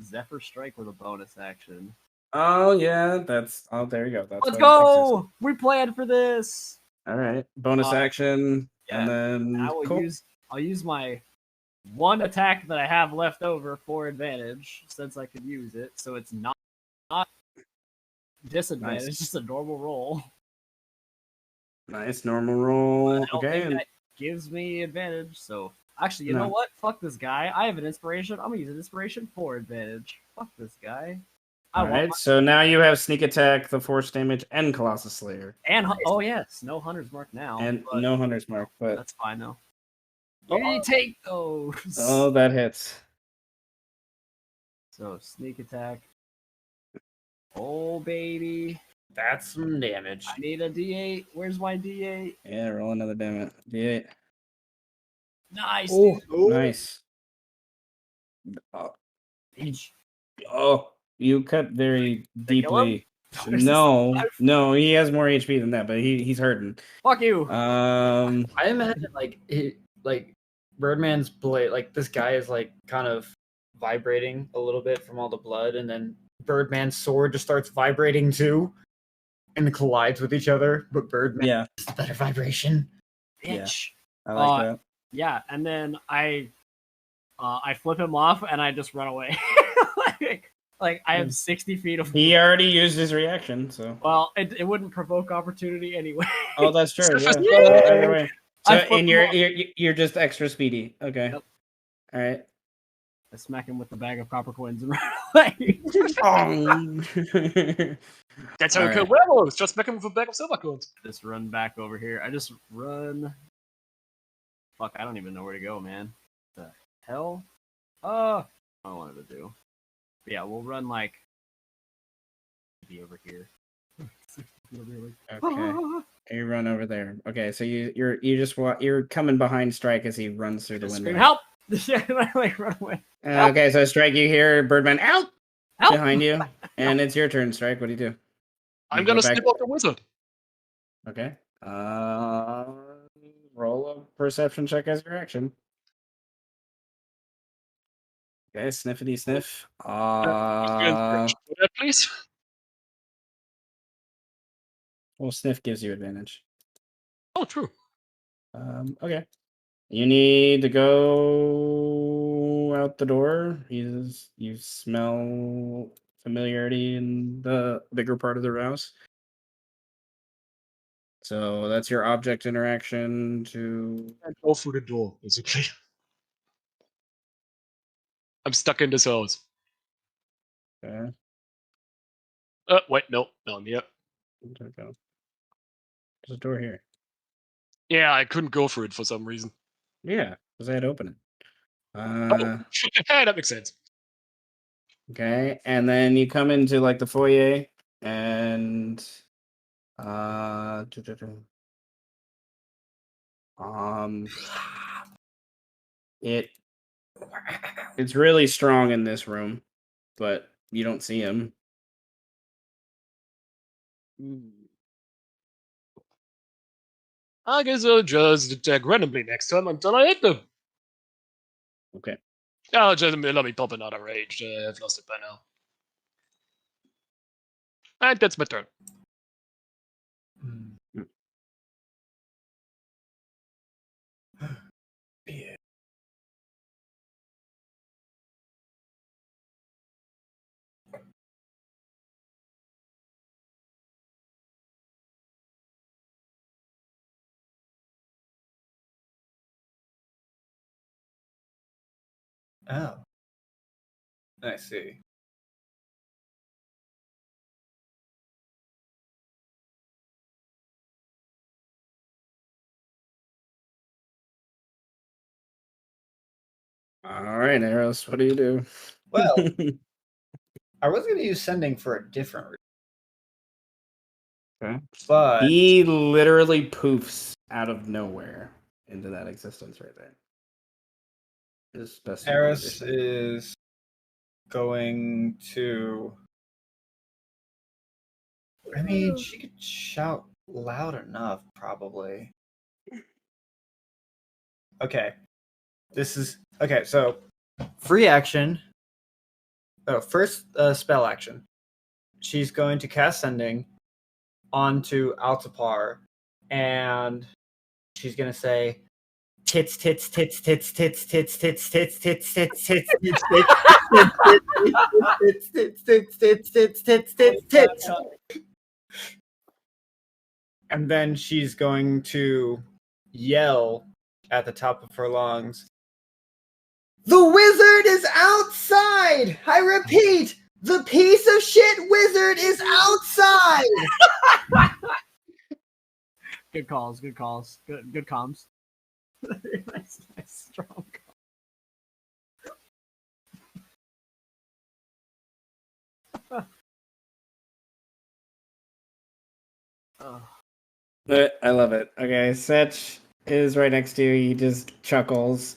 Zephyr Strike with a bonus action. Oh yeah, that's there you go. That's Let's what go! We planned for this. All right, bonus action, yeah, and then I will I'll use my one attack that I have left over for advantage, since I could use it. So it's not disadvantage, Nice. just a normal roll. Nice normal roll. I don't Okay, think and that gives me advantage. So actually, you No. know what? Fuck this guy. I have an inspiration. I'm gonna use an inspiration for advantage. Fuck this guy. all right. So now you have sneak attack, the force damage, and Colossus Slayer, Oh yes, no Hunter's Mark now. and but no Hunter's Mark. But that's fine though. We take those. oh, that hits. So sneak attack. Oh baby, That's some damage. I need a D8. Where's my D8? Yeah, roll another damage. D8. Nice. Oh, dude. nice. Oh, Bitch. oh, you cut very Did I kill him? deeply. There's this No, alive. no, he has more HP than that, but he's hurting. Fuck you. Um, I imagine like Birdman's blade, like this guy is like kind of vibrating a little bit from all the blood, and then Birdman's sword just starts vibrating too, and collides with each other. But Birdman yeah, has the better vibration. Yeah. Bitch. I like that. Yeah, and then I flip him off and I just run away. like I have 60 feet of. He already used his reaction, so. Well, it wouldn't provoke opportunity anyway. Oh, that's true. Sniff Yeah. is- Either way. So, I flipped and him off. you're just extra speedy. Okay. Yep. All right. I smack him with the bag of copper coins and run away. That's how you All kill right. werewolves. Just make him with a bag of silver coins. Just run back over here. I just run. Fuck, I don't even know where to go, man. The hell? I don't want to do. But yeah, we'll run like. Be over here. Okay. You run over there. Okay, so you're coming behind Strike as he runs through the Just window. scream, help! Yeah, and I like run away. Okay, so Strike, you hear Birdman out Help! behind you, and it's your turn, Strike. What do you do? I'm You gonna go back- snip off the wizard. Okay. Roll a perception check as your action. Okay, sniffity sniff. Please. Well, sniff gives you advantage. Oh, true. Okay. You need to go out the door. You smell familiarity in the bigger part of the house. So that's your object interaction to. And go through the door, basically. I'm stuck in this house. Okay. Wait, no, I'm here. There we go. There's a door here. Yeah, I couldn't go through it for some reason. Yeah, because I had to open it. That makes sense. Okay, and then you come into like the foyer, and it's really strong in this room, but you don't see him. I guess I'll just attack randomly next time until I hit them. Okay. Oh, just let me pop another rage. I've lost it by now. And that's my turn. Yeah. Oh. I see. All right, Eros, what do you do? Well, I was going to use sending for a different reason. Okay. But He literally poofs out of nowhere into that existence right there. His best Eris position. is going to. I mean, she could shout loud enough, probably. Okay. This is. Okay, so free action. Oh, first spell action. She's going to cast Sending onto Altapar, and she's going to say, tits, tits, tits, tits, tits, tits, tits, tits, tits, tits, tits, tits, tits, tits, tits, tits, tits, tits, tits. And then she's going to yell at the top of her lungs, "The wizard is outside! I repeat, the piece of shit wizard is outside!" Good calls. Good comms. nice, strong. Oh. But I love it. Okay, Setch is right next to you. He just chuckles,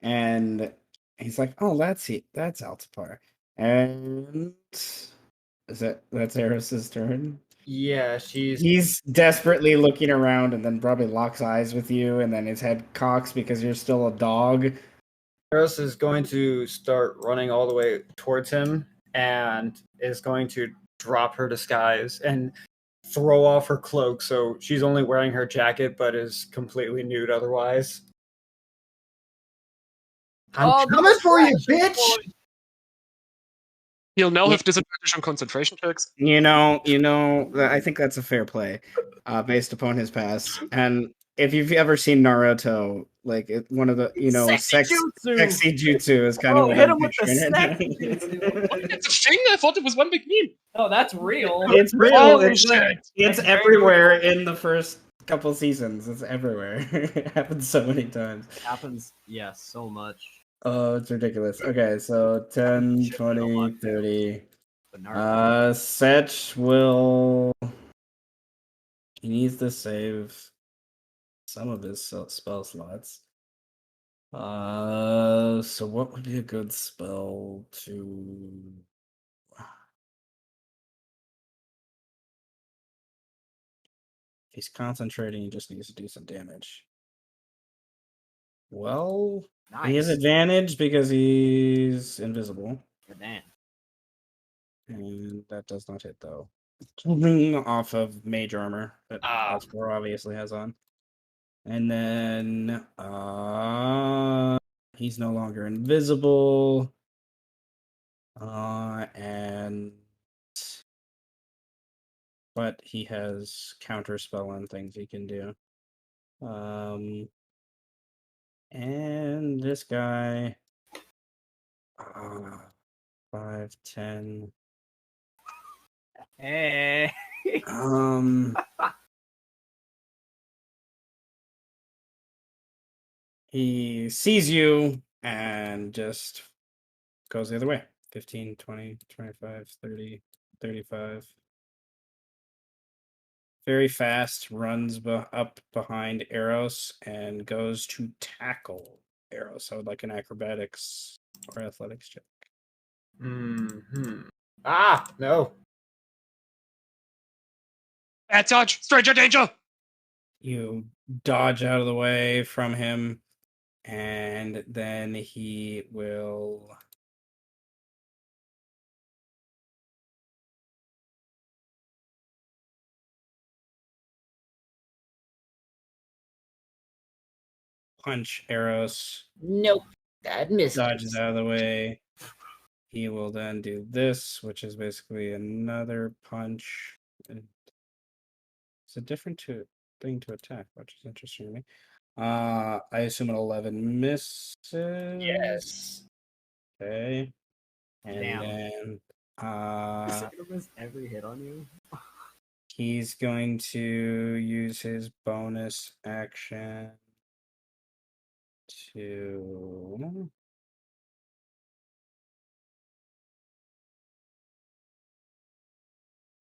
and he's like, "Oh, that's Altipar." And that's Eris's turn. Yeah, she's He's desperately looking around, and then probably locks eyes with you, and then his head cocks because you're still a dog. Eros is going to start running all the way towards him and is going to drop her disguise and throw off her cloak so she's only wearing her jacket but is completely nude otherwise. I'm Oh, coming for you, distraction bitch! point. He'll now Yeah. have disadvantage on concentration checks. I think that's a fair play, based upon his past. And if you've ever seen Naruto, like one of the Sexy jutsu. sexy jutsu is kind of Oh, what hit I'm him with the picturing. sexy jutsu. It's a thing? I thought it was one big meme. Oh, that's real. It's real. Holy It's shit. it's That's very everywhere in the first couple seasons. It's everywhere. It happens so many times. It happens, yes, so much. Oh, it's ridiculous. Okay, so 10, Shit, so 20, much. 30. But Naruto, Setch will. He needs to save some of his spell slots. So what would be a good spell to? He's concentrating. He just needs to do some damage. Well, he has nice. advantage because he's invisible, Good man. and that does not hit though. Off of mage armor that Alspor obviously has on. And then he's no longer invisible. And but he has counter spell and things he can do. And this guy 5, 10. Hey. He sees you and just goes the other way. 15, 20, 25, 30, 35. Very fast, runs up behind Eros and goes to tackle Eros. So I would like an acrobatics or athletics check. Ah, no. Bad touch! Stranger danger! You dodge out of the way from him, and then he will punch Eros. Nope. That missed. Dodges out of the way. He will then do this, which is basically another punch. It's a different thing to attack, which is interesting to me. I assume an 11 misses. Yes. Okay. And Damn. then Is it miss every hit on you? he's going to use his bonus action to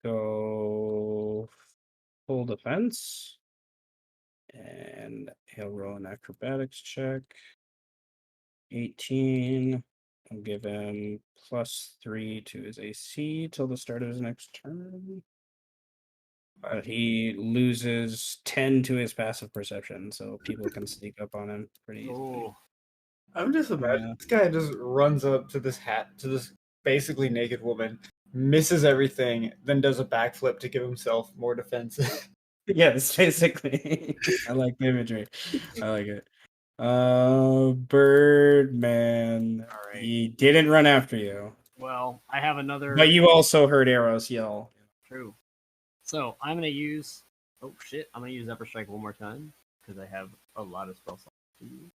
go full defense. And he'll roll an acrobatics check. 18. I'll give him +3 to his AC till the start of his next turn. But he loses 10 to his passive perception, so people can sneak up on him pretty easily. Oh, I'm just imagining this guy just runs up to this basically naked woman, misses everything, then does a backflip to give himself more defense. Yes, basically. I like the imagery. I like it. Birdman. All right. He didn't run after you, well, I have another. but you also heard Eros yell. True. So I'm gonna use. Oh shit! I'm gonna use Upper Strike one more time because I have a lot of spell slots to use,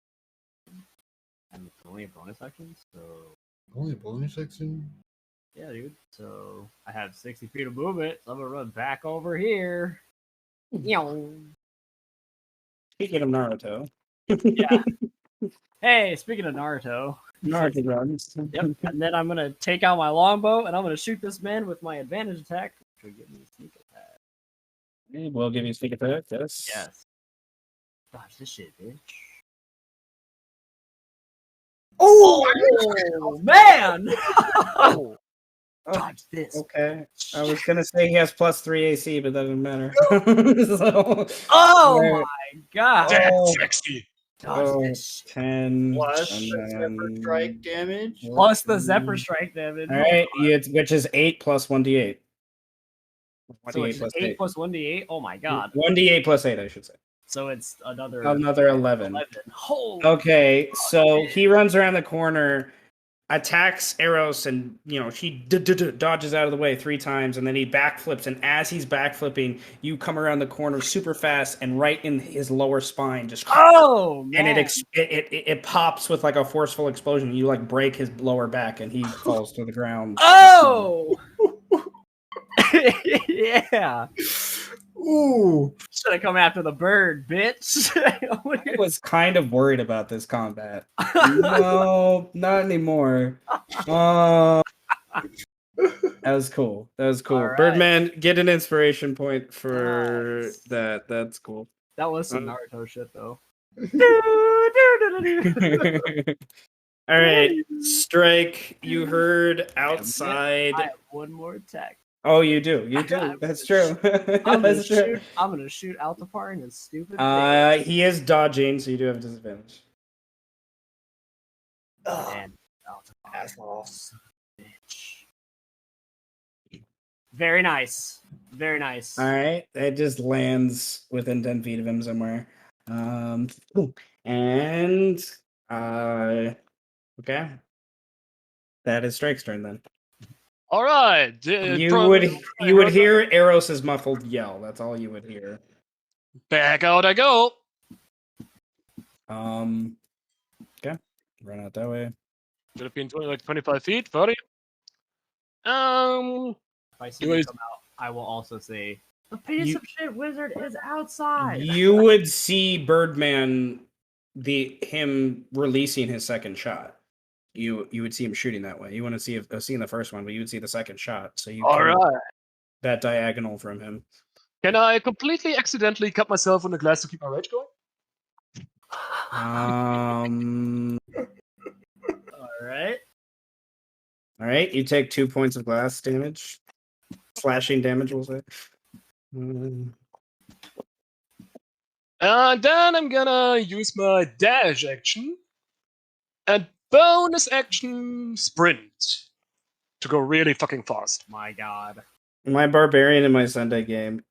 and it's only a bonus action. So Only bonus section? yeah, dude. So I have 60 feet of movement. So I'm gonna run back over here. Speaking of Naruto. Yeah. Hey, speaking of Naruto. Naruto runs. Yep. And then I'm gonna take out my longbow and I'm gonna shoot this man with my advantage attack, which will give me a sneak attack. We'll give you a sneak attack. Yes. Yes. Dodge this shit, bitch. Oh, man! Oh, Dodge this. okay. I was gonna say he has +3 AC, but that doesn't matter. So, Oh Right. my god! That's Oh. sexy. Dodge oh, this shit. 10 Plus and the Zephyr then strike damage. Plus the Zephyr Strike damage. All right, which is 8 plus 1d8. So 1d8 it's plus 8 8. plus 1d8. Oh my god. 1d8 plus 8, I should say. So it's another Another 11. 11. Holy Okay, so he runs around the corner, attacks Eros, and she dodges out of the way 3 times, and then he backflips. And as he's backflipping, you come around the corner super fast, and right in his lower spine, just Oh man! and it pops with like a forceful explosion. You like break his lower back, and he falls to the ground. Oh! Yeah. Ooh. Should have come after the bird, bitch. I was kind of worried about this combat. No, not anymore. That was cool. That was cool. All right. Birdman, get an inspiration point for Nice. that. That's cool. That was some Naruto shit, though. All right, Strike. You heard outside. I have one more attack. Oh, you do. You do. That's true. That's true. I'm gonna shoot Altapar in his stupid face. He is dodging, so you do have disadvantage. And Altapar, bitch. Very nice. Very nice. All right, it just lands within 10 feet of him somewhere. And okay, that is Strike's turn then. All right. You would hear Eros's muffled yell. That's all you would hear. Back out I go. Okay, run out that way. Should have been 25 feet, 30. If I see you Anyways. come out, I will also say the piece of shit wizard is outside. You would see Birdman, him releasing his second shot. You would see him shooting that way. You want to see seen the first one, but you would see the second shot. So you All can right. that diagonal from him. Can I completely accidentally cut myself on the glass to keep my rage going? All right. All right. You take 2 points of glass damage, slashing damage. We'll say. And then I'm gonna use my dash action and bonus action sprint to go really fucking fast. My God. My barbarian in my Sunday game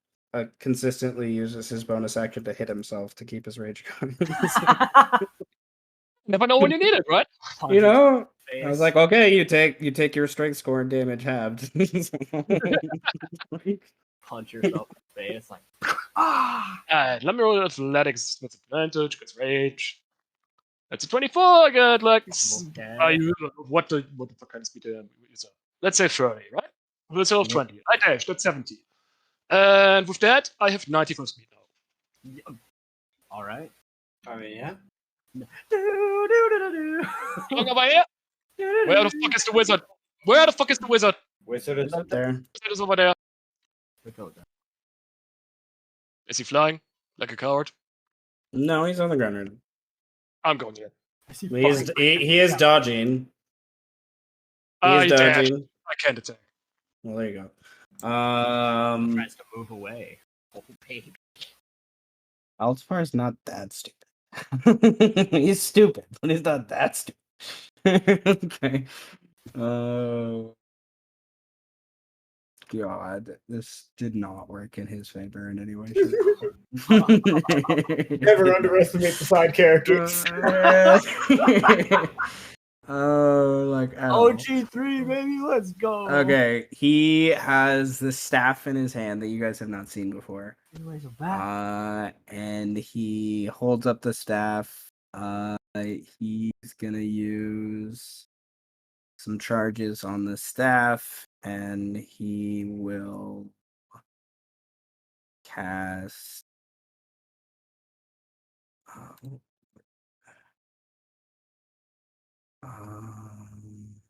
consistently uses his bonus action to hit himself to keep his rage going. Never know when you need it, right? You know, Face. I was like, okay, you take your strength score and damage halved. Punch yourself in the face, like Alright, let me roll athletics with advantage, because rage. That's a 24. I got like okay. what the fuck kind of speed is that? Let's say 30, right? Let's say 20. I dash, that's 70. And with that, I have 90 for speed now. All right. I mean, yeah. Come over here. Where the fuck is the wizard? Where the fuck is the wizard? Wizard is up there. Wizard is over there. Is he flying like a coward? No, he's on the ground right now. I'm going here. He is dodging. He is He dashed. dodging. I can't attack. Well, there you go. Tries to move away. Oh, baby. Altafar's not that stupid. He's stupid, but he's not that stupid. Okay. God, this did not work in his favor in any way. Never underestimate the side characters. Like OG3, baby, let's go. Okay, he has the staff in his hand that you guys have not seen before. Anyways, I'm back. And he holds up the staff. He's gonna use some charges on the staff, and he will cast.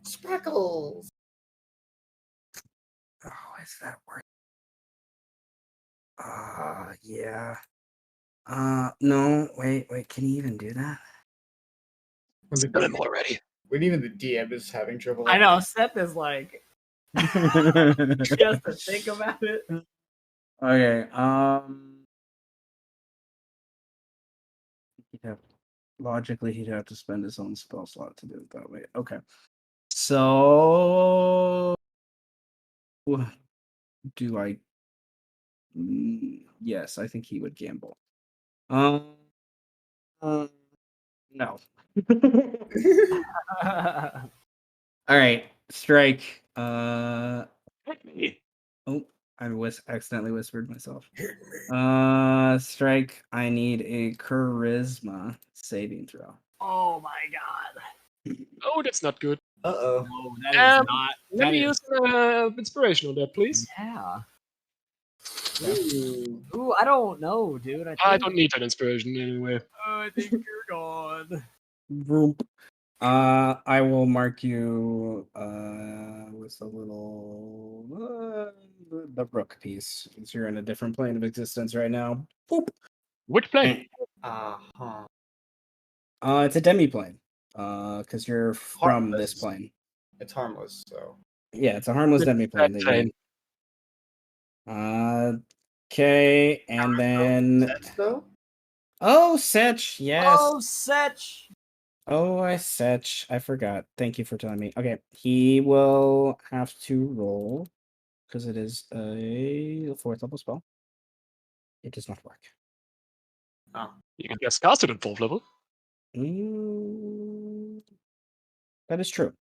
Spreckles. Oh, is that word? Yeah. No, wait. Can he even do that? Kill him already. When even the DM is having trouble. I know, Seth is like, just to think about it. Okay. Logically, he'd have to spend his own spell slot to do it that way. Okay. So, do I? Yes, I think he would gamble. No. All right, strike. Hit me. Oh, I accidentally whispered myself. Strike. I need a charisma saving throw. Oh my god. Oh, that's not good. Uh-oh. No, that is not. Let That me is, use inspiration on that, please. yeah. Ooh. Ooh, I don't know, dude. I don't need that inspiration anyway. I think you're gone. Vroom. I will mark you with a little the rook piece, since you're in a different plane of existence right now. Boop. Which plane? Uh-huh. It's a demi-plane. Because you're from this Harmless. plane. It's harmless, so. Yeah, it's a harmless demi-plane. That plane. Okay, and then Sets, though? oh, Setch, yes. Oh, Setch. Oh, I Setch. I forgot. Thank you for telling me. Okay, he will have to roll because it is a 4th level spell. It does not work. You can just cast it at 4th level. That is true.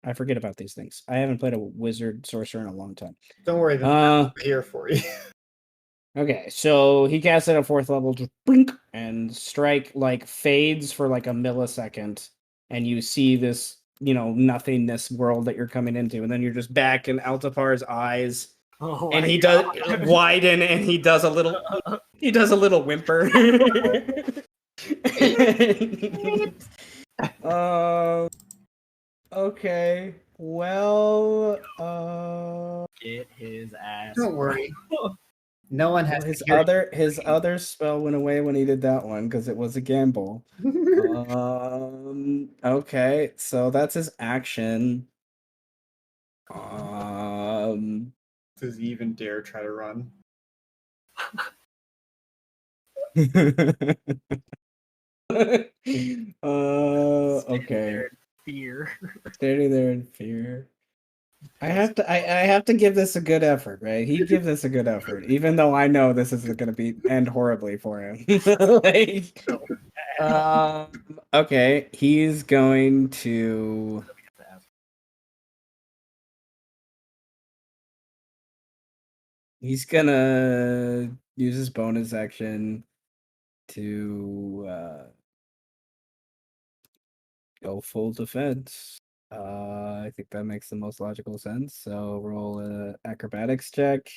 I forget about these things. I haven't played a wizard sorcerer in a long time. Don't worry, I'm here for you. Okay, so he casts it at 4th level, just blink, and strike like fades for like a millisecond, and you see this, nothingness world that you're coming into, and then you're just back in Altapar's eyes, Oh and my he God. does widen, and he does a little whimper. Okay. Well, Get his ass. Don't worry. No one has his to hear other spell went away when he did that one because it was a gamble. Okay, so that's his action. Does he even dare try to run? Okay. Fear. Standing there in fear. I have to give this a good effort, right? He'd give this a good effort, even though I know this isn't going to end horribly for him. Like, okay, he's going to. He's gonna use his bonus action to go full defense. I think that makes the most logical sense. So roll a acrobatics check.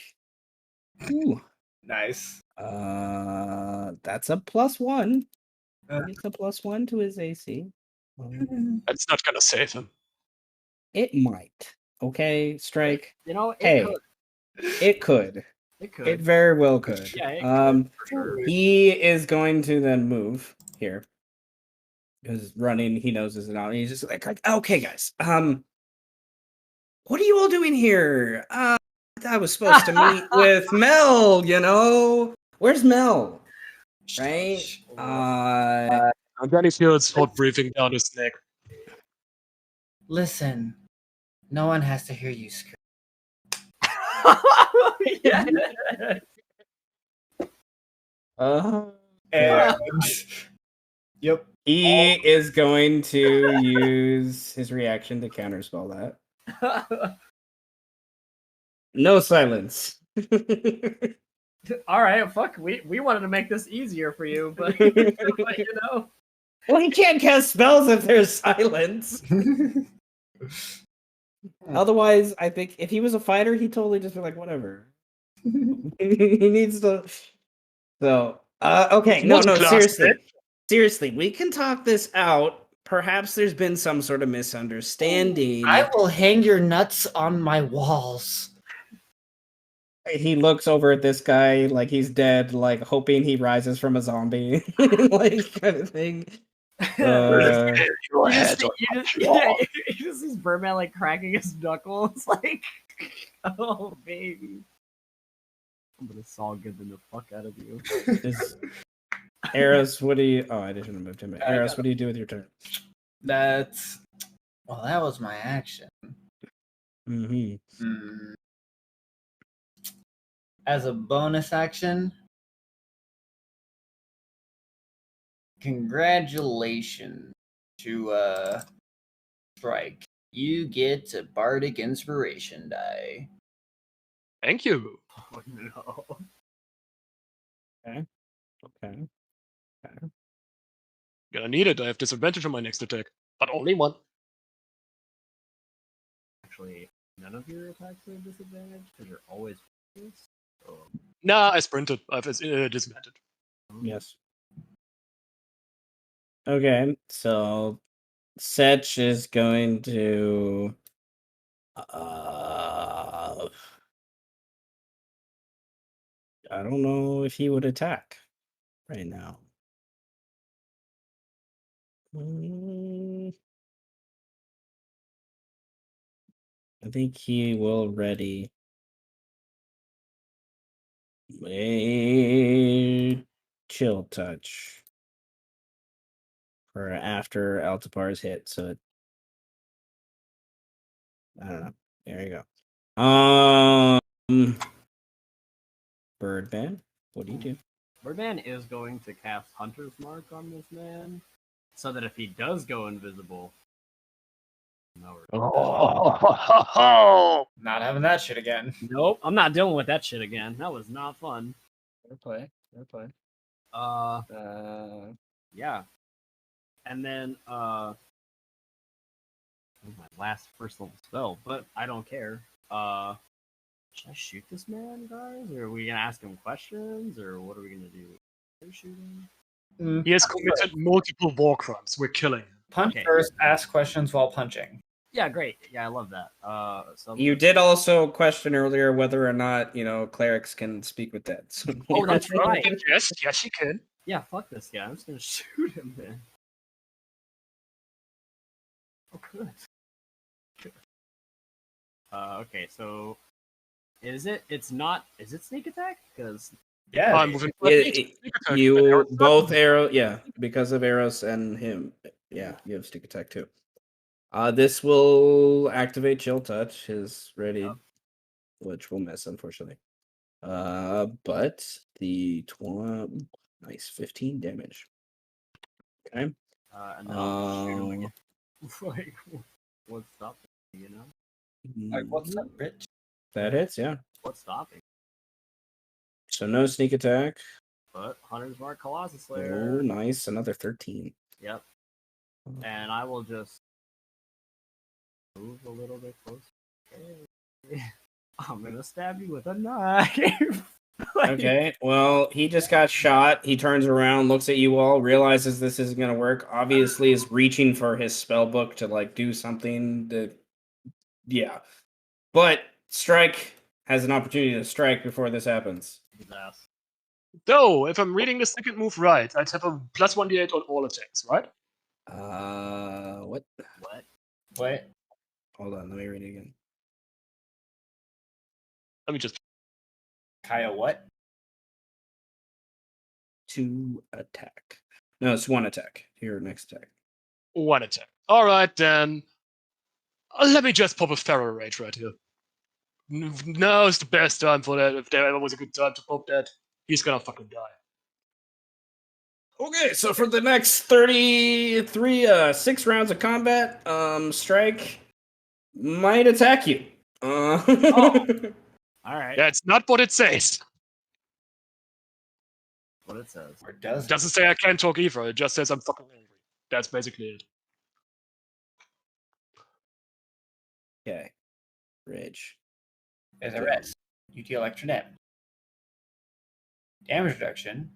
Ooh. Nice. That's a +1. It's a +1 to his AC. That's not gonna save him. It might. Okay, strike. It Hey, could. it could. It could. It very well could. Yeah, it could, for sure. He is going to then move here. Because running, he knows is not. He's just like, okay, guys. What are you all doing here? I was supposed to meet with Mel. Where's Mel? Right? And then he feels hot breathing down his neck. Listen, no one has to hear you scream. Yeah. And yep. He is going to use his reaction to counterspell that. No silence. All right, fuck. We wanted to make this easier for you, but Well, he can't cast spells if there's silence. Otherwise, I think if he was a fighter, he'd totally just be like, whatever. He needs to. So, okay, no, seriously, we can talk this out. Perhaps there's been some sort of misunderstanding. I will hang your nuts on my walls. he looks over at this guy like he's dead, like hoping he rises from a zombie, like kind of thing. Your You head just, on you my just, jaw. yeah, you just see Birdman like cracking his knuckles, like, oh baby, I'm gonna saw good the fuck out of you. Is Eros, what do you? Oh, I didn't move him. I Eros, got what do you do with your turn? That was my action. Mm-hmm. Hmm. As a bonus action, congratulations to Strike. You get a bardic inspiration die. Thank you. Oh no. Okay. Gonna need it. I have disadvantage on my next attack, but only one. Actually, none of your attacks are disadvantage because you're always focused. Oh. Nah, I sprinted. I have disadvantage. Yes. Okay, so Setch is going to. I don't know if he would attack right now. I think he will ready a chill touch for after Altipar's hit. So I don't know. There you go. Birdman, what do you do? Birdman is going to cast Hunter's Mark on this man, so that if he does go invisible, no. Oh, Not having that shit again. Nope, I'm not dealing with that shit again. That was not fun. Fair play. Yeah. And then my last first level spell, but I don't care. Should I shoot this man, guys? Or are we gonna ask him questions, or what are we gonna do? Are shooting? he has committed multiple war crimes. We're killing him. Punch Okay. first, ask questions while punching. Yeah, great. Yeah, I love that. So You did also question earlier whether or not clerics can speak with dead. So Oh, that's right. Yes, he can. Yeah, fuck this guy. I'm just gonna shoot him then. Oh, good. Okay, so is it? It's not. Is it sneak attack? Because Yeah. I'm moving. You both arrow, yeah, because of Eros and him. Yeah, you have stick attack too. This will activate chill touch. His ready, which will miss unfortunately. But the nice 15 damage. Okay. and then I'll shoot him again. Like, what's stopping? You know, Like, what's up, Rich? That hits, yeah. what's stopping? So no sneak attack. But Hunter's Mark, Colossus Oh, Slayer. nice. Another 13. Yep. And I will just move a little bit closer. Okay. I'm gonna stab you with a knife. Like, Okay, well, he just got shot. He turns around, looks at you all, realizes this isn't going to work. Obviously, is reaching for his spell book to like do something that, yeah. But Strike has an opportunity to strike before this happens. his ass. Though, if I'm reading the second move right, I'd have a plus 1d8 on all attacks, right? What? What? What? Hold on, let me read it again. Let me just. Kaya, what? 2 attack. No, it's 1 attack. Your next attack. One attack. Alright, then. Let me just pop a Feral Rage right here. Now's the best time for that. If there ever was a good time to pop that, he's gonna fucking die. Okay, so for the next 33, 6 rounds of combat, Strike might attack you. All right. That's not what it says. What it says. Or does It doesn't say I can't talk either. It just says I'm fucking angry. That's basically it. Okay. Rage. There's a rest. You deal extra damage. Damage reduction.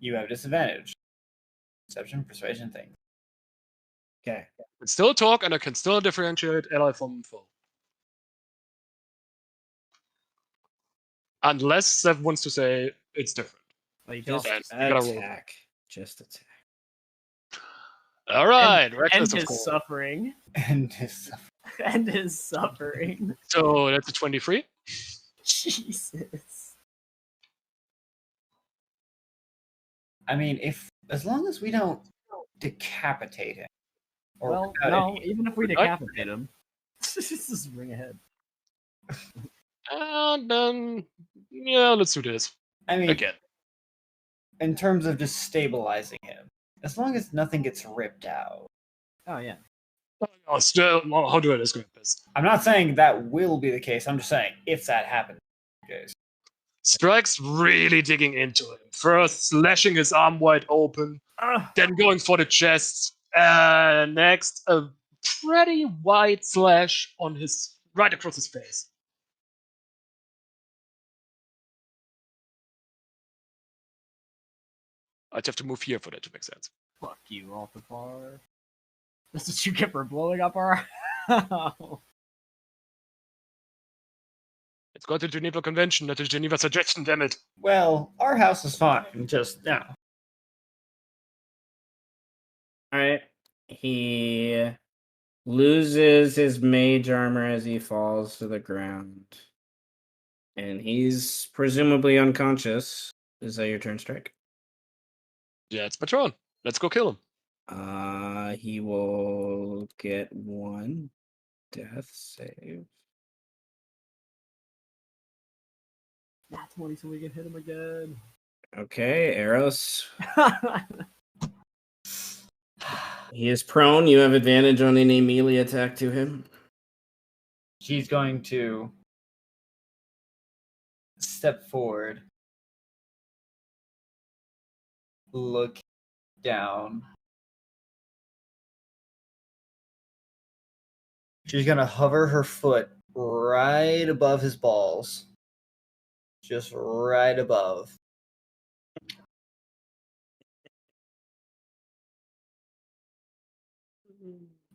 You have disadvantage. Perception, persuasion, thing. Okay. I can still talk and I can still differentiate ally from foe. Unless Seth wants to say it's different. Well, you can Just also you gotta roll. attack. Just attack. All right, end reckless, of his course. suffering. And his End his suffering. So that's a 23. Jesus. I mean, as long as we don't decapitate him. Or Well, cut no, it. even if we decapitate him. Just bring ahead. And then, yeah, let's do this I mean, again. in terms of just stabilizing him, as long as nothing gets ripped out. Oh, yeah. Oh, still, how do I describe this? I'm not saying that will be the case. I'm just saying if that happens. Guys. Strike's really digging into him. First, slashing his arm wide open, then going for the chest. Next, a pretty wide slash on his right across his face. I'd have to move here for that to make sense. Fuck you, Althapar. That's what you get for blowing up our house. It's got the Geneva Convention, not the Geneva Suggestion, damn it. Well, our house is fine. Just now. Alright. He loses his mage armor as he falls to the ground. And he's presumably unconscious. Is that your turn, Strike? Yeah, it's my turn. Let's go kill him. He will get one death save. Not 20, so we can hit him again. Okay, Eros. He is prone. You have advantage on any melee attack to him. She's going to step forward, look down. She's going to hover her foot right above his balls. Just right above.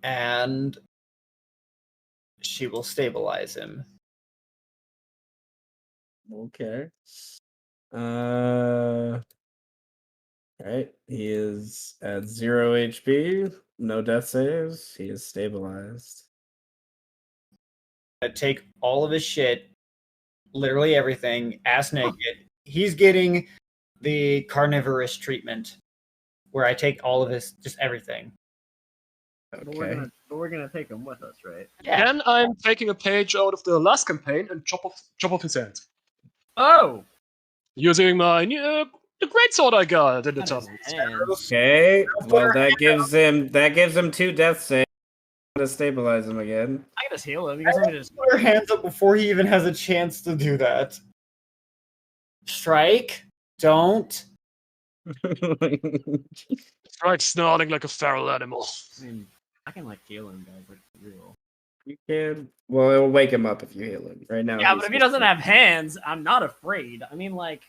And she will stabilize him. Okay. Right. He is at 0 HP. No death saves. He is stabilized. I take all of his shit, literally everything, ass naked. He's getting the carnivorous treatment, where I take all of his, just everything. Okay. But we're gonna take him with us, right? Yeah. Then I'm taking a page out of the last campaign and chop off his hand. Oh! Using my the greatsword I got in the Not his tunnel. hands. Okay. Well, that gives him 2 death saves to stabilize him again. I can just heal him. You can somebody just Put her hands up before he even has a chance to do that. Strike. Don't. Strike snarling like a feral animal. I mean, I can like heal him, guys, like for real. You can. Well, it'll wake him up if you heal him. Right now. Yeah, he's but if he just- doesn't have hands, I'm not afraid. I mean, like,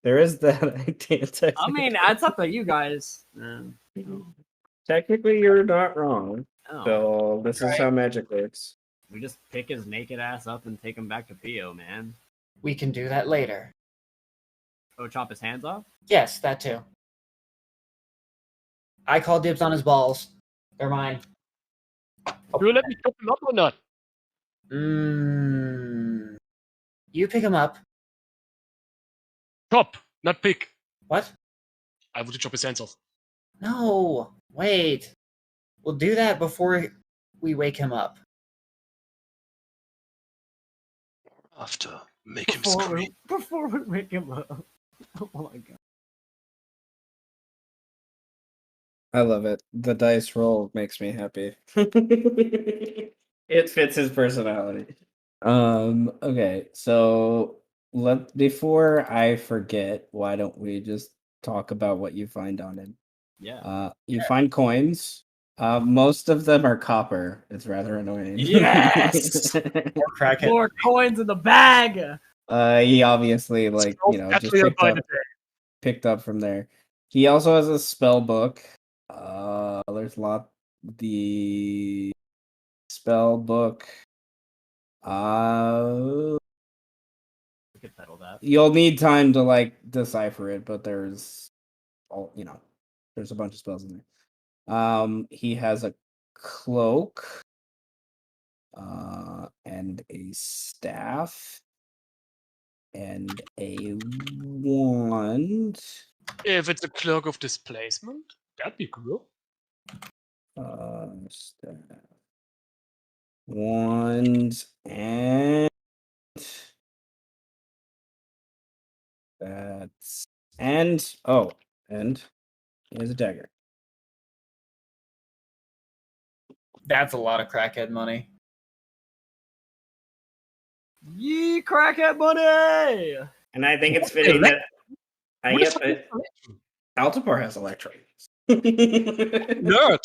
There is that idea. I mean, it's up to you guys. Technically, you're not wrong. Oh, So this is how magic works. we just pick his naked ass up and take him back to Theo, man. We can do that later. Oh, chop his hands off? Yes, that too. I call dibs on his balls. They're mine. You let me chop him up or not? You pick him up. Chop, not pick. What? I want to chop his hands off. No. Wait. We'll do that before we wake him up. After, make him scream. Before we wake him up. Oh my god. I love it. The dice roll makes me happy. It fits his personality. Okay, so before I forget, why don't we just talk about what you find on him? Yeah. You find coins. Most of them are copper. It's rather annoying. Yes! Or crackhead. More coins in the bag! He obviously just Actually, picked up from there. He also has a spell book. There's the spell book. could settle that. You'll need time to like decipher it, but there's there's a bunch of spells in there. He has a cloak, and a staff, and a wand. If it's a cloak of displacement, that'd be cool. Staff, wand, and that's and he has a dagger. That's a lot of crackhead money. Yee, crackhead money! And I think it's fitting that Altapor has electric. Nerd.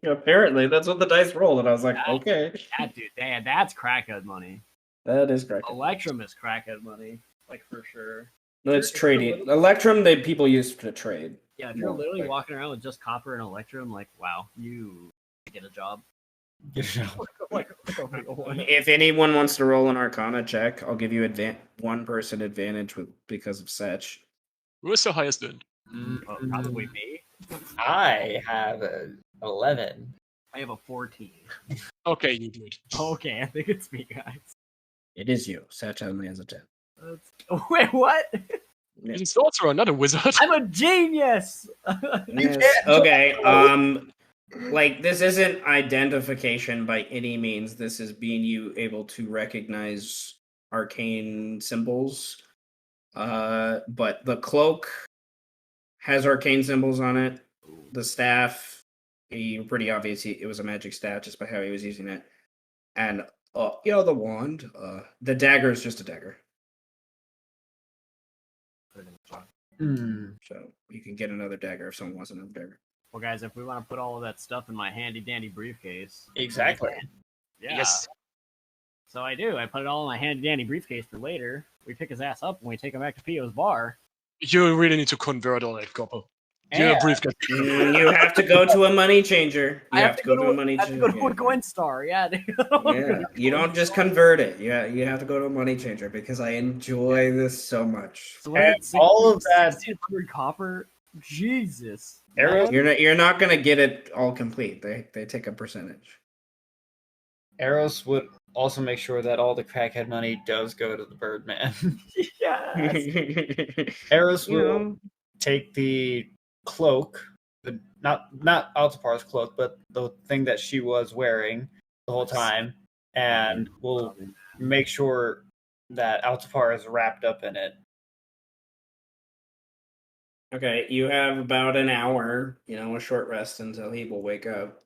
Apparently, that's what the dice rolled, and I was like, That- okay, That dude, that's crackhead money. that is correct. Electrum is crackhead money, like for sure. No, it's trading. Electrum, people use to trade. Yeah, if you're More, literally like- walking around with just copper and electrum, like wow, you get a job. like a real one. If anyone wants to roll an Arcana check, I'll give you one person advantage because of Setch. Who's the highest end? Oh, probably me. I have a 11. I have a 14. Okay, you do it. Okay, I think it's me, guys. It is you. Setch only has a 10. Oh, wait, what? Yeah. He's a sorcerer, not a wizard. I'm a genius. Yes, okay. Like this isn't identification by any means. This is being you able to recognize arcane symbols. But the cloak has arcane symbols on it. The staff, pretty obvious. It was a magic staff just by how he was using it. And the wand. The dagger is just a dagger. So you can get another dagger if someone wants another dagger. Well, guys, if we want to put all of that stuff in my handy dandy briefcase, Exactly. yeah. Yes. So I do. I put it all in my handy dandy briefcase for later. We pick his ass up and we take him back to Pio's bar. You really need to convert all that copper. Yeah. Yeah, briefcase. You have to go to a money changer. You have to go to a money I have to changer. go to a coin star. Yeah. dude. Yeah, you don't just convert it. Yeah, you have to go to a money changer because I enjoy this so much. So And all of that- 1600 copper. Jesus. Arrow, You're not gonna get it all complete. They take a percentage. Eros would also make sure that all the crackhead money does go to the Birdman. Yes. Eros You will know, take the cloak, not Altapar's cloak, but the thing that she was wearing the whole time, and will make sure that Altapar is wrapped up in it. okay, you have about an hour. A short rest until he will wake up.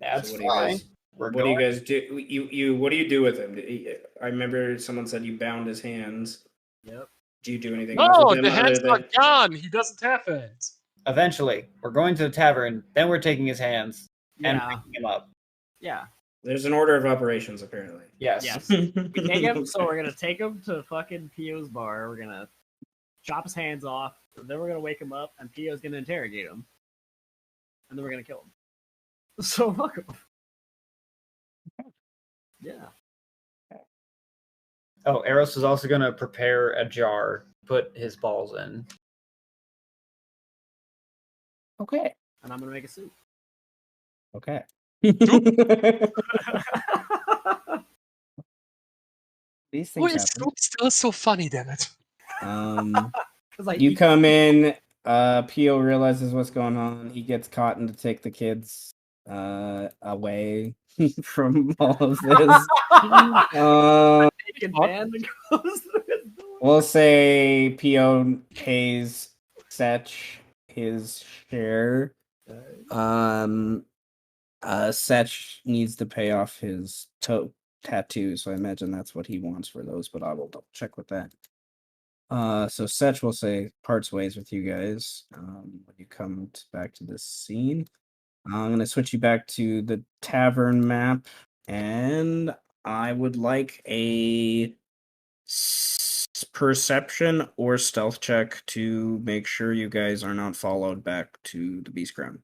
That's So fine. We're What do you going. guys do? What do you do with him? I remember someone said you bound his hands. Yep. Do you do anything else No, with him the hands other are than- gone. He doesn't have hands. Eventually, we're going to the tavern. Then we're taking his hands and Yeah. picking him up. Yeah. There's an order of operations apparently. Yes. Yes. We take him, so we're gonna take him to fucking Pio's bar. We're gonna chop his hands off. Then we're gonna wake him up, and Pio's gonna interrogate him, and then we're gonna kill him. So fuck him. Yeah. Oh, Eros is also going to prepare a jar, put his balls in. Okay. And I'm gonna make a soup. Okay. These Who things is happen. still so funny, damn it? 'Cause I You eat- come in. Pio realizes what's going on. He gets Cotton to take the kids away from all of this. Naked man that goes through his door. We'll say Pio pays Setch his share. Setch needs to pay off his toe tattoo, so I imagine that's what he wants for those, but I will double check with that. So Setch will say parts ways with you guys when you come back to this scene. I'm going to switch you back to the tavern map, and I would like a perception or stealth check to make sure you guys are not followed back to the Beast Crown.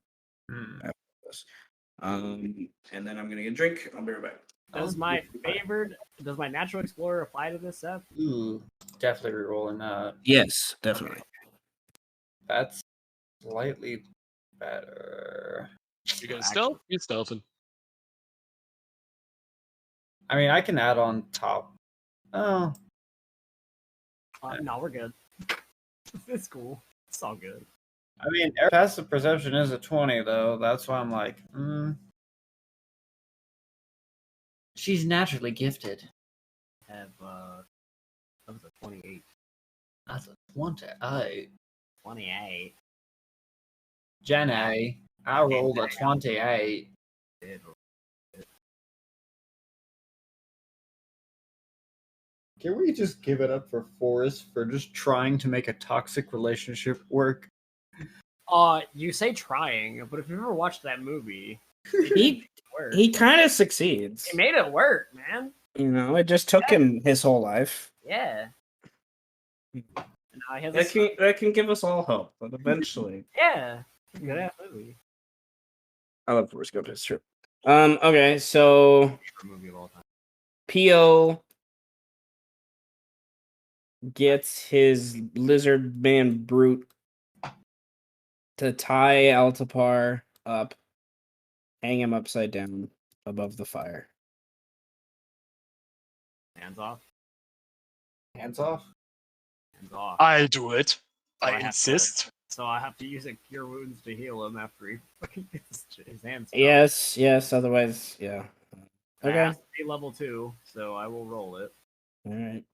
Hmm. After this. And then I'm going to get a drink. I'll be right back. Does my natural explorer apply to this, Seth? Ooh, definitely rerolling that. Yes, definitely. That's slightly better. You gonna stealth? You stealthing. I mean, I can add on top. Oh, No, we're good. It's cool. It's all good. I mean, passive perception is a 20 though. That's why I'm like, She's naturally gifted. Have that was a 28. That's a 28. 28. Jenny, I rolled a 28. Can we just give it up for Forrest for just trying to make a toxic relationship work? You say trying, but if you've ever watched that movie, He kind of succeeds. He made it work, man. You know, it just took him his whole life. Yeah. Now he has That can give us all hope, but eventually. Yeah. Good ass movie. I love Forrest Gump. It's true. Okay, so Favorite movie of all time. P.O. gets his lizard man brute to tie Altapar up, hang him upside down above the fire. Hands off. Hands off? Hands off. I'll do it. So I have insist. So I have to use a cure wounds to heal him after he fucking gets his hands. Yes. Otherwise, yeah. It Okay. has to be level 2, so I will roll it. All right.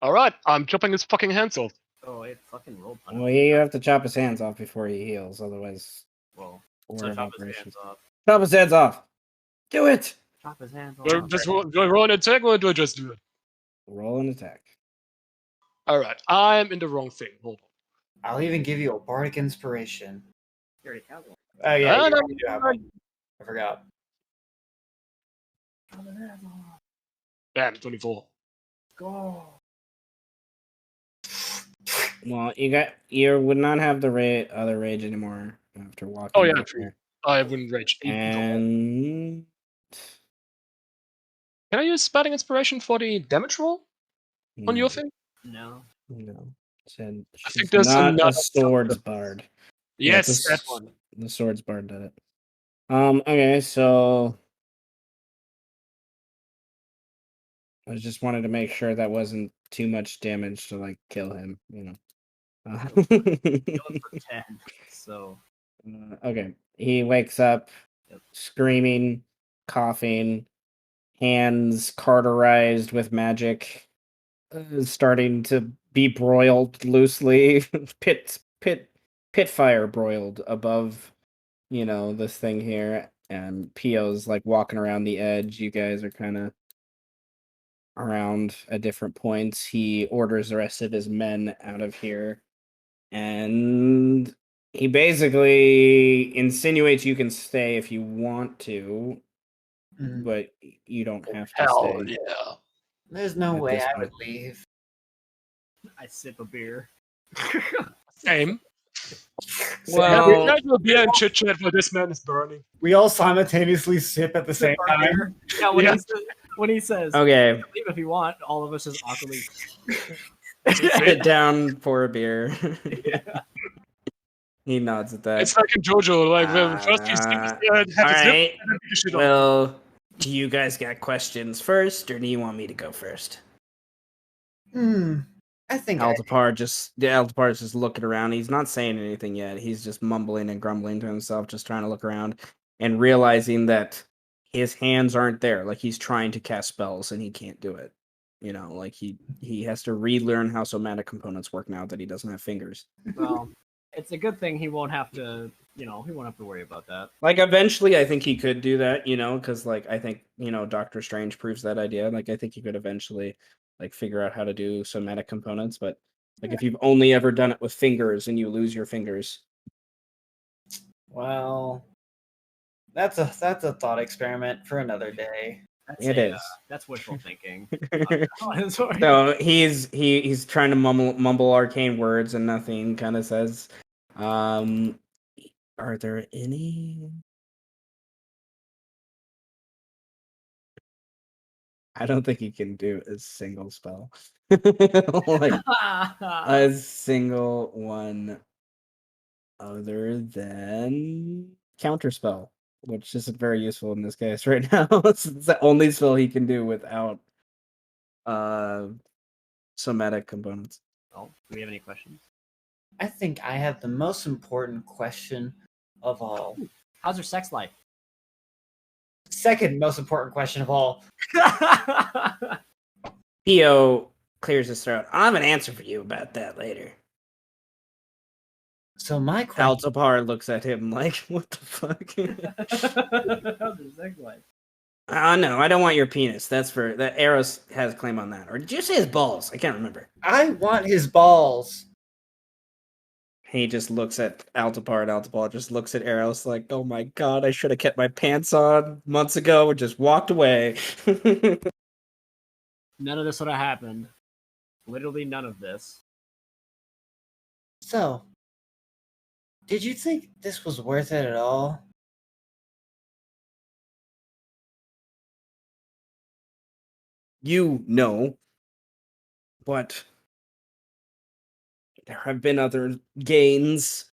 Alright, I'm chopping his fucking hands off. Oh, it fucking rolled. Well, you have to chop his hands off before he heals. Otherwise, Well, order so of chop his operation. hands off. Chop his hands off. Do it. Chop his hands Do I off. just do I roll an attack or do I just do it? Roll an attack. Alright, I'm in the wrong thing. Hold on. I'll even give you a bardic inspiration. You already have one. Oh yeah, And you do have one. I forgot. Chop his hands off. Bam, 24. Go. Well, you would not have the other rage anymore after walking. Oh, yeah, back true. there. I wouldn't rage. And Can I use Spotting Inspiration for the damage roll on your thing? No. No. Said I she's think there's not another a swords bard. Yeah, Yes, it's that one. The swords bard did it. Okay, so I just wanted to make sure that wasn't too much damage to like kill him, you know. Kill him for 10. So. Okay, he wakes up screaming, coughing, hands cauterized with magic, starting to be broiled loosely, pit fire broiled above, you know, this thing here, and Pio's like walking around the edge. You guys are kind of around at different points. He orders the rest of his men out of here, and he basically insinuates you can stay if you want to, but you don't have to Hell stay. yeah. There's no At way this I point. would leave. I sip a beer. Same. Well- Yeah, we guys will be in chit chat while this man is burning. We all simultaneously sip at the same Sip our time. beer. Yeah, Yeah. when he says, Okay, leave if you want, all of us just awkwardly. sit down, pour a beer. Yeah. He nods at that. It's like in JoJo, like when first you have his lip, Alright. and then pick the shit up. Well, do you guys got questions first, or do you want me to go first? I think Altapar is just looking around. He's not saying anything yet. He's just mumbling and grumbling to himself, just trying to look around and realizing that his hands aren't there. Like he's trying to cast spells and he can't do it. You know, like he has to relearn how somatic components work now that he doesn't have fingers. Well, it's a good thing he won't have to, he won't have to worry about that. Like eventually, I think he could do that. You know, because like I think Doctor Strange proves that idea. Like I think he could eventually like figure out how to do somatic components. But like if you've only ever done it with fingers and you lose your fingers, Well, that's a thought experiment for another day. That's wishful thinking. So he's trying to mumble arcane words and nothing. Kind of says, "Are there any I don't think he can do a single spell. Like a single one other than counterspell, which isn't very useful in this case right now. It's the only spell he can do without somatic components. Oh, do we have any questions? I think I have the most important question of all. How's your sex life? Second most important question of all. Theo clears his throat. I'll have an answer for you about that later. So my question. Altapar looks at him like, what the fuck? How's your sex life? No, I don't want your penis. That's for that. Eros has a claim on that. Or did you say his balls? I can't remember. I want his balls. He just looks at Altapar, and Altapar just looks at Eros like, oh my god, I should have kept my pants on months ago and just walked away. None of this would have happened. Literally none of this. So, did you think this was worth it at all? You know, but there have been other gains.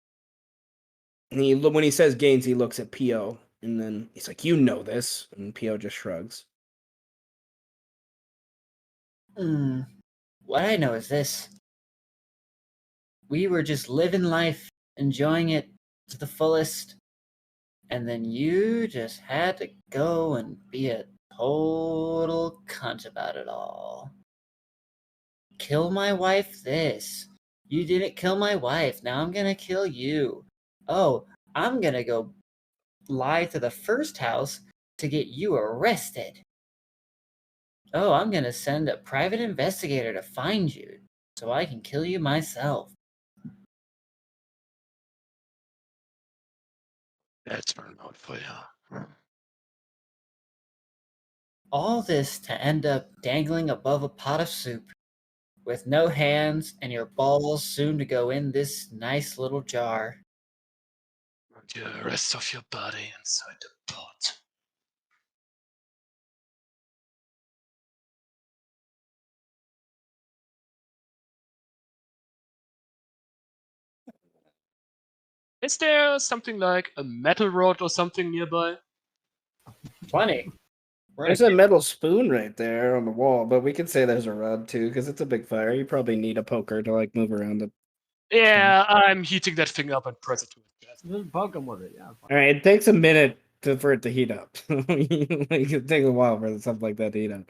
And when he says gains, he looks at Pio, and then he's like, you know this. And Pio just shrugs. What I know is this. We were just living life, enjoying it to the fullest, and then you just had to go and be a total cunt about it all. Kill my wife this. You didn't kill my wife, now I'm gonna kill you. Oh, I'm gonna go lie to the first house to get you arrested. Oh, I'm gonna send a private investigator to find you so I can kill you myself. That's burnout for you. All this to end up dangling above a pot of soup with no hands and your balls soon to go in this nice little jar. And the rest of your body inside the pot. Is there something like a metal rod or something nearby? Plenty. There's a metal spoon right there on the wall, but we could say there's a rod too, because it's a big fire. You probably need a poker to like move around it. Yeah, I'm heating that thing up and press it to his chest. Just poke him with it, yeah. All right, it takes a minute for it to heat up. Like, it takes a while for something like that to heat up.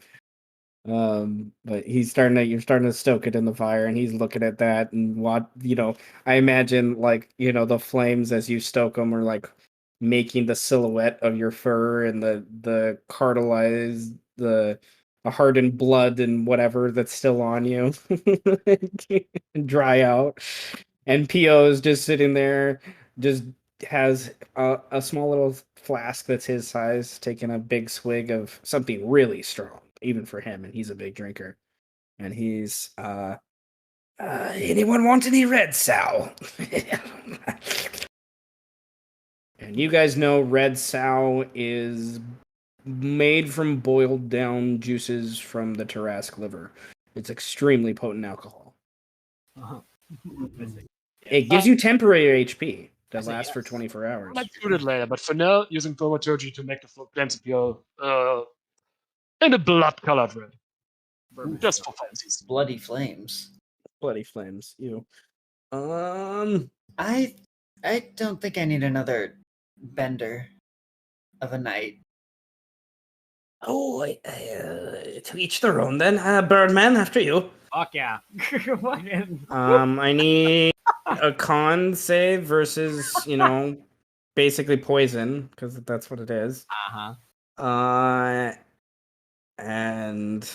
But you're starting to stoke it in the fire, and he's looking at that and what I imagine like the flames as you stoke them are like making the silhouette of your fur and the cartilage, the hardened blood and whatever that's still on you dry out. And Pio is just sitting there, just has a small little flask that's his size, taking a big swig of something really strong, even for him, and he's a big drinker. And he's anyone want any red sow? And you guys know red sow is made from boiled down juices from the Tarrasque liver. It's extremely potent alcohol. Uh-huh. It gives you temporary HP that I say lasts for yes. 24 hours. I might do it later, but for now, using thaumaturgy to make the flames appear in a blood-colored red. Bourbon. Just for fancies. Bloody flames. Bloody flames. I don't think I need another bender of a night. Oh, to each their own then. Birdman, after you. Fuck yeah. Fucking- I need a con save versus, basically poison, because that's what it is. Uh-huh. And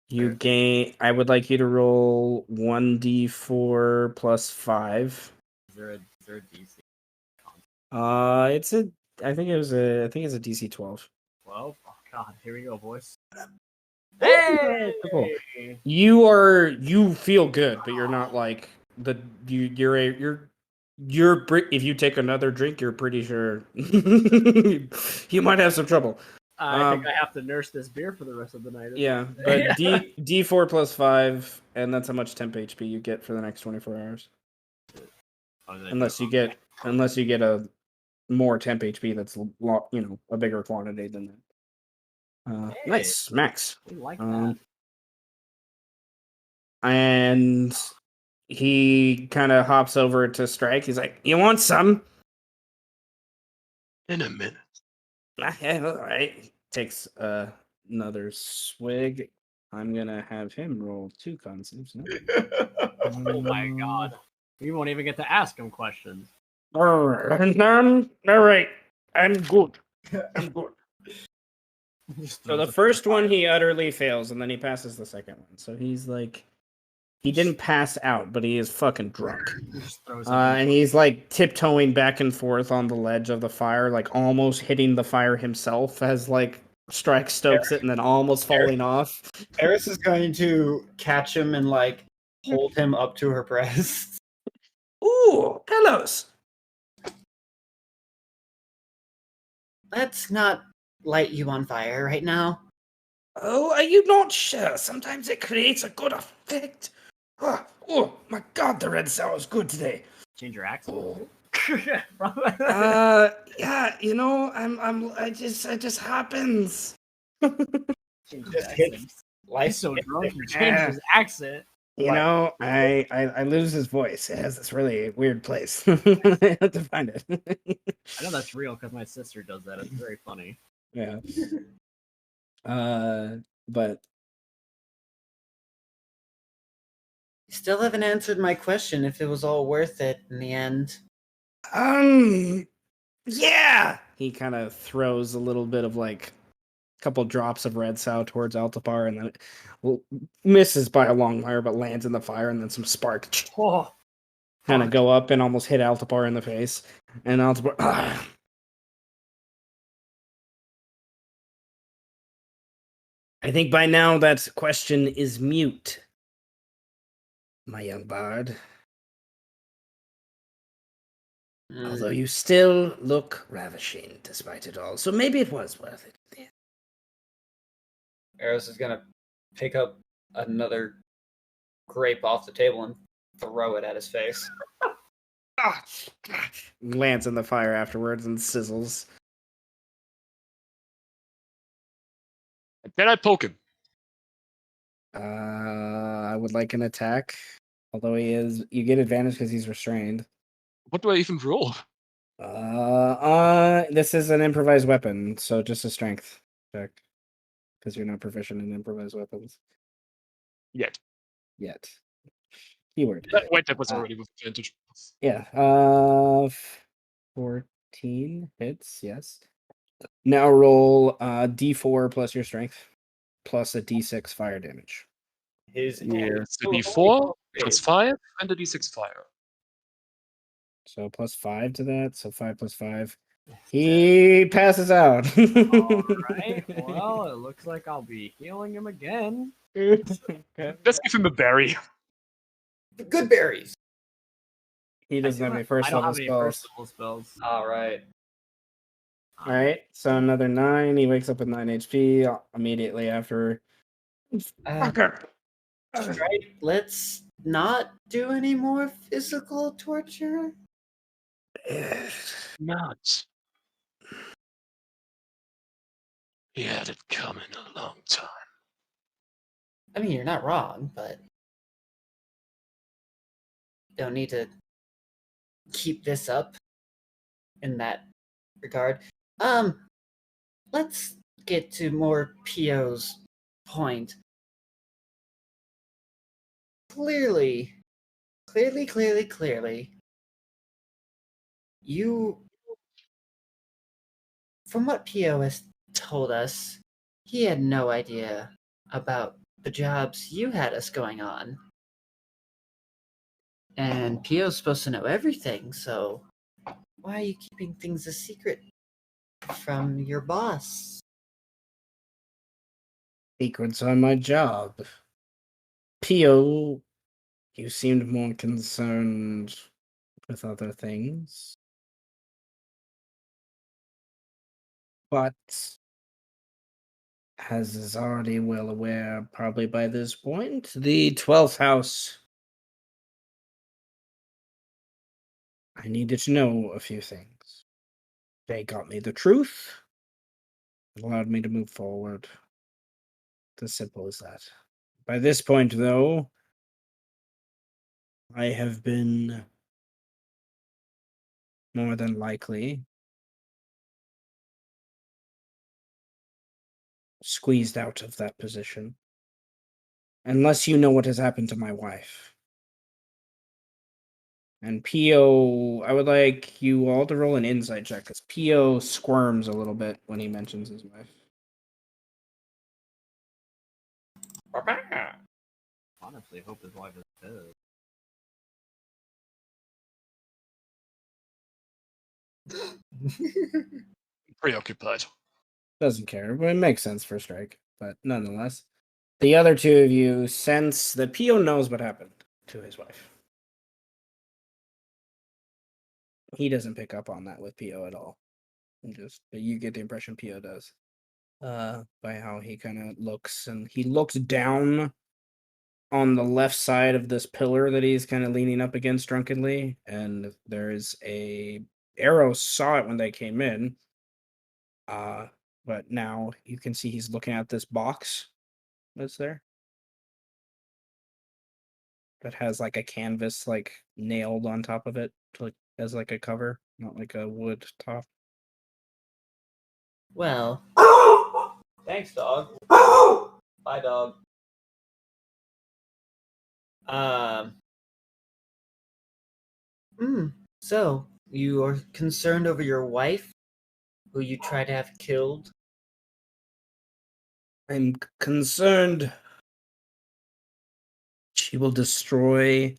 you gain. I would like you to roll 1d4 plus 5. Is there a DC? It's a. I think it's a DC 12. 12? Oh god, here we go, boys. Hey! Cool. You feel good, but you're not like you're if you take another drink, you're pretty sure you might have some trouble. I think I have to nurse this beer for the rest of the night. Yeah, but D4 plus 5, and that's how much temp HP you get for the next 24 hours. Unless you get a more temp HP that's a bigger quantity than that. Hey. Nice, Max. We like that. And he kind of hops over to Strike. He's like, "You want some?" In a minute. Yeah, all right. Takes another swig. I'm gonna have him roll 2 con saves. Oh my god. We won't even get to ask him questions. All right. I'm good. I'm good. So the first one he utterly fails, and then he passes the second one. So he's like, he didn't pass out, but he is fucking drunk. And he's like tiptoeing back and forth on the ledge of the fire, like almost hitting the fire himself as like Strike stokes it and then almost falling off. Eris is going to catch him and like hold him up to her breast. Ooh, pillows. Let's not light you on fire right now. Oh, are you not sure? Sometimes it creates a good effect. Oh my god, the red sour is good today. Change your accent. Oh. Yeah, it just happens. change his Just accent. Life He's so drunk, he Yeah. changed his accent. I lose his voice. It has this really weird place. I have to find it. I know that's real because my sister does that. It's very funny. Yeah. But Still haven't answered my question if it was all worth it in the end. yeah. He kind of throws a little bit of like a couple drops of red sow towards Altapar, and then it misses by a long wire, but lands in the fire, and then some spark Oh, kind of go up and almost hit Altapar in the face, and Altapar. I think by now that question is mute, my young bard. Although you still look ravishing despite it all, so maybe it was worth it. Eris is gonna pick up another grape off the table and throw it at his face. Lands in the fire afterwards and sizzles. Can I poke him? I would like an attack. Although you get advantage because he's restrained. What do I even roll? This is an improvised weapon, so just a strength check. Because you're not proficient in improvised weapons. Yet. Keyword. Wait, that was already with advantage. Yeah. 14 hits, yes. Now roll D4 plus your strength, plus a D6 fire damage. His It's the D4 plus 5 and the D6 fire. So plus 5 to that, so 5 plus 5. He passes out. alright. Well, it looks like I'll be healing him again. Let's give him a berry. good berries. He doesn't have any first I don't level have any spells. first level spells. All right. Alright, so another 9. He wakes up with 9 HP immediately after. Fucker. Right, let's not do any more physical torture. Not. He had it coming a long time. I mean, you're not wrong, but don't need to keep this up in that regard. Let's get to more Pio's point. Clearly, you, from what Pio has told us, he had no idea about the jobs you had us going on. And Pio's supposed to know everything, so why are you keeping things a secret from your boss? Secrets on my job. Pio, you seemed more concerned with other things. But as is already well aware, probably by this point, the 12th house. I needed to know a few things. They got me the truth. It allowed me to move forward. It's as simple as that. By this point, though, I have been more than likely squeezed out of that position. Unless you know what has happened to my wife. And Pio, I would like you all to roll an insight check, because Pio squirms a little bit when he mentions his wife. Honestly, hope his wife is dead. Preoccupied. Doesn't care, but it makes sense for Strike. But nonetheless, the other two of you sense that Pio knows what happened to his wife. He doesn't pick up on that with Pio at all. But you get the impression Pio does. By how he kind of looks, and he looks down on the left side of this pillar that he's kind of leaning up against drunkenly, and there's a arrow saw it when they came in. But now you can see he's looking at this box that's there. That has like a canvas like nailed on top of it to, like, as like a cover, not like a wood top. Well, thanks, dog. Bye, dog. So you are concerned over your wife, who you try to have killed? I'm concerned she will destroy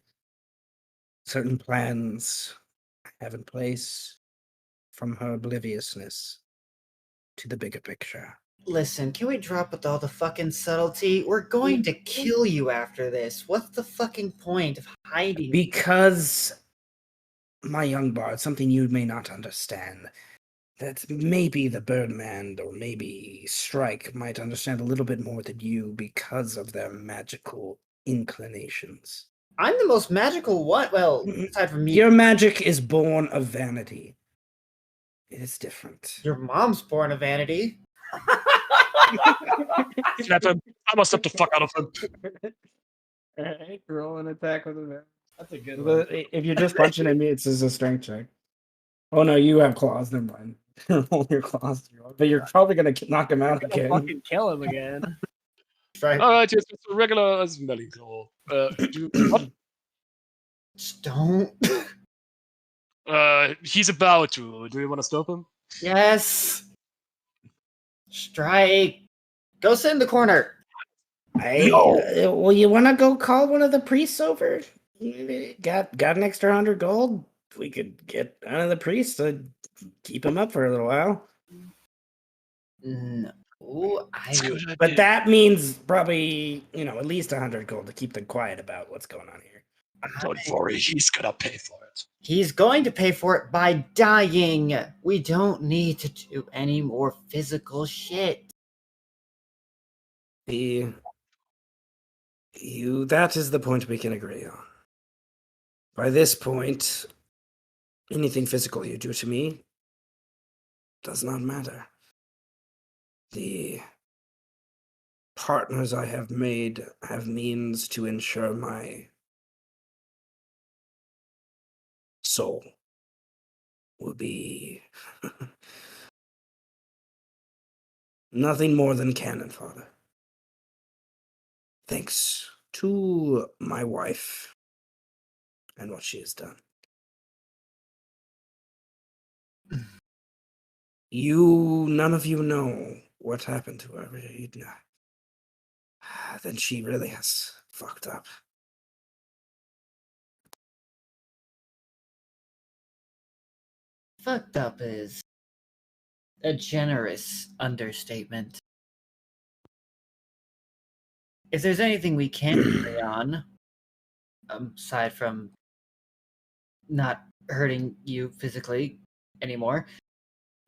certain plans I have in place from her obliviousness to the bigger picture. Listen, can we drop with all the fucking subtlety? We're going to kill you after this. What's the fucking point of hiding? Because, my young bard, something you may not understand, that maybe the Birdman or maybe Strike might understand a little bit more than you because of their magical inclinations. I'm the most magical one. Well, aside from me, Your magic is born of vanity. It is different. your mom's born of vanity. Snap him. I must have the fuck out of him. Alright, roll an attack with a That's a good one. If you're just punching at me, it's just a strength check. Oh no, you have claws. Never mind. Roll your claws. But you're probably gonna knock him out Gonna again. fucking kill him again. Right? Alright, yes, it's a regular as Melly Claw. What? Just don't. He's about to. Do you want to stop him? Yes. Strike. Go sit in the corner. Well, you want to go call one of the priests over? Got an extra 100 gold? We could get one of the priests to keep him up for a little while. No, That's a good idea. But that means probably, at least 100 gold to keep them quiet about what's going on here. Don't worry, he's gonna pay for it. He's going to pay for it by dying. We don't need to do any more physical shit. That is the point we can agree on. By this point, anything physical you do to me does not matter. The partners I have made have means to ensure my soul will be nothing more than canon, Father. Thanks to my wife and what she has done. None of you know what happened to her. Then she really has fucked up. Fucked up is a generous understatement. If there's anything we can agree on, aside from not hurting you physically anymore,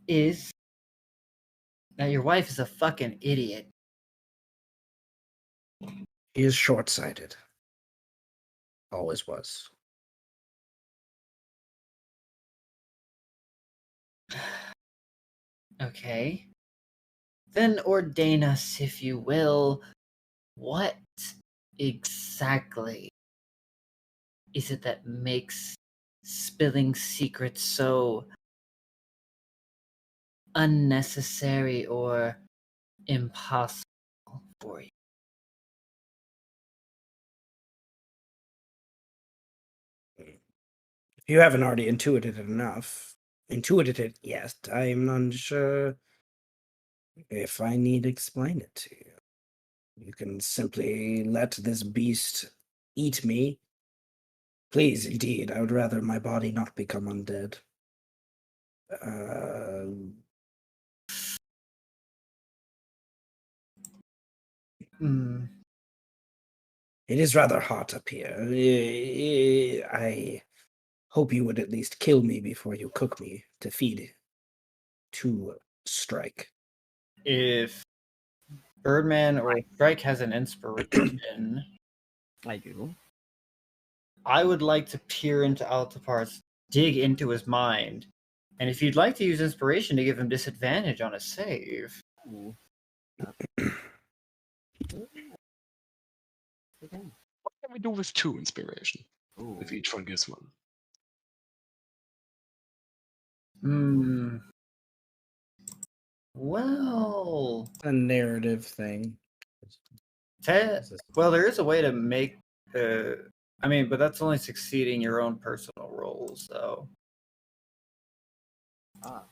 is that your wife is a fucking idiot. He is short-sighted. Always was. Okay. Then ordain us, if you will. What exactly is it that makes spilling secrets so unnecessary or impossible for you? If you haven't already intuited it yet, I'm not sure if I need to explain it to you. You can simply let this beast eat me. Please, indeed, I would rather my body not become undead. Hmm. It is rather hot up here. I hope you would at least kill me before you cook me to feed, to strike. If Birdman or Strike has an inspiration, I do. I would like to peer into Altapar's, dig into his mind, and if you'd like to use inspiration to give him disadvantage on a save, Ooh. Okay. What can we do with 2 inspiration? Ooh. If each one gives 1. well, A narrative thing. well, there is a way to make. I mean, but that's only succeeding your own personal rolls, though. Ah.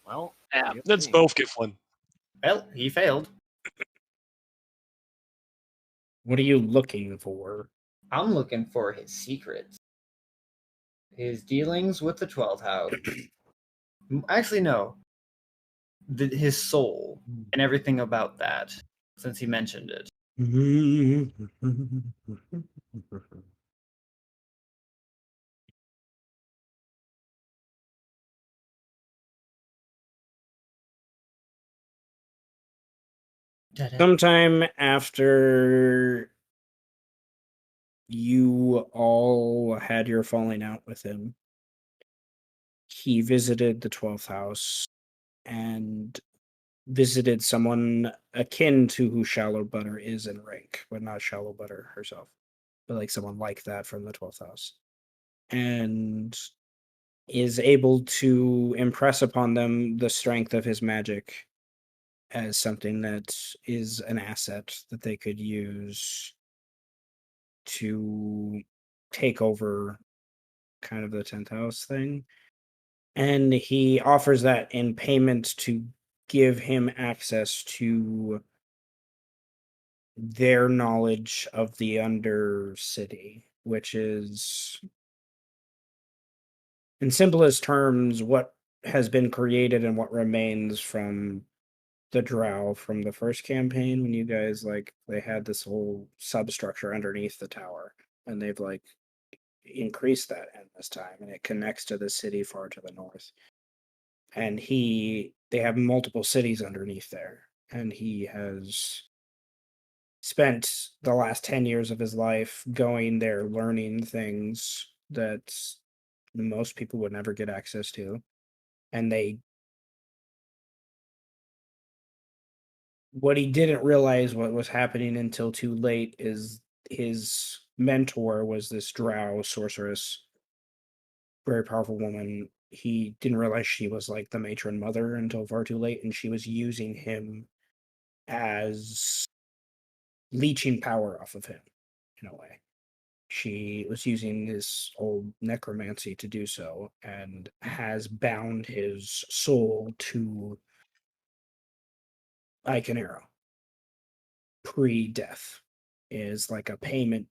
Well, Yeah, let's let's see. both give 1. Well, he failed. What are you looking for? I'm looking for his secrets, his dealings with the 12th house. Actually, no, his soul and everything about that, since he mentioned it. Sometime after you all had your falling out with him, he visited the 12th house and visited someone akin to who Shallow Butter is in rank, but not Shallow Butter herself, but like someone like that from the 12th house. And is able to impress upon them the strength of his magic as something that is an asset that they could use to take over kind of the 10th house thing. And he offers that in payment to give him access to their knowledge of the Undercity, which is, in simplest terms, what has been created and what remains from the drow from the first campaign when you guys they had this whole substructure underneath the tower, and they've increased that in this time, and it connects to the city far to the north. And they have multiple cities underneath there, and he has spent the last 10 years of his life going there learning things that most people would never get access to. And what he didn't realize what was happening until too late is his mentor was this drow sorceress, very powerful woman. He didn't realize she was like the matron mother until far too late, and she was using him as leeching power off of him in a way. She was using his old necromancy to do so, and has bound his soul to Iconero pre-death. Is like a payment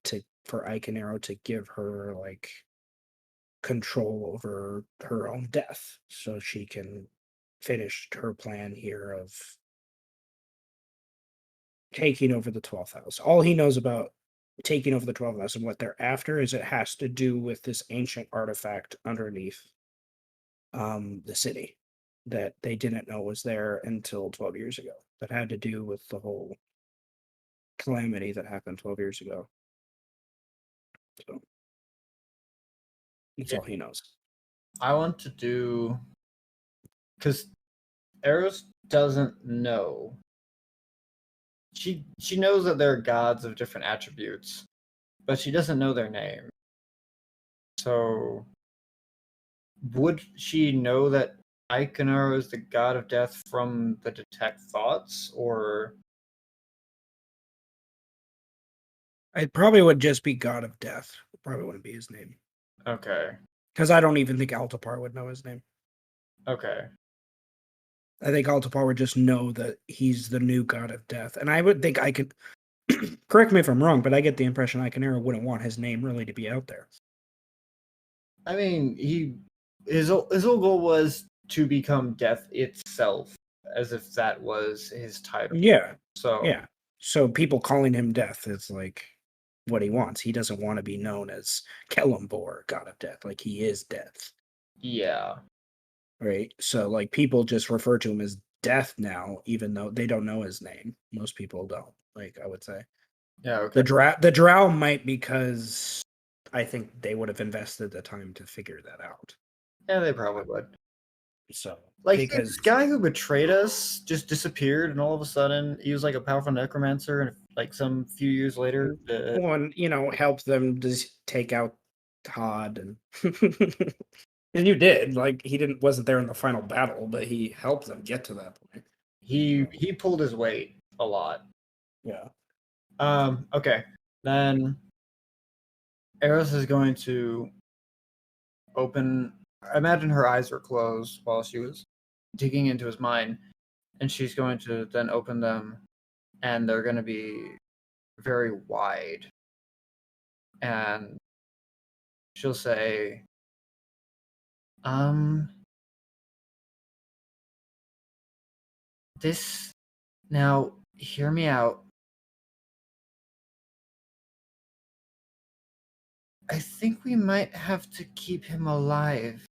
for Iconero to give her control over her own death, so she can finish her plan here of taking over the 12th house. All he knows about taking over the 12th house and what they're after is it has to do with this ancient artifact underneath the city that they didn't know was there until 12 years ago. That had to do with the whole calamity that happened 12 years ago. So that's Yeah. all he knows. I want to do because Eros doesn't know. She knows that there are gods of different attributes, but she doesn't know their name. So would she know that Iconaro is the god of death from the detect thoughts, or It probably would just be God of Death. It probably wouldn't be his name. okay. Because I don't even think Altapar would know his name. Okay. I think Altapar would just know that he's the new God of Death. And I would think I could correct me if I'm wrong, but I get the impression Iconaro wouldn't want his name really to be out there. I mean, his whole goal was to become death itself, as if that was his title. Yeah. So Yeah. So people calling him Death is like what he wants. He doesn't want to be known as Kellumbor, God of Death. Like he is Death. yeah. Right. So like people just refer to him as Death now, even though they don't know his name. Most people don't. Like I would say. Yeah, okay. The drow might, because I think they would have invested the time to figure that out. Yeah, they probably would. So Like because this guy who betrayed us just disappeared, and all of a sudden he was like a powerful necromancer, and like some few years later, one, helped them just take out Todd and and you did. Like he wasn't there in the final battle, but he helped them get to that point. he pulled his weight a lot. Yeah. Okay. Then Eros is going to open. I imagine her eyes were closed while she was digging into his mind, and she's going to then open them, and they're going to be very wide. And she'll say, this, now, hear me out. I think we might have to keep him alive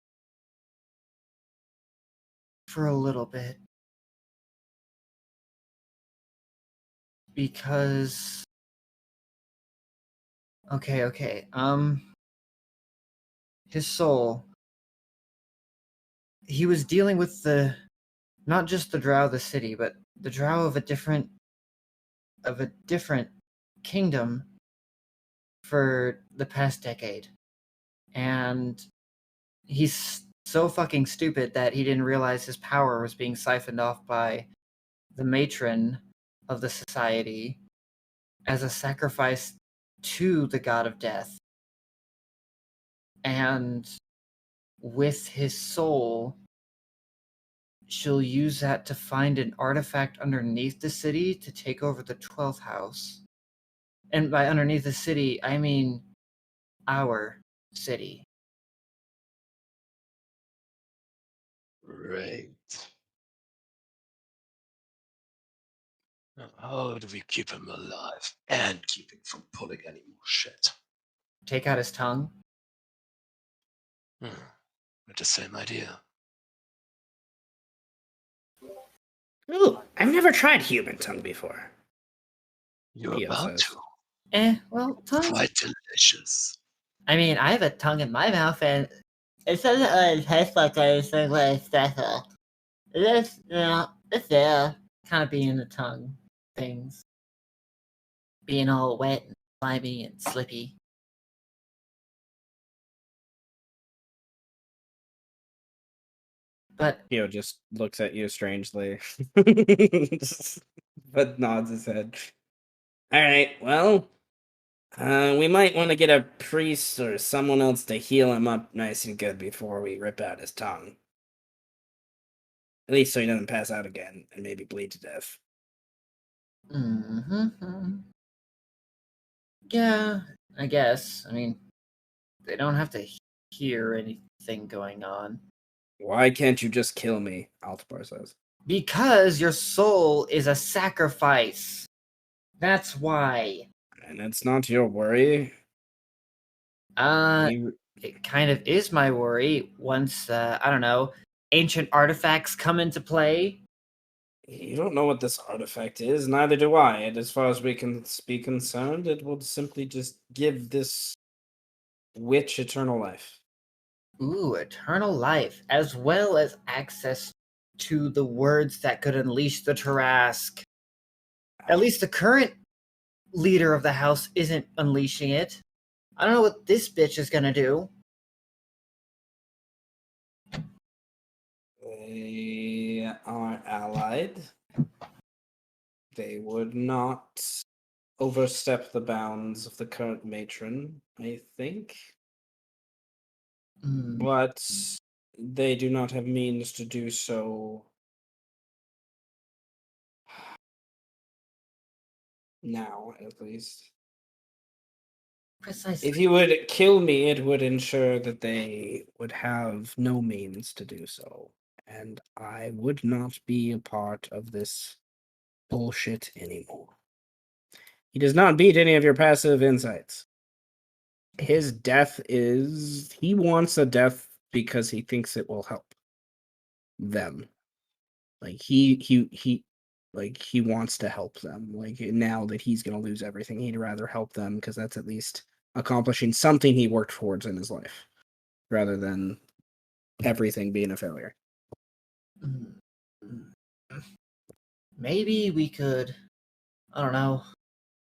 for a little bit. Because okay. His soul, he was dealing with not just the drow of the city, but the drow of a different kingdom for the past decade. And he's so fucking stupid that he didn't realize his power was being siphoned off by the matron of the society as a sacrifice to the god of death. And with his soul, she'll use that to find an artifact underneath the city to take over the 12th house. And by underneath the city, I mean our city. Right. Now, how do we keep him alive and keep him from pulling any more shit? Take out his tongue. With the same idea. Ooh, I've never tried human tongue before. You're He about says. to. Well, tongue. Quite delicious. I mean, I have a tongue in my mouth, and it doesn't really taste like anything really special. It is, it's there, kind of being the tongue things. Being all wet and slimy and slippy. But Theo just looks at you strangely, but nods his head. All right, well, we might want to get a priest or someone else to heal him up nice and good before we rip out his tongue. At least so he doesn't pass out again and maybe bleed to death. yeah, I guess. I mean, they don't have to hear anything going on. Why can't you just kill me? Altapar says. Because your soul is a sacrifice. That's why. And it's not your worry. It kind of is my worry once, I don't know, ancient artifacts come into play. You don't know what this artifact is, neither do I. And as far as we can be concerned, it will simply just give this witch eternal life. Ooh, eternal life, as well as access to the words that could unleash the Tarask. At least the current leader of the house isn't unleashing it. I don't know what this bitch is gonna do. They are allied. They would not overstep the bounds of the current matron, I think. Hmm. But they do not have means to do so now, at least. Precisely. If you would kill me, it would ensure that they would have no means to do so. And I would not be a part of this bullshit anymore. He does not beat any of your passive insights. His death is. He wants a death because he thinks it will help them. Like he like he wants to help them. Like now that he's gonna lose everything, he'd rather help them because that's at least accomplishing something he worked towards in his life, rather than everything being a failure. Maybe we could, I don't know,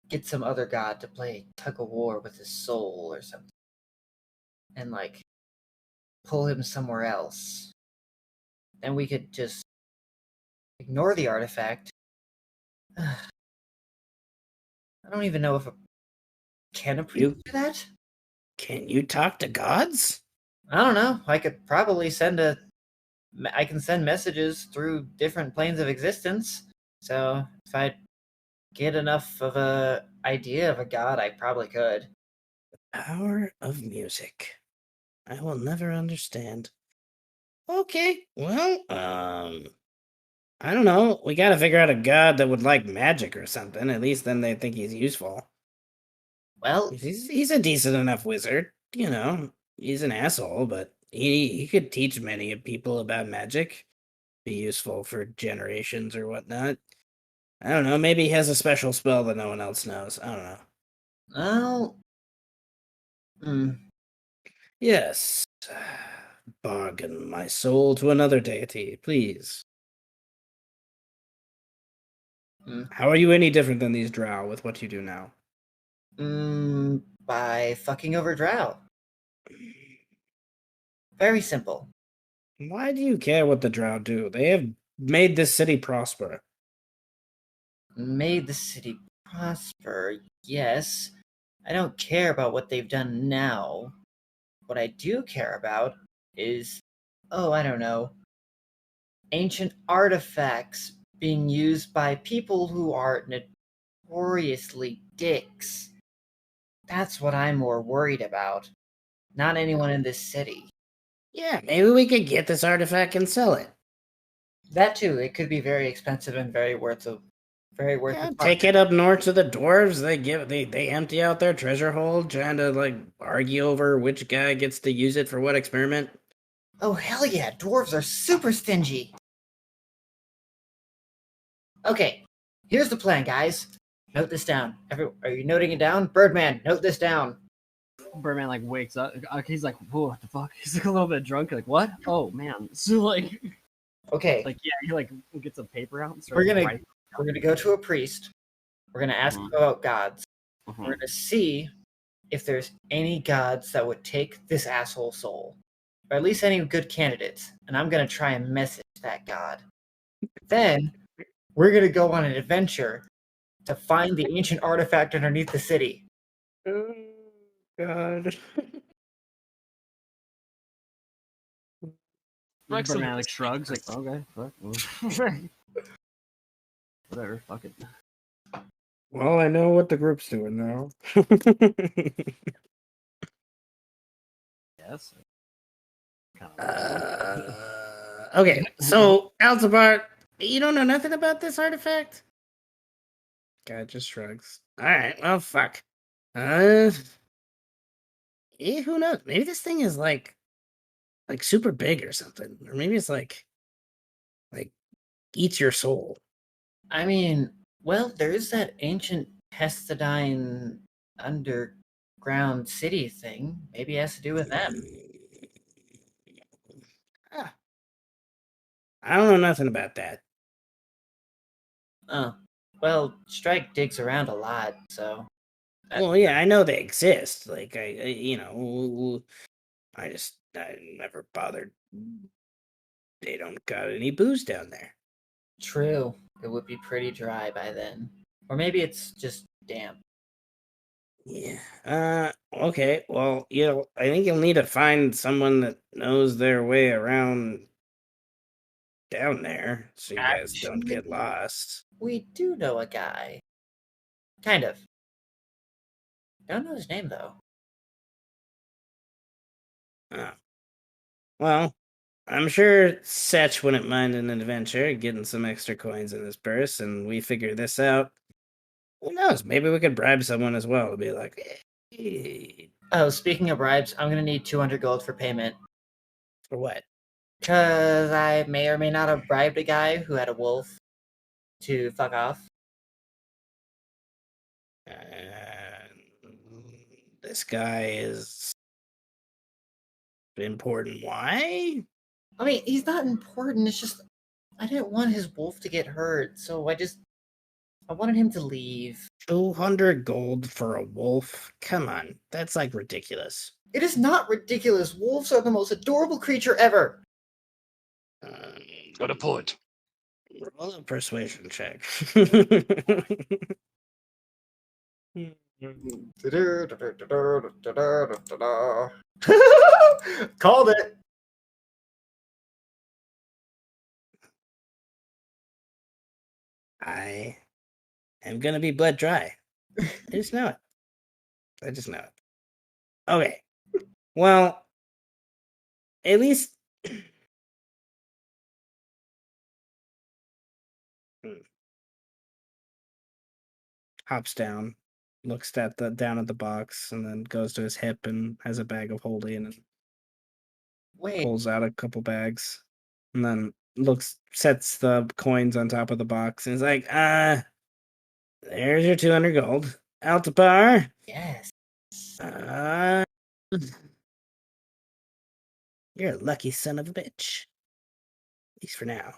get some other god to play tug of war with his soul or something. And, like, pull him somewhere else. Then we could just ignore the artifact. I don't even know if I can appreciate that. Can you talk to gods? I don't know. I could probably I can send messages through different planes of existence. So if I get enough of a idea of a god, I probably could. Power of music. I will never understand. Okay, well, I don't know. We gotta figure out a god that would like magic or something. At least then they think he's useful. Well, He's a decent enough wizard, you know. He's an asshole, but he could teach many people about magic. Be useful for generations or whatnot. I don't know. Maybe he has a special spell that no one else knows. I don't know. well, hmm. Yes. Bargain my soul to another deity, please. Mm. How are you any different than these drow with what you do now? By fucking over Drow. Very simple. Why do you care what the drow do? They have made this city prosper. Made the city prosper, yes. I don't care about what they've done now. What I do care about is, oh, I don't know, ancient artifacts being used by people who are notoriously dicks. That's what I'm more worried about. Not anyone in this city. Yeah, maybe we could get this artifact and sell it. That too, it could be very expensive and very worth Yeah, it. take it up north to the dwarves. They empty out their treasure hold, trying to like argue over which guy gets to use it for what experiment. Oh hell yeah, dwarves are super stingy. Okay, here's the plan, guys. Note this down. Are you noting it down? Birdman, note this down. Birdman like wakes up. He's like, "Whoa, what the fuck?" He's like a little bit drunk. Like, what? Oh man. So like, Okay, yeah, he like gets a paper out and starts we're gonna writing. go to a priest. We're gonna ask him about gods. Mhm. We're gonna see if there's any gods that would take this asshole soul, or at least any good candidates. And I'm gonna try and message that god. Then we're gonna go on an adventure to find the ancient artifact underneath the city. Oh God. Birdman like shrugs. Like, okay, fuck. Whatever. Fuck it. Well, I know what the group's doing now. Yes. Okay, so Altabart, you don't know nothing about this artifact? Guy just shrugs. Alright, well, fuck. Who knows? Maybe this thing is like super big or something. Or maybe it's like eats your soul. I mean, well, there is that ancient Hestadine underground city thing. Maybe it has to do with them. Ah, I don't know nothing about that. Oh, well, Strike digs around a lot, so. Well, yeah, I know they exist. Like, I never bothered. They don't got any booze down there. True. It would be pretty dry by then. Or maybe it's just damp. Yeah. Okay. Well, I think you'll need to find someone that knows their way around down there, so you guys don't get Actually, lost. we do know a guy. Kind of. Don't know his name, though. Oh. Well, I'm sure Setch wouldn't mind an adventure, getting some extra coins in his purse, and we figure this out. Who knows? Maybe we could bribe someone as well to be like, hey, Oh, speaking of bribes, I'm gonna need 200 gold for payment. for what? Because I may or may not have bribed a guy who had a wolf to fuck off. This guy is important. Why? I mean, he's not important. It's just I didn't want his wolf to get hurt, so I wanted him to leave. 200 gold for a wolf? Come on, that's like ridiculous. It is not ridiculous. Wolves are the most adorable creature ever. Got a point. Roll a persuasion check. Called it. I am gonna be blood dry. I just know it. I just know it. Okay. Well, at least hops down, looks at down at the box, and then goes to his hip and has a bag of holding and Wait, pulls out a couple bags, and then sets the coins on top of the box, and he's like, there's your 200 gold. Altapar. yes. You're a lucky son of a bitch. At least for now.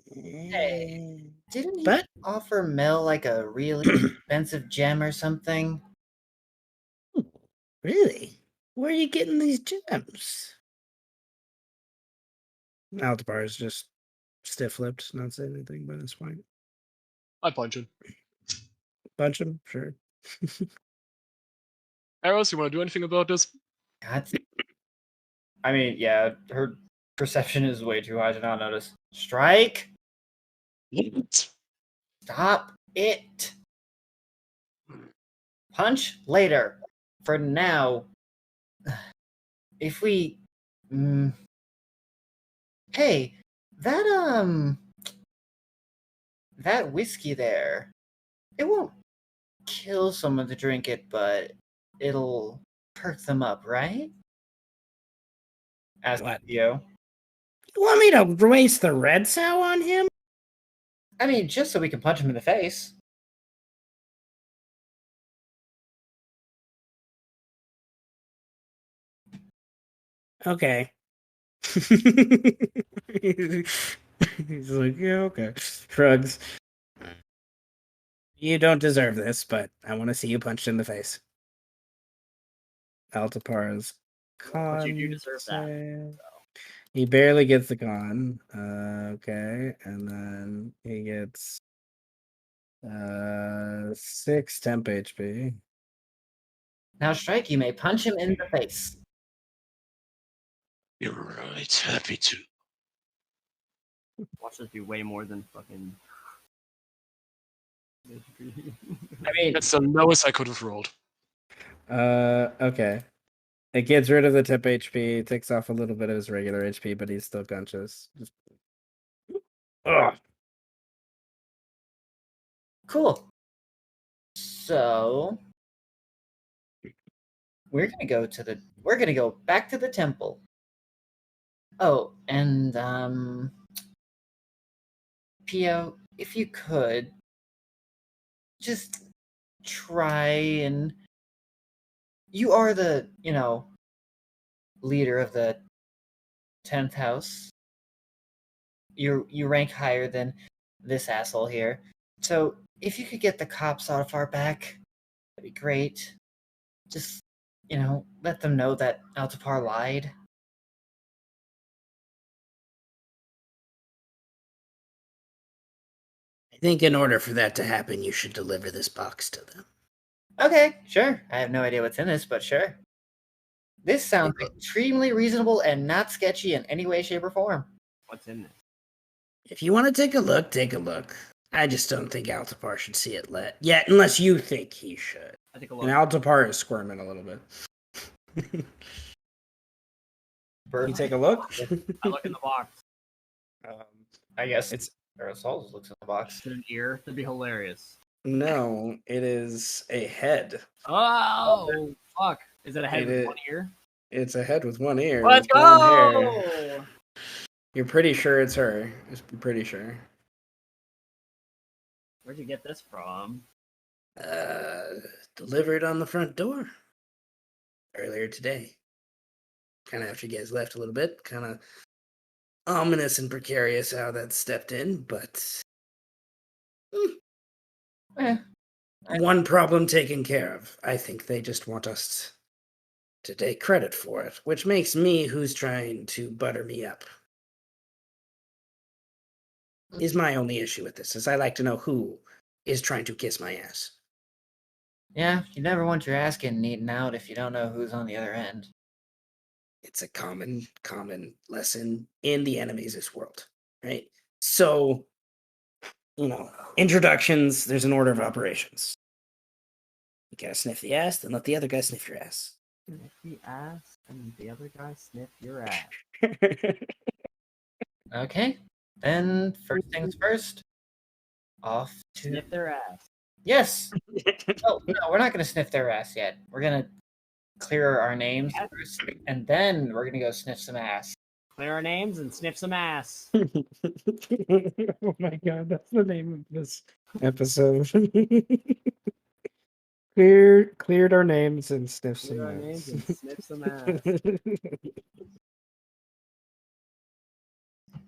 Hey, didn't he But offer Mel like a really expensive gem or something? really, where are you getting these gems? Altapar is just stiff-lipped, not saying anything by this point. I punch him. Punch him, sure. Arrows, you want to do anything about this? God, I mean, yeah, her perception is way too high to not notice. Strike! stop it. Punch later. For now, if we. Hey, that that whiskey there, it won't kill someone to drink it, but it'll perk them up, right? Ask What? Theo. You want me to waste the red sow on him? I mean, just so we can punch him in the face. Okay. He's like, yeah, okay. Shrugs. You don't deserve this, but I want to see you punched in the face. Altapar's con. But you do deserve that. save. He barely gets the con. Okay. And then he gets 6 temp HP. Now, Strike, you may punch him in the face. You're right. Happy to. Watch this do way more than fucking. I mean, That's the lowest I could have rolled. Okay. It gets rid of the tip HP, takes off a little bit of his regular HP, but he's still conscious. Ugh. cool. So we're gonna go back to the temple. Oh, and Pio, if you could, just try and you are the, leader of the 10th house. You rank higher than this asshole here. So if you could get the cops off our back, that'd be great. Just, let them know that Altapar lied. I think in order for that to happen, you should deliver this box to them. Okay, sure. I have no idea what's in this, but sure. This sounds extremely reasonable and not sketchy in any way, shape, or form. What's in this? If you want to take a look, take a look. I just don't think Altapar should see it yet, unless you think he should. I take a look. And Altapar is squirming a little bit. You take a look? I look in the box. I guess It's Aerosol looks in the box. Is it an ear? That'd be hilarious. no, it is a head. Oh, fuck. Is it a head with one ear? It's a head with one ear. Let's with blonde hair. go! You're pretty sure it's her. Just be pretty sure. Where'd you get this from? Delivered on the front door earlier today. Kind of after you guys left a little bit. Kind of ominous and precarious how that stepped in, but one problem taken care of. I think they just want us to take credit for it, which makes me who's trying to butter me up. Is my only issue with this, is I like to know who is trying to kiss my ass. Yeah, you never want your ass getting eaten out if you don't know who's on the other end. It's a common lesson in the Animaesus world, right? So, introductions, there's an order of operations. You gotta sniff the ass, then let the other guy sniff your ass. Sniff the ass, and the other guy sniff your ass. Okay, then first things first. Off to Sniff their ass. Yes. Oh no, we're not gonna sniff their ass yet. We're gonna clear our names first, and then we're gonna go sniff some ass. Clear our names and sniff some ass. Oh my god, that's the name of this episode. Cleared our names and sniffed some Clear our ass. names and sniff some ass.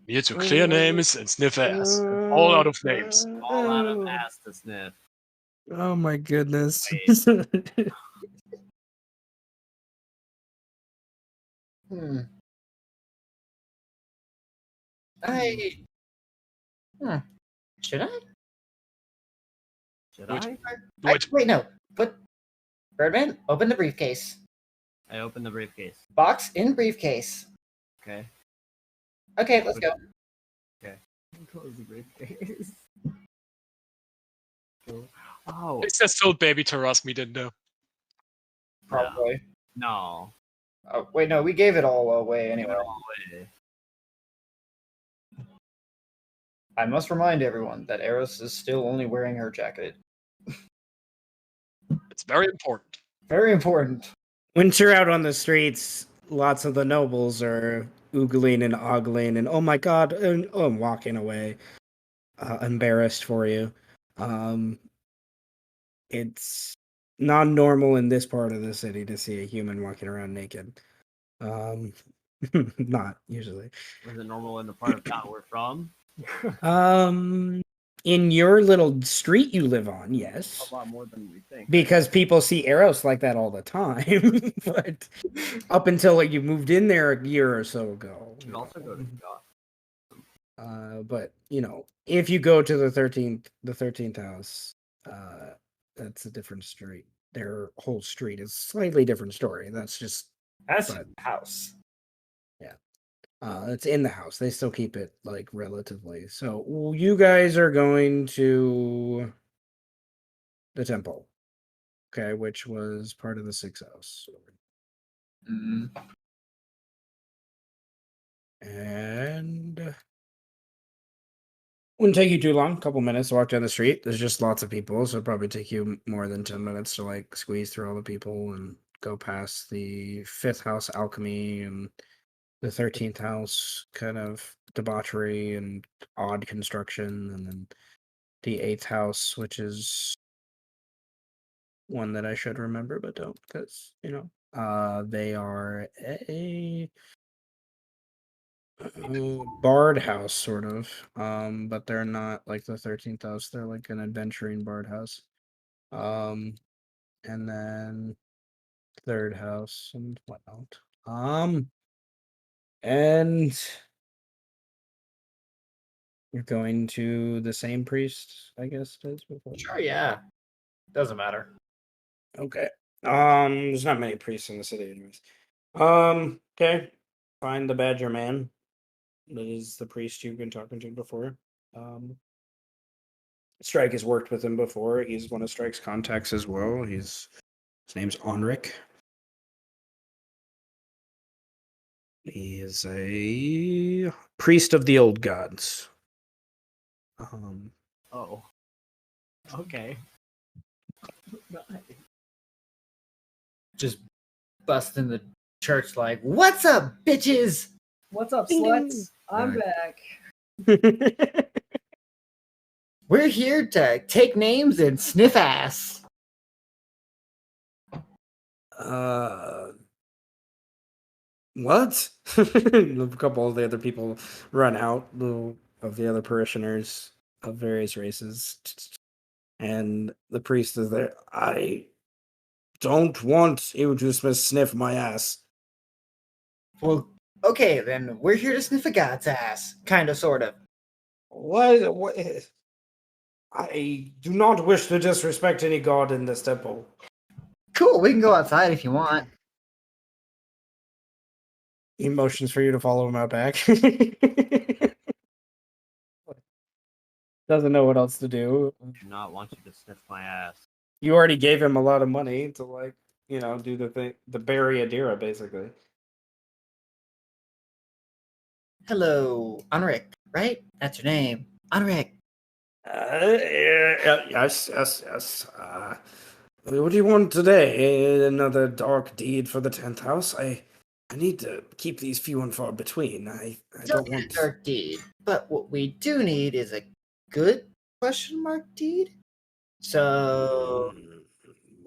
Here to clear names and sniff ass. All out of names. All out of ass to sniff. Oh my goodness. Should I? Should Do it. I? Do it. Wait, no. Put Birdman, open the briefcase. I open the briefcase. Box in briefcase. Okay. Okay, let's go. Close the briefcase. Oh, It's just told baby to ask me, didn't know. Probably. no. Oh, wait, no, we gave it all away anyway. No way. I must remind everyone that Eris is still only wearing her jacket. It's very important. Very important. Winter out on the streets, lots of the nobles are oogling and ogling and oh my god, and I'm walking away. Embarrassed for you. It's non-normal in this part of the city to see a human walking around naked. Not usually. Was it normal in the part of town we're from? In your little street you live on, yes. A lot more than we think. Because people see Eros like that all the time. But up until you moved in there a year or so ago. You can also go to Gotham. But if you go to the 13th house, that's a different street. Their whole street is a slightly different story. That's just That's house. it's in the house. They still keep it relatively. So you guys are going to the temple, okay, which was part of the 6th house. And wouldn't take you too long, a couple minutes to walk down the street. There's just lots of people, so it'll probably take you more than 10 minutes to squeeze through all the people and go past the 5th house alchemy and The 13th house, kind of debauchery and odd construction, and then the 8th house, which is one that I should remember but don't, because they are a bard house sort of, but they're not like the 13th house. They're like an adventuring bard house. And then third house and whatnot. And you're going to the same priest, I guess it is before. Sure, yeah. Doesn't matter. Okay. There's not many priests in the city, anyways. Okay. Find the Badger Man. That is the priest you've been talking to before. Strike has worked with him before. He's one of Strike's contacts as well. His name's Onric. He is a priest of the old gods. Oh. Okay. Just bust in the church like, "What's up, bitches?" What's up, Ding, ding. sluts? I'm Alright. back. We're here to take names and sniff ass. What? A couple of the other people run out, of the other parishioners of various races, and the priest is there. I don't want you to sniff my ass. Well, okay, then we're here to sniff a god's ass. Kind of, sort of. What? I do not wish to disrespect any god in this temple. Cool, we can go outside if you want. He motions for you to follow him out back. Doesn't know what else to do. Do not want you to sniff my ass. You already gave him a lot of money to do the thing, the bury Adira, basically. Hello, Anric, right? That's your name. Anric. Yes. What do you want today? Another dark deed for the 10th house? I need to keep these few and far between. I don't want a dark deed, but what we do need is a good question mark deed. So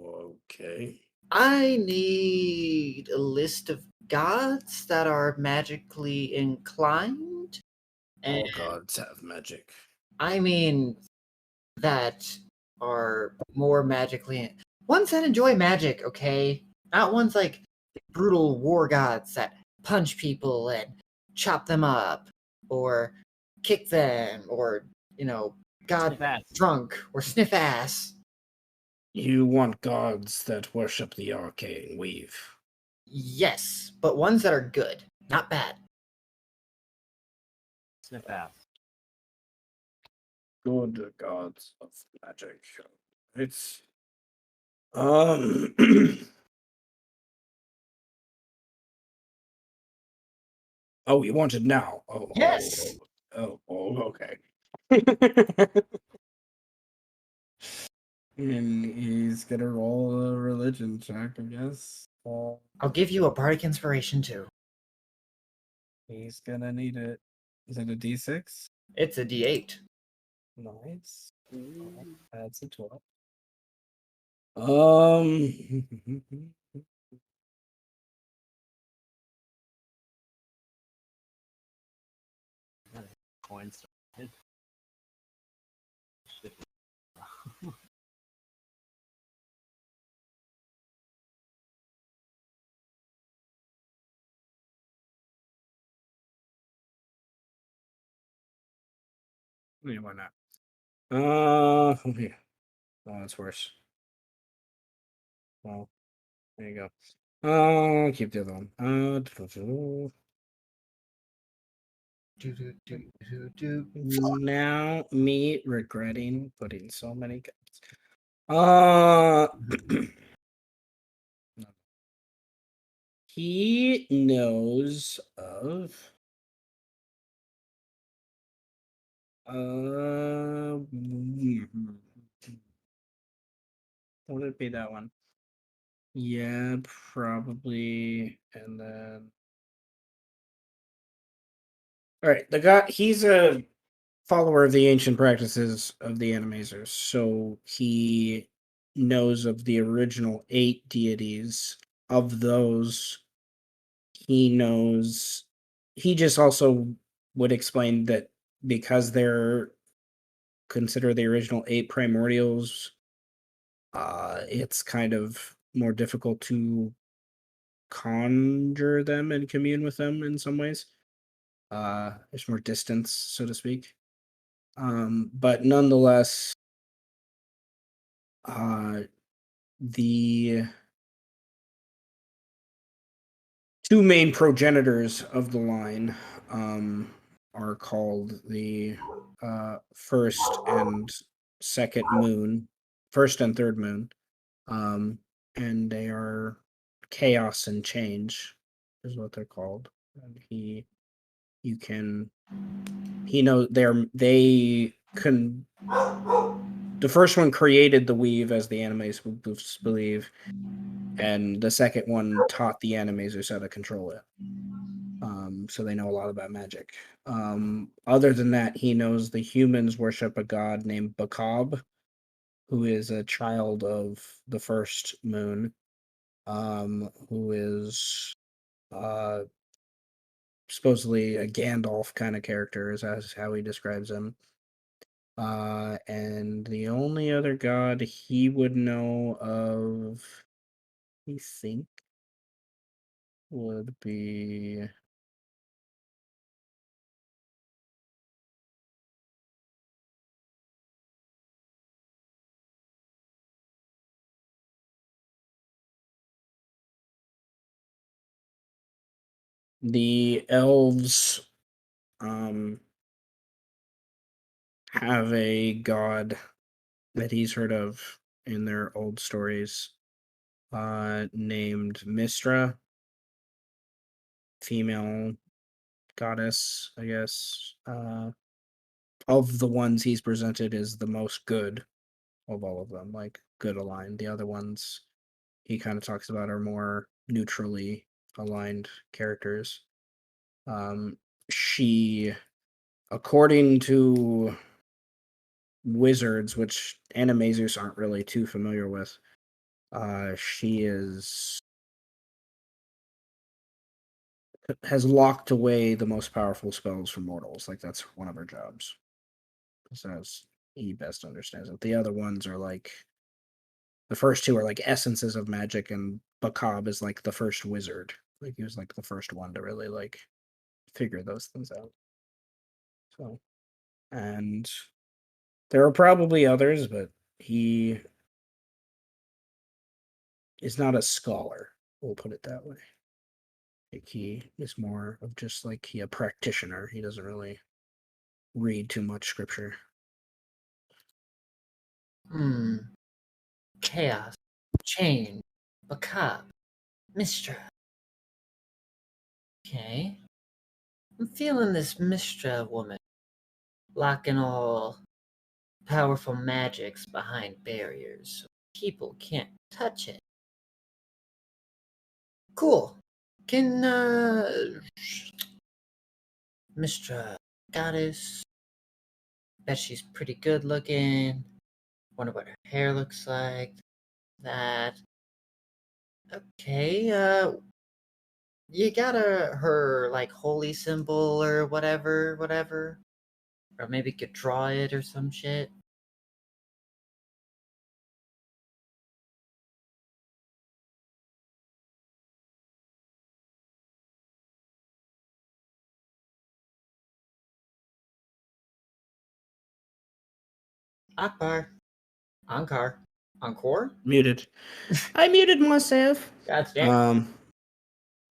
Okay. I need a list of gods that are magically inclined. All And gods have magic. I mean that are more magically ones that enjoy magic, okay? Not ones like brutal war gods that punch people and chop them up or kick them or god Sniff ass. drunk or sniff ass. You want gods that worship the arcane weave. Yes, but ones that are good, not bad. Sniff ass. Good gods of magic. It's Oh, you want it now? Oh, Yes. okay. And he's gonna roll a religion check, I guess. I'll give you a bardic inspiration too. He's gonna need it. Is it a D6? It's a D8. Nice. That's a 12. Um. Coins. Yeah, why not? Yeah. Oh, that's worse. Well, there you go. I'll keep the other one. Now, me regretting putting so many guns. He knows of. Would it be that one? Yeah, probably. And then All right, the god. He's a follower of the ancient practices of the Animaesus, so he knows of the original 8 deities. Of those, he knows. He just also would explain that because they're considered the original 8 primordials, it's kind of more difficult to conjure them and commune with them in some ways. There's more distance, so to speak. But nonetheless, the 2 main progenitors of the line are called the first and second moon, first and third moon, and they are chaos and change, is what they're called. And they can. The first one created the weave, as the Animaesus believe, and the second one taught the Animaesus how to control it. So they know a lot about magic. Other than that, he knows the humans worship a god named Bakab, who is a child of the first moon, who is supposedly a Gandalf kind of character, is how he describes him. And the only other god he would know of, I think, would be the elves. Have a god that he's heard of in their old stories, named Mistra, female goddess, I guess. Of the ones he's presented, is the most good of all of them, like good aligned. The other ones he kind of talks about are more neutrally aligned characters. She, according to wizards, which Animaesus aren't really too familiar with, she has locked away the most powerful spells from mortals. Like, that's one of her jobs. So as he best understands it. The other ones are like, the first 2 are like essences of magic, and Bakab is like the first wizard. Like, he was like the first one to really like figure those things out. So, and there are probably others, but he is not a scholar. We'll put it that way. Like, he is more of just like a practitioner. He doesn't really read too much scripture. Chaos, change, macabre, Mistra. Okay. I'm feeling this Mistra woman locking all powerful magics behind barriers so people can't touch it. Cool. Can, Mistra goddess. Bet she's pretty good looking. Wonder what her hair looks like. That. Okay, you got her like holy symbol or whatever. Or maybe could draw it or some shit. Akbar. Ankar. Encore? Muted. I muted myself. God damn.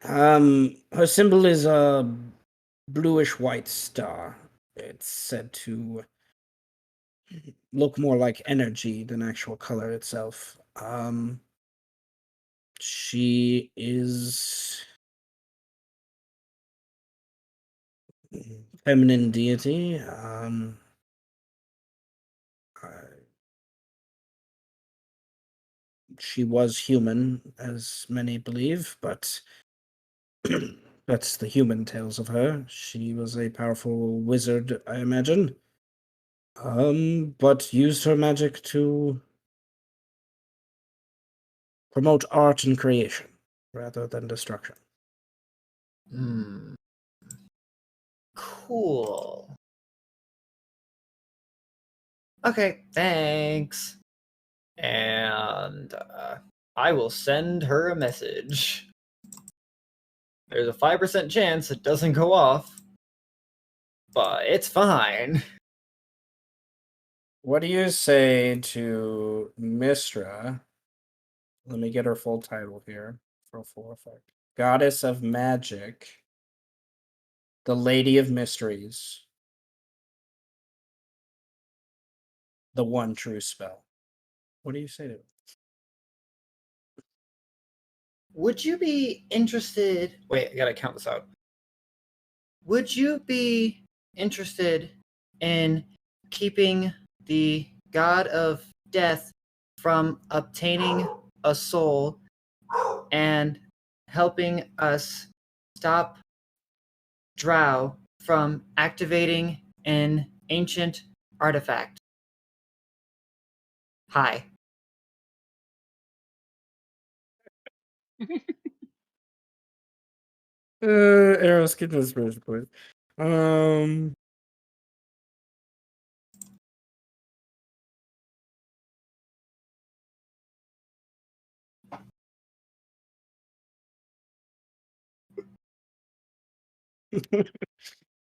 Her symbol is a bluish white star. It's said to look more like energy than actual color itself. She is feminine deity. She was human, as many believe, but That's the human tales of her. She was a powerful wizard, I imagine. But used her magic to promote art and creation rather than destruction. Hmm. Cool. Okay, thanks. And I will send her a message. There's a 5% chance it doesn't go off, but it's fine. What do you say to Mistra? Let me get her full title here for full effect. Goddess of Magic, the Lady of Mysteries, the one true spell. What do you say to it? Would you be interested? Wait, I gotta count this out. Would you be interested in keeping the god of death from obtaining a soul and helping us stop Drow from activating an ancient artifact? Hi. Arrow, skip this version, please.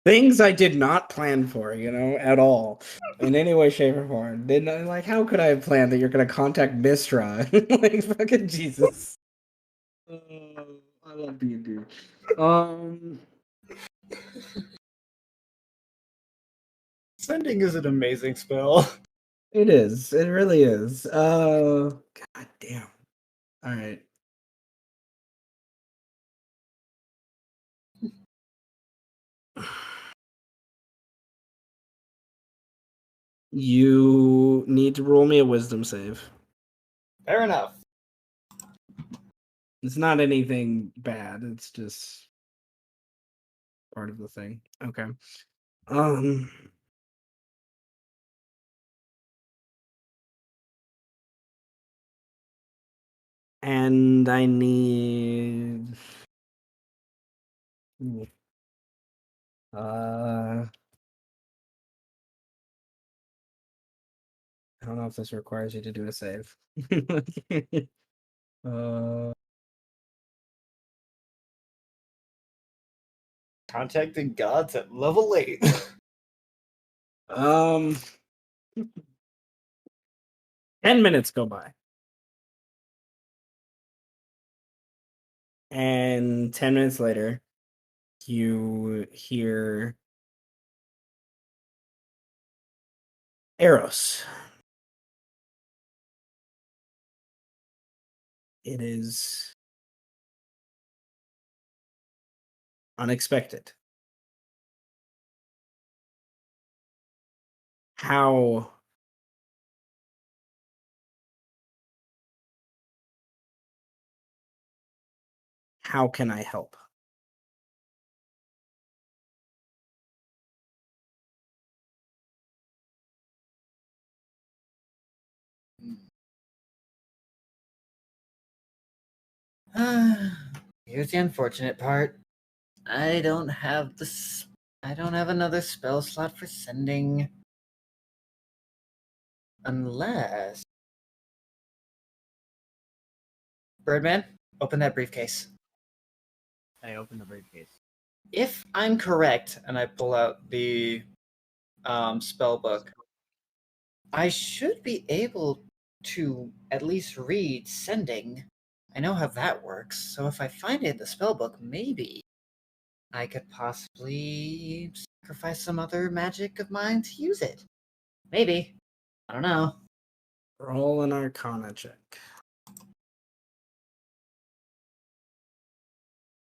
Things I did not plan for, at all, in any way, shape, or form. Didn't like? How could I have planned that you're gonna contact Mistra? Like fucking Jesus. I love D&D. Sending is an amazing spell. It is. It really is. God damn. All right. You need to roll me a wisdom save. Fair enough. It's not anything bad. It's just part of the thing. Okay. And I need I don't know if this requires you to do a save. uh Contacting gods at level 8. um 10 minutes go by. And 10 minutes later, you hear Eros. It is unexpected. How can I help? Here's the unfortunate part. I don't have another spell slot for sending. Unless Birdman, open that briefcase. I open the briefcase. If I'm correct, and I pull out the spell book, I should be able to at least read sending. I know how that works, so if I find it in the spell book, maybe I could possibly sacrifice some other magic of mine to use it. Maybe. I don't know. Roll an Arcana check.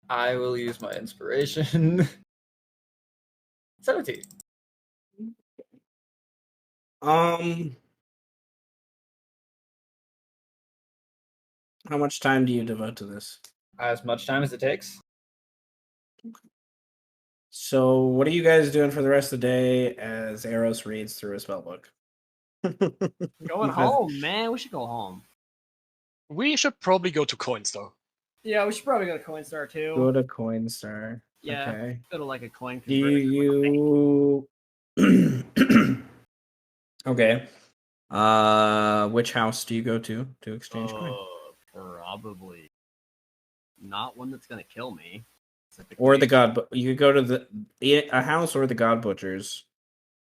I will use my inspiration. 17. How much time do you devote to this? As much time as it takes. So, what are you guys doing for the rest of the day as Eros reads through a spellbook? Going home, man. We should go home. We should probably go to Coinstar. Yeah, we should probably go to Coinstar too. Go to Coinstar. Yeah. Okay. Go to like a coin Do converter. you? Okay. Which house do you go to exchange coin? Probably not one that's gonna kill me. Or the god? You could go to a house or the god butchers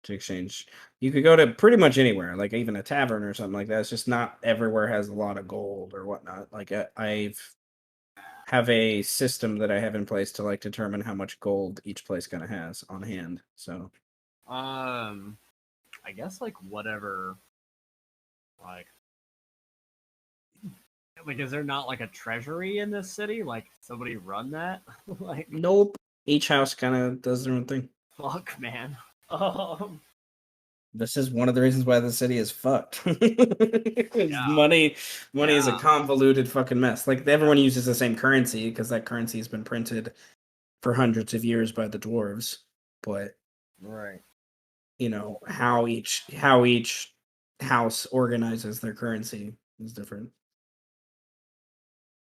to exchange. You could go to pretty much anywhere, like even a tavern or something like that. It's just not everywhere has a lot of gold or whatnot. Like I've have a system that I have in place to like determine how much gold each place kind of has on hand. So, I guess like whatever, like is there not like a treasury in this city? Like somebody run that? Like nope. Each house kind of does their own thing. fuck, man. This is one of the reasons why the city is fucked. Money is a convoluted fucking mess. Like everyone uses the same currency because that currency has been printed for hundreds of years by the dwarves. But right, you know how each house organizes their currency is different.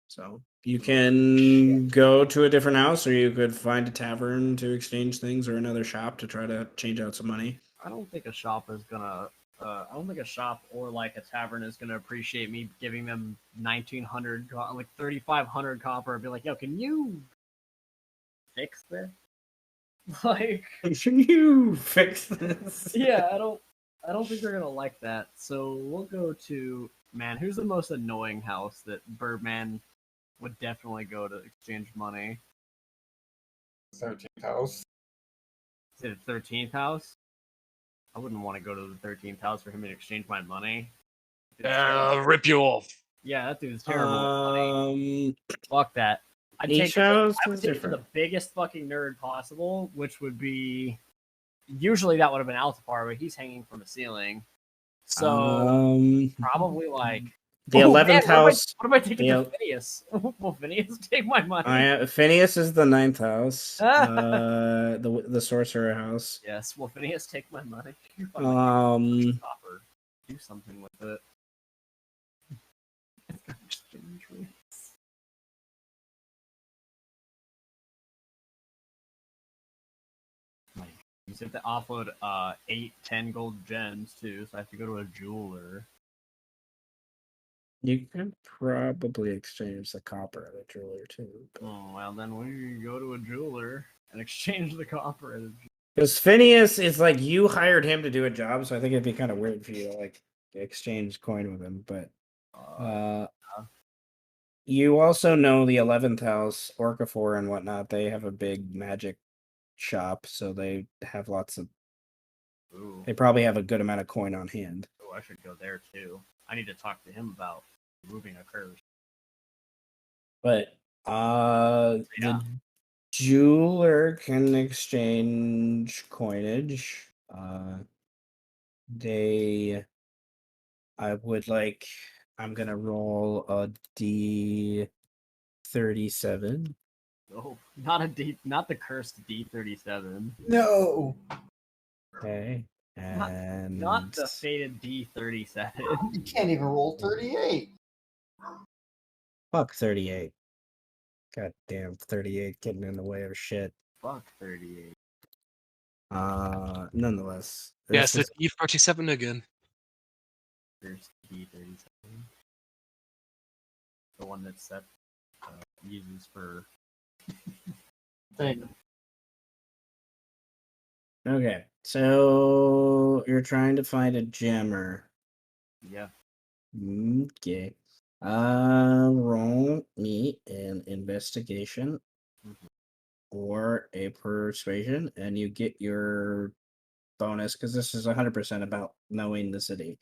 So you can go to a different house, or you could find a tavern to exchange things, or another shop to try to change out some money. I don't think a shop is gonna. I don't think a shop or like a tavern is gonna appreciate me giving them 1,900, like 3,500 copper, and be like, "Yo, can you fix this?" Like, can you fix this? yeah, I don't think they're gonna like that. So we'll go to man. Who's the most annoying house that Birdman would definitely go to exchange money? 13th house. Is it a 13th house? I wouldn't want to go to the 13th house for him to exchange my money. Rip you off. Yeah, that dude's terrible. Fuck that. I'd each take house I would is take different. the biggest fucking nerd possible, which would be usually that would have been Altapar, but he's hanging from the ceiling. So probably like the 11th house. What am I taking to Phineas? Will Phineas take my money? Phineas is the 9th house. The sorcerer house. Yes, will Phineas take my money? Copper. Do something with it. You have to offload 8-10 gold gems too, so I have to go to a jeweler. You can probably exchange the copper at a jeweler too. Oh well, then we go to a jeweler and exchange the copper at a jeweler. Because Phineas is like you hired him to do a job, so I think it'd be kind of weird for you to like exchange coin with him. But you also know the 11th house, Orcafor and whatnot. They have a big magic shop, so they have lots of. Ooh. They probably have a good amount of coin on hand. Oh, I should go there too. I need to talk to him about removing a curse. But the jeweler can exchange coinage. I'm gonna roll a D37. Oh, not the cursed D37. No. Okay. And not the fated D37. You can't even roll 38. Fuck 38. God damn 38 getting in the way of shit. Fuck 38. Nonetheless. Yes, the D37 again. Cursed D37. The one that Seth uses for. Okay, so you're trying to find a gemmer. Yeah. Okay. Roll me an investigation or a persuasion, and you get your bonus because this is 100% about knowing the city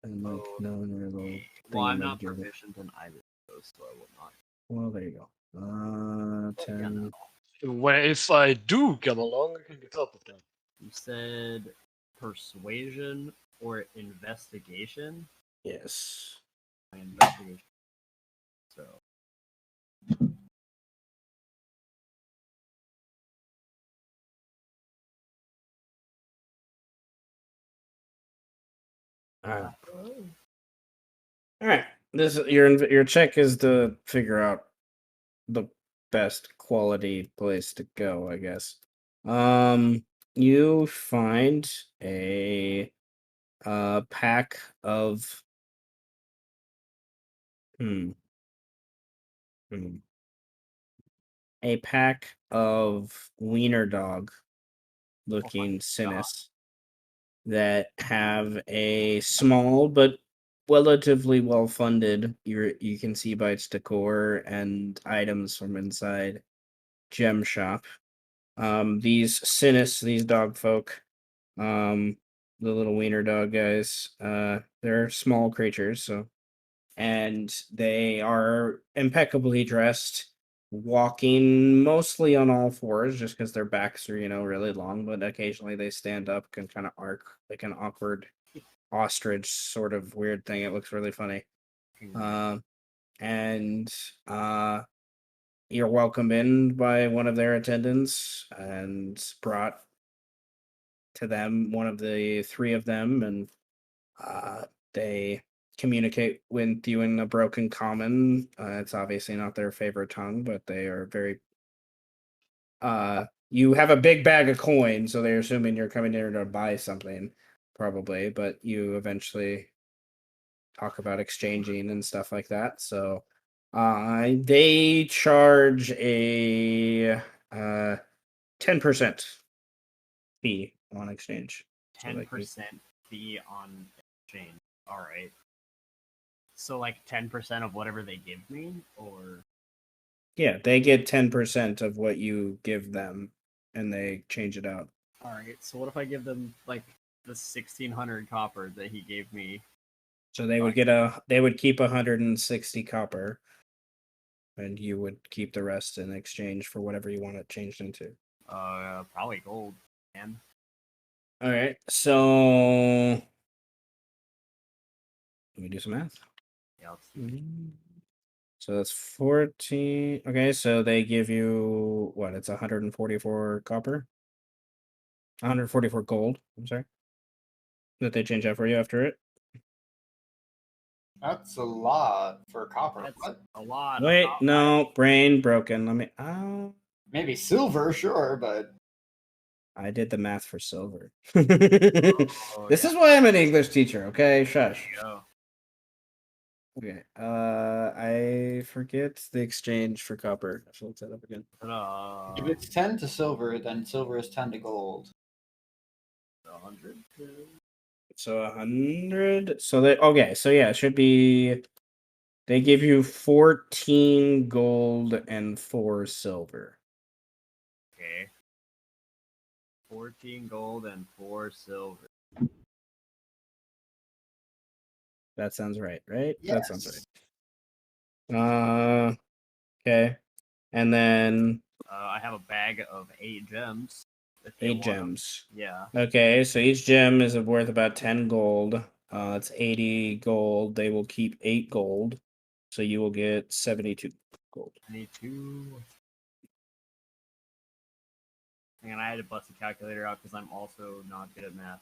and like knowing where the. Well, I'm not proficient in either of those, so I will not. Well, there you go. 10. Well, if I do come along, I can get help with that. You said persuasion or investigation? Yes. My investigation. So. All right. This your check is to figure out the best quality place to go, I guess. You find a pack of hmm, hmm, a pack of wiener dog looking Sinis that have a small but relatively well funded, you can see by its decor and items from inside, gem shop. These Sinis, these dog folk, the little wiener dog guys, they're small creatures, so and they are impeccably dressed, walking mostly on all fours, just because their backs are, really long, but occasionally they stand up and kind of arc like an awkward ostrich sort of weird thing. It looks really funny. And you're welcomed in by one of their attendants and brought to them, one of the three of them, and they communicate with you in a broken common. It's obviously not their favorite tongue, but they are very. You have a big bag of coins, so they're assuming you're coming here to buy something, probably. But you eventually talk about exchanging and stuff like that. So, they charge a 10% fee on exchange. So, 10% fee on exchange. All right. So like 10% of whatever they give me, or yeah, they get 10% of what you give them, and they change it out. all right. So what if I give them like the 1,600 copper that he gave me? So they would they would keep 160 copper, and you would keep the rest in exchange for whatever you want it changed into. Probably gold, man. All right, so let me do some math. Yeah, let's see. So that's 14. Okay, so they give you what? It's 144 copper, 144 gold. I'm sorry. That they change out for you after it. That's a lot for copper. That's What? a lot. Wait, of copper. no, brain broken. Let me. Maybe silver, sure, but I did the math for silver. Oh, This yeah. is why I'm an English teacher, okay? Shush. Go. Okay. I forget the exchange for copper. I should look that up again. if it's 10 to silver, then silver is 10 to gold. 100. So 100. So they okay. So yeah, it should be. They give you 14 gold and 4 silver. Okay. 14 gold and 4 silver. That sounds right, right? Yes. That sounds right. Okay. And then I have a bag of 8 gems. If they 8 want 'em. gems. Yeah. Okay, so each gem is worth about 10 gold. That's 80 gold. They will keep 8 gold. So you will get 72 gold. 22. And I had to bust the calculator out because I'm also not good at math.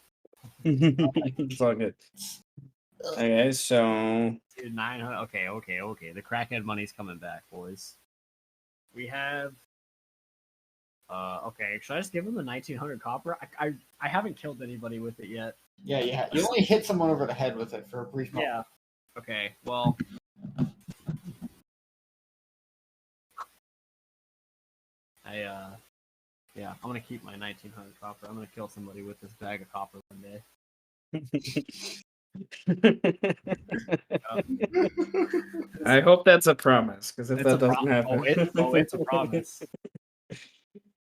It's all good. Okay, so Dude, 900. Okay. The crackhead money's coming back, boys. We have. Okay. Should I just give him the 1,900 copper? I haven't killed anybody with it yet. Yeah. You only hit someone over the head with it for a brief moment. Yeah. Okay. Well. Yeah, I'm gonna keep my 1,900 copper. I'm gonna kill somebody with this bag of copper one day. I hope that's a promise, because if It's that a pro- doesn't happen, it's a promise. It's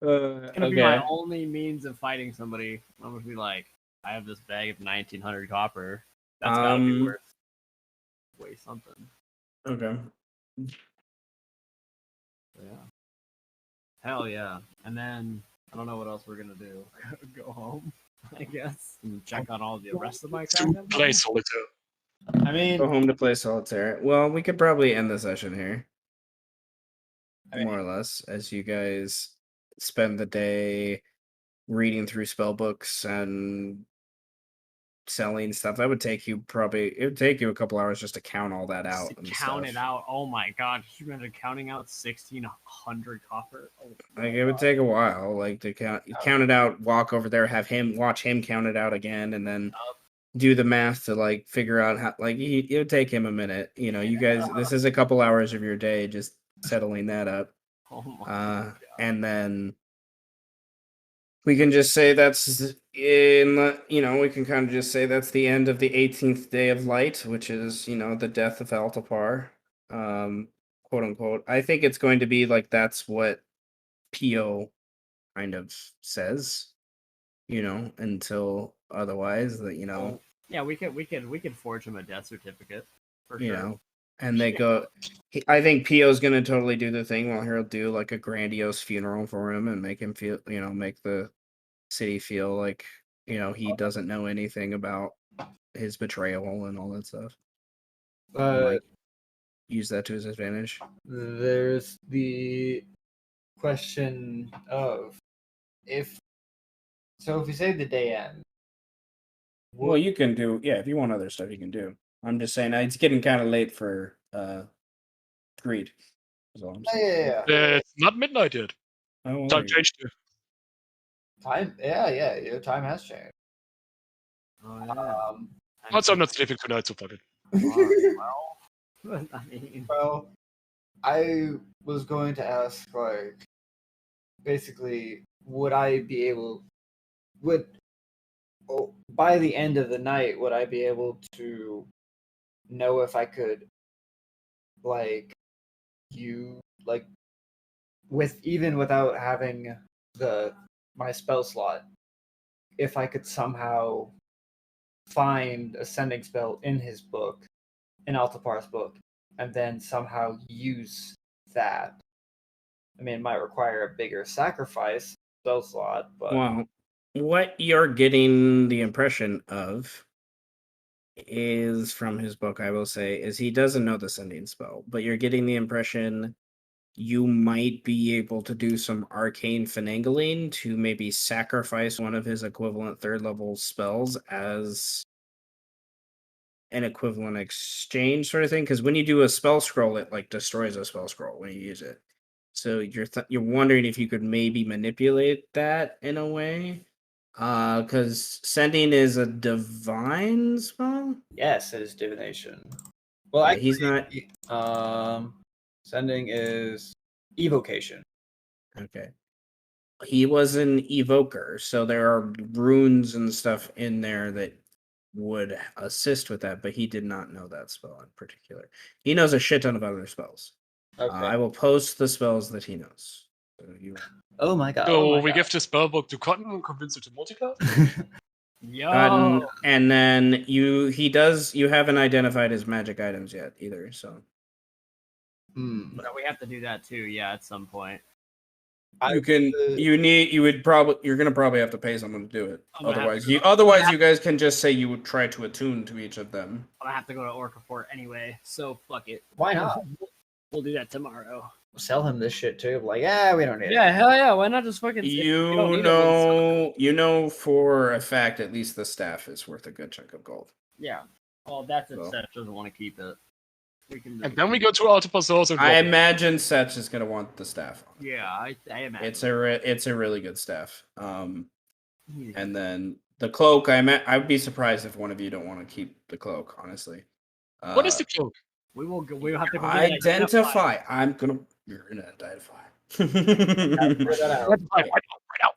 gonna be my only means of fighting somebody. I'm gonna be like, I have this bag of 1,900 copper. That's gotta be worth way something. Okay. Yeah. Hell yeah. And then I don't know what else we're gonna do. Go home, I guess, and check on all the rest of my To play solitaire. I mean, Go home to play solitaire. Well, we could probably end the session here. I mean- More or less, as you guys spend the day reading through spell books and selling stuff. That would take you it would take you a couple hours just to count all that Just out. to And count stuff. it out. Oh my god! Can you imagine counting out 1,600 copper? Oh my Like it would God. take a while, like to count it out, walk over there, watch him count it out again, and then do the math to like figure out how. Like it would take him a minute. You know, you guys, this is a couple hours of your day just settling that up, Oh my and then we can just say that's we can kind of just say that's the end of the 18th day of light, which is the death of Altapar, quote unquote. I think it's going to be like that's what Pio kind of says, until otherwise that Well, yeah, we could forge him a death certificate for you sure. know, and they go. I think Pio's gonna totally do the thing while he'll do like a grandiose funeral for him and make him feel, make the city feel like he doesn't know anything about his betrayal and all that stuff. And, like use that to his advantage. There's the question of if we say the day end. Well, you can do if you want other stuff, you can do. I'm just saying it's getting kind of late for greed. Is all I'm saying. Yeah. It's not midnight yet. Oh, Time changed too. Time, your time has changed. Oh yeah. Also, I'm not sleeping tonight, so fuck it. Well, I mean, Well, I was going to ask, like, basically, by the end of the night, would I be able to know if I could, without having my spell slot, if I could somehow find a sending spell in his book, in Altapar's book, and then somehow use that. I mean, it might require a bigger sacrifice spell slot, but well, what you're getting the impression of is from his book, I will say, is he doesn't know the sending spell, but you're getting the impression you might be able to do some arcane finagling to maybe sacrifice one of his equivalent 3rd level spells as an equivalent exchange sort of thing. Because when you do a spell scroll, it like destroys a spell scroll when you use it. So you're wondering if you could maybe manipulate that in a way. Because sending is a divine spell. yes, it is divination. Well, Yeah, actually, he's not. Sending is evocation. Okay. He was an evoker, so there are runes and stuff in there that would assist with that, but he did not know that spell in particular. He knows a shit ton of other spells. Okay. I will post the spells that he knows. So Oh my god. So we give the spell book to Cotton and convince it to multiclass? yo, and then you haven't identified his magic items yet either, so so we have to do that too. Yeah, at some point. you're gonna probably have to pay someone to do it. Otherwise you guys can just say you would try to attune to each of them. I have to go to Orca anyway, so fuck it. Why not? We'll do that tomorrow. Sell him this shit too. Like, we don't need it. Yeah, hell yeah. Why not just fucking? You know for a fact at least the staff is worth a good chunk of gold. Yeah. Well, that's if Seth doesn't want to keep it. We can. And then we go to Altapar's house and I imagine Setch is gonna want the staff. Yeah, I imagine. It's a really good staff. And then the cloak, I'd be surprised if one of you don't want to keep the cloak, honestly. what is the cloak? We'll have to go identify. You're gonna identify.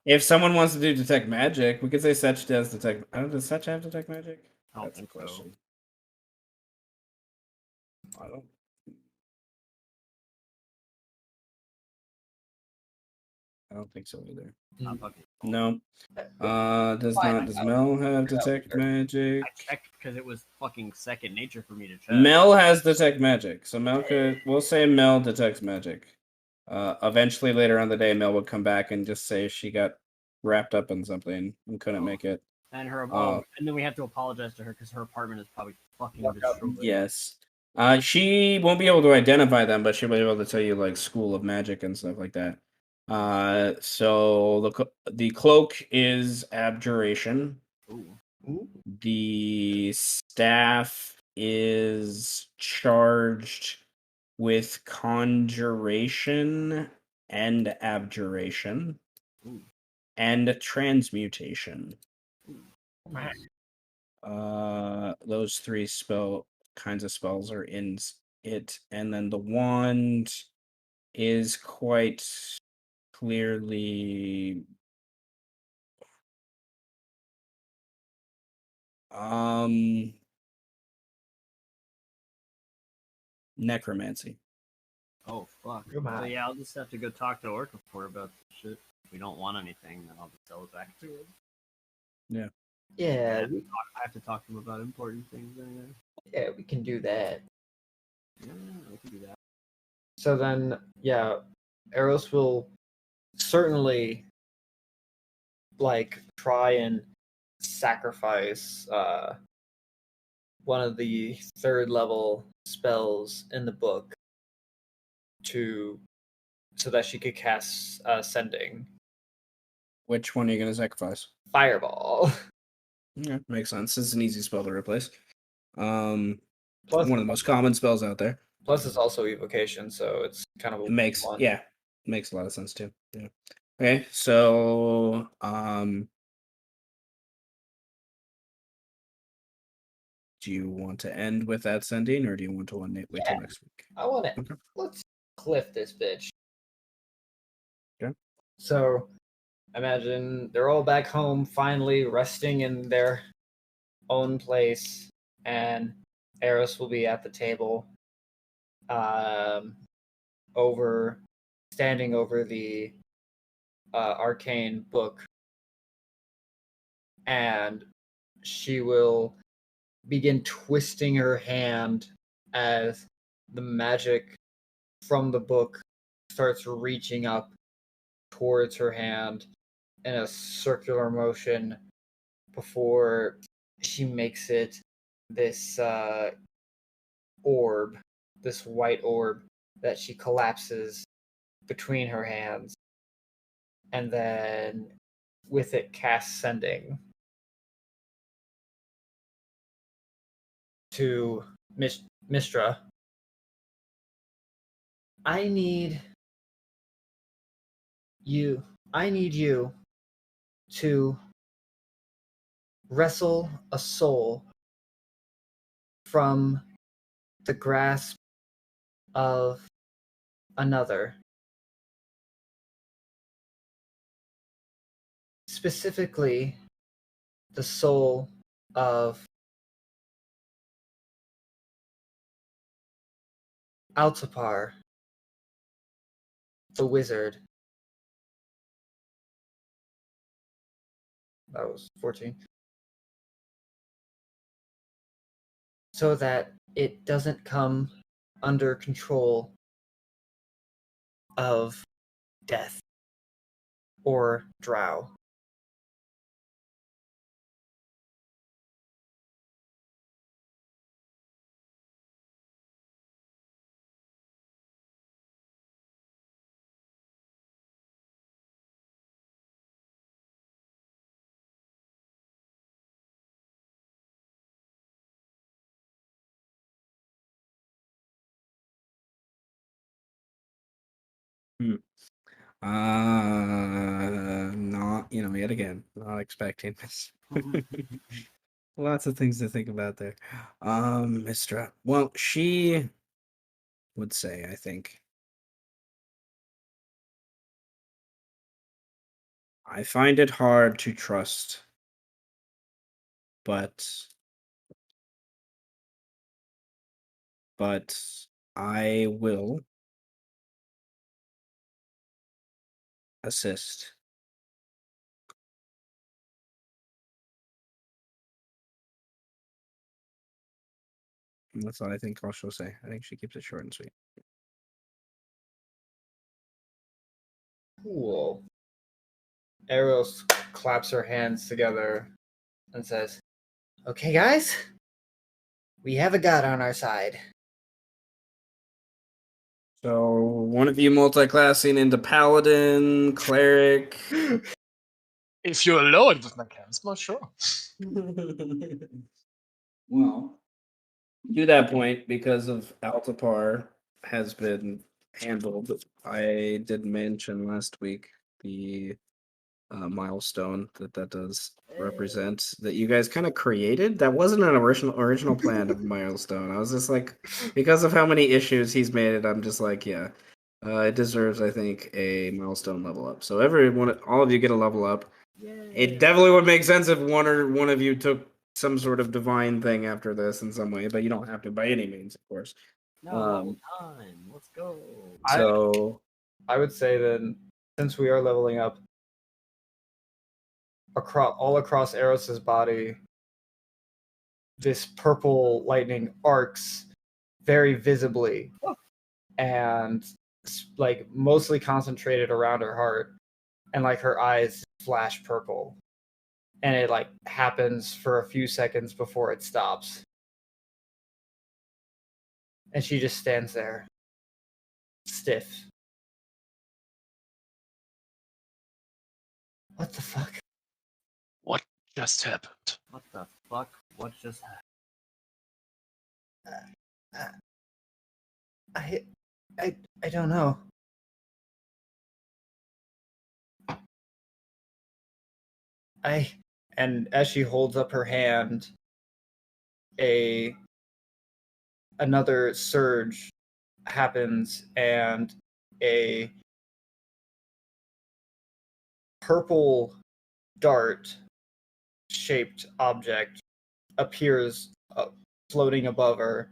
If someone wants to do detect magic, we could say Setch does detect. Does Setch have detect magic? That's a question. I don't. I don't think so either. No. Does Mel have detect magic? I checked because it was fucking second nature for me to check. Mel has detect magic, so we'll say Mel detects magic. Eventually later on the day, Mel would come back and just say she got wrapped up in something and couldn't make it. And and then we have to apologize to her because her apartment is probably fucking destroyed. Yes. She won't be able to identify them, but she'll be able to tell you like School of Magic and stuff like that. So the cloak is abjuration. Ooh. The staff is charged with conjuration and abjuration Ooh. and transmutation. Nice. Those three kinds of spells are in it, and then the wand is quite clearly necromancy. Oh fuck. Come on. So yeah, I'll just have to go talk to Orcafor about this shit. If we don't want anything, then I'll just sell it back to him. Yeah, I have to talk to him about important things anyway. yeah, we can do that. Yeah, we can do that. So then, yeah, Eros will certainly like try and sacrifice one of the third level spells in the book so that she could cast sending Which one are you going to sacrifice? fireball. Yeah, makes sense. It's an easy spell to replace. Plus, One of the most common spells out there. plus it's also evocation, so it's kind of a It makes one. makes a lot of sense too. Yeah. Okay, so do you want to end with that sending, or do you want to wait till Yeah. next week? I want to Okay. let's cliff this bitch. Okay. So imagine they're all back home, finally resting in their own place, and Eros will be at the table, standing over the arcane book, and she will begin twisting her hand as the magic from the book starts reaching up towards her hand in a circular motion before she makes it this orb, this white orb that she collapses between her hands, and then with it casts sending to Mistra. I need you. I need you to wrestle a soul from the grasp of another. Specifically, the soul of Altapar, the wizard. That was 14. So that it doesn't come under control of death or drow. Not yet again, not expecting this. Lots of things to think about there. Mistra. Well, she would say, I think, I find it hard to trust, but I will assist. And that's what I think she'll say. I think she keeps it short and sweet. Cool. Eros claps her hands together and says, "Okay, guys, we have a god on our side." So one of you multi-classing into paladin, cleric, If you're alone with my charisma, sure. Well, to that point, because of Altapar has been handled, I did mention last week the milestone that does represent that you guys kind of created. That wasn't an original plan of milestone. I was just like, because of how many issues he's made it, I'm just like, yeah, it deserves, I think, a milestone level up. So everyone, all of you get a level up. It definitely would make sense if one of you took some sort of divine thing after this in some way, but you don't have to by any means, of course. No time. Let's go. So I would say then, since we are leveling up, all across Eros's body, this purple lightning arcs very visibly, and like mostly concentrated around her heart, and like her eyes flash purple, and it like happens for a few seconds before it stops, and she just stands there, stiff. What the fuck? What just happened? What the fuck? What just happened? I don't know. And as she holds up her hand, another surge happens, and a purple dart shaped object appears floating above her,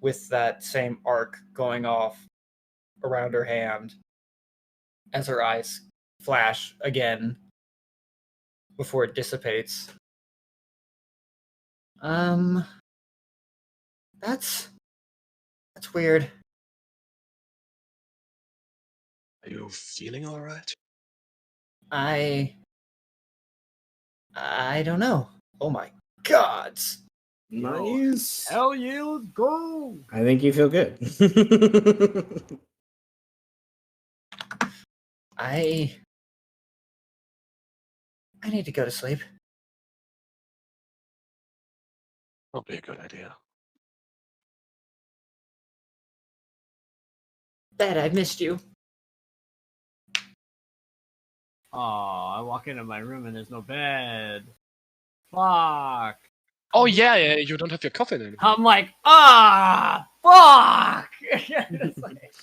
with that same arc going off around her hand as her eyes flash again before it dissipates. That's weird. Are you feeling all right? I don't know. Oh my god. nice. Hell yeah, let's go! I think you feel good. I need to go to sleep. Probably a good idea. Dad, I missed you. Oh, I walk into my room and there's no bed. Fuck. Oh yeah, you don't have your coffin anymore. I'm like, fuck! It's like,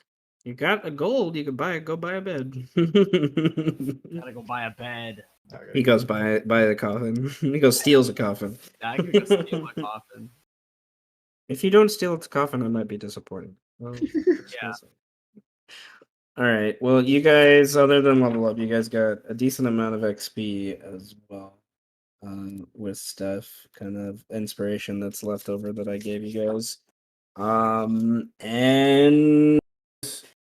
You got a gold, you could go buy a bed. gotta go buy a bed. He goes buy the coffin. He goes steals a coffin. I could go steal my coffin. If you don't steal the coffin, I might be disappointed. Well, Yeah. All right. Well, you guys, other than level up, you guys got a decent amount of XP as well. With stuff, kind of inspiration that's left over that I gave you guys. And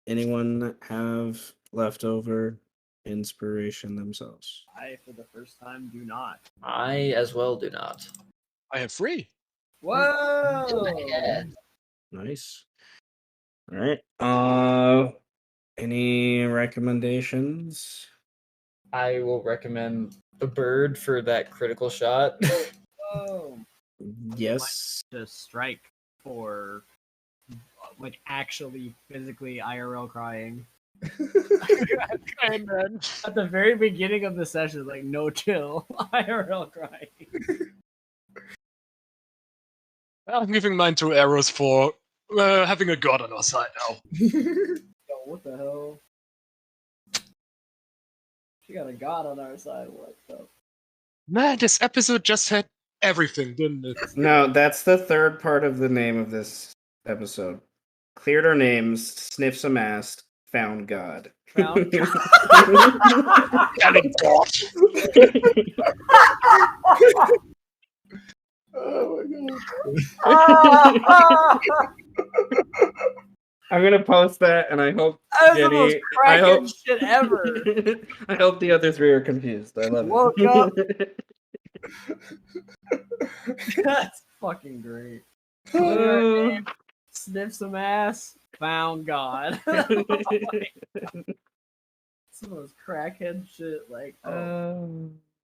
anyone have leftover inspiration themselves? I, for the first time, do not. I as well do not. I have 3. Whoa! Nice. All right. Any recommendations? I will recommend the bird for that critical shot. Whoa! Yes. To strike for, like, actually physically IRL crying. At the very beginning of the session, like, no chill, IRL crying. I'm giving mine 2 arrows for having a god on our side now. Yo, what the hell? She got a god on our side. What the? Man, this episode just had everything, didn't it? No, that's the third part of the name of this episode. Cleared our names, sniffed some ass, found God. Found Telling God. Oh my I'm gonna post that, and I hope That was the Jenny. most I cracking hope shit ever. I hope the other 3 are confused. I love Woke it. up. That's fucking great. Sniff some ass, found God. It's Some of those crackhead shit, like, oh,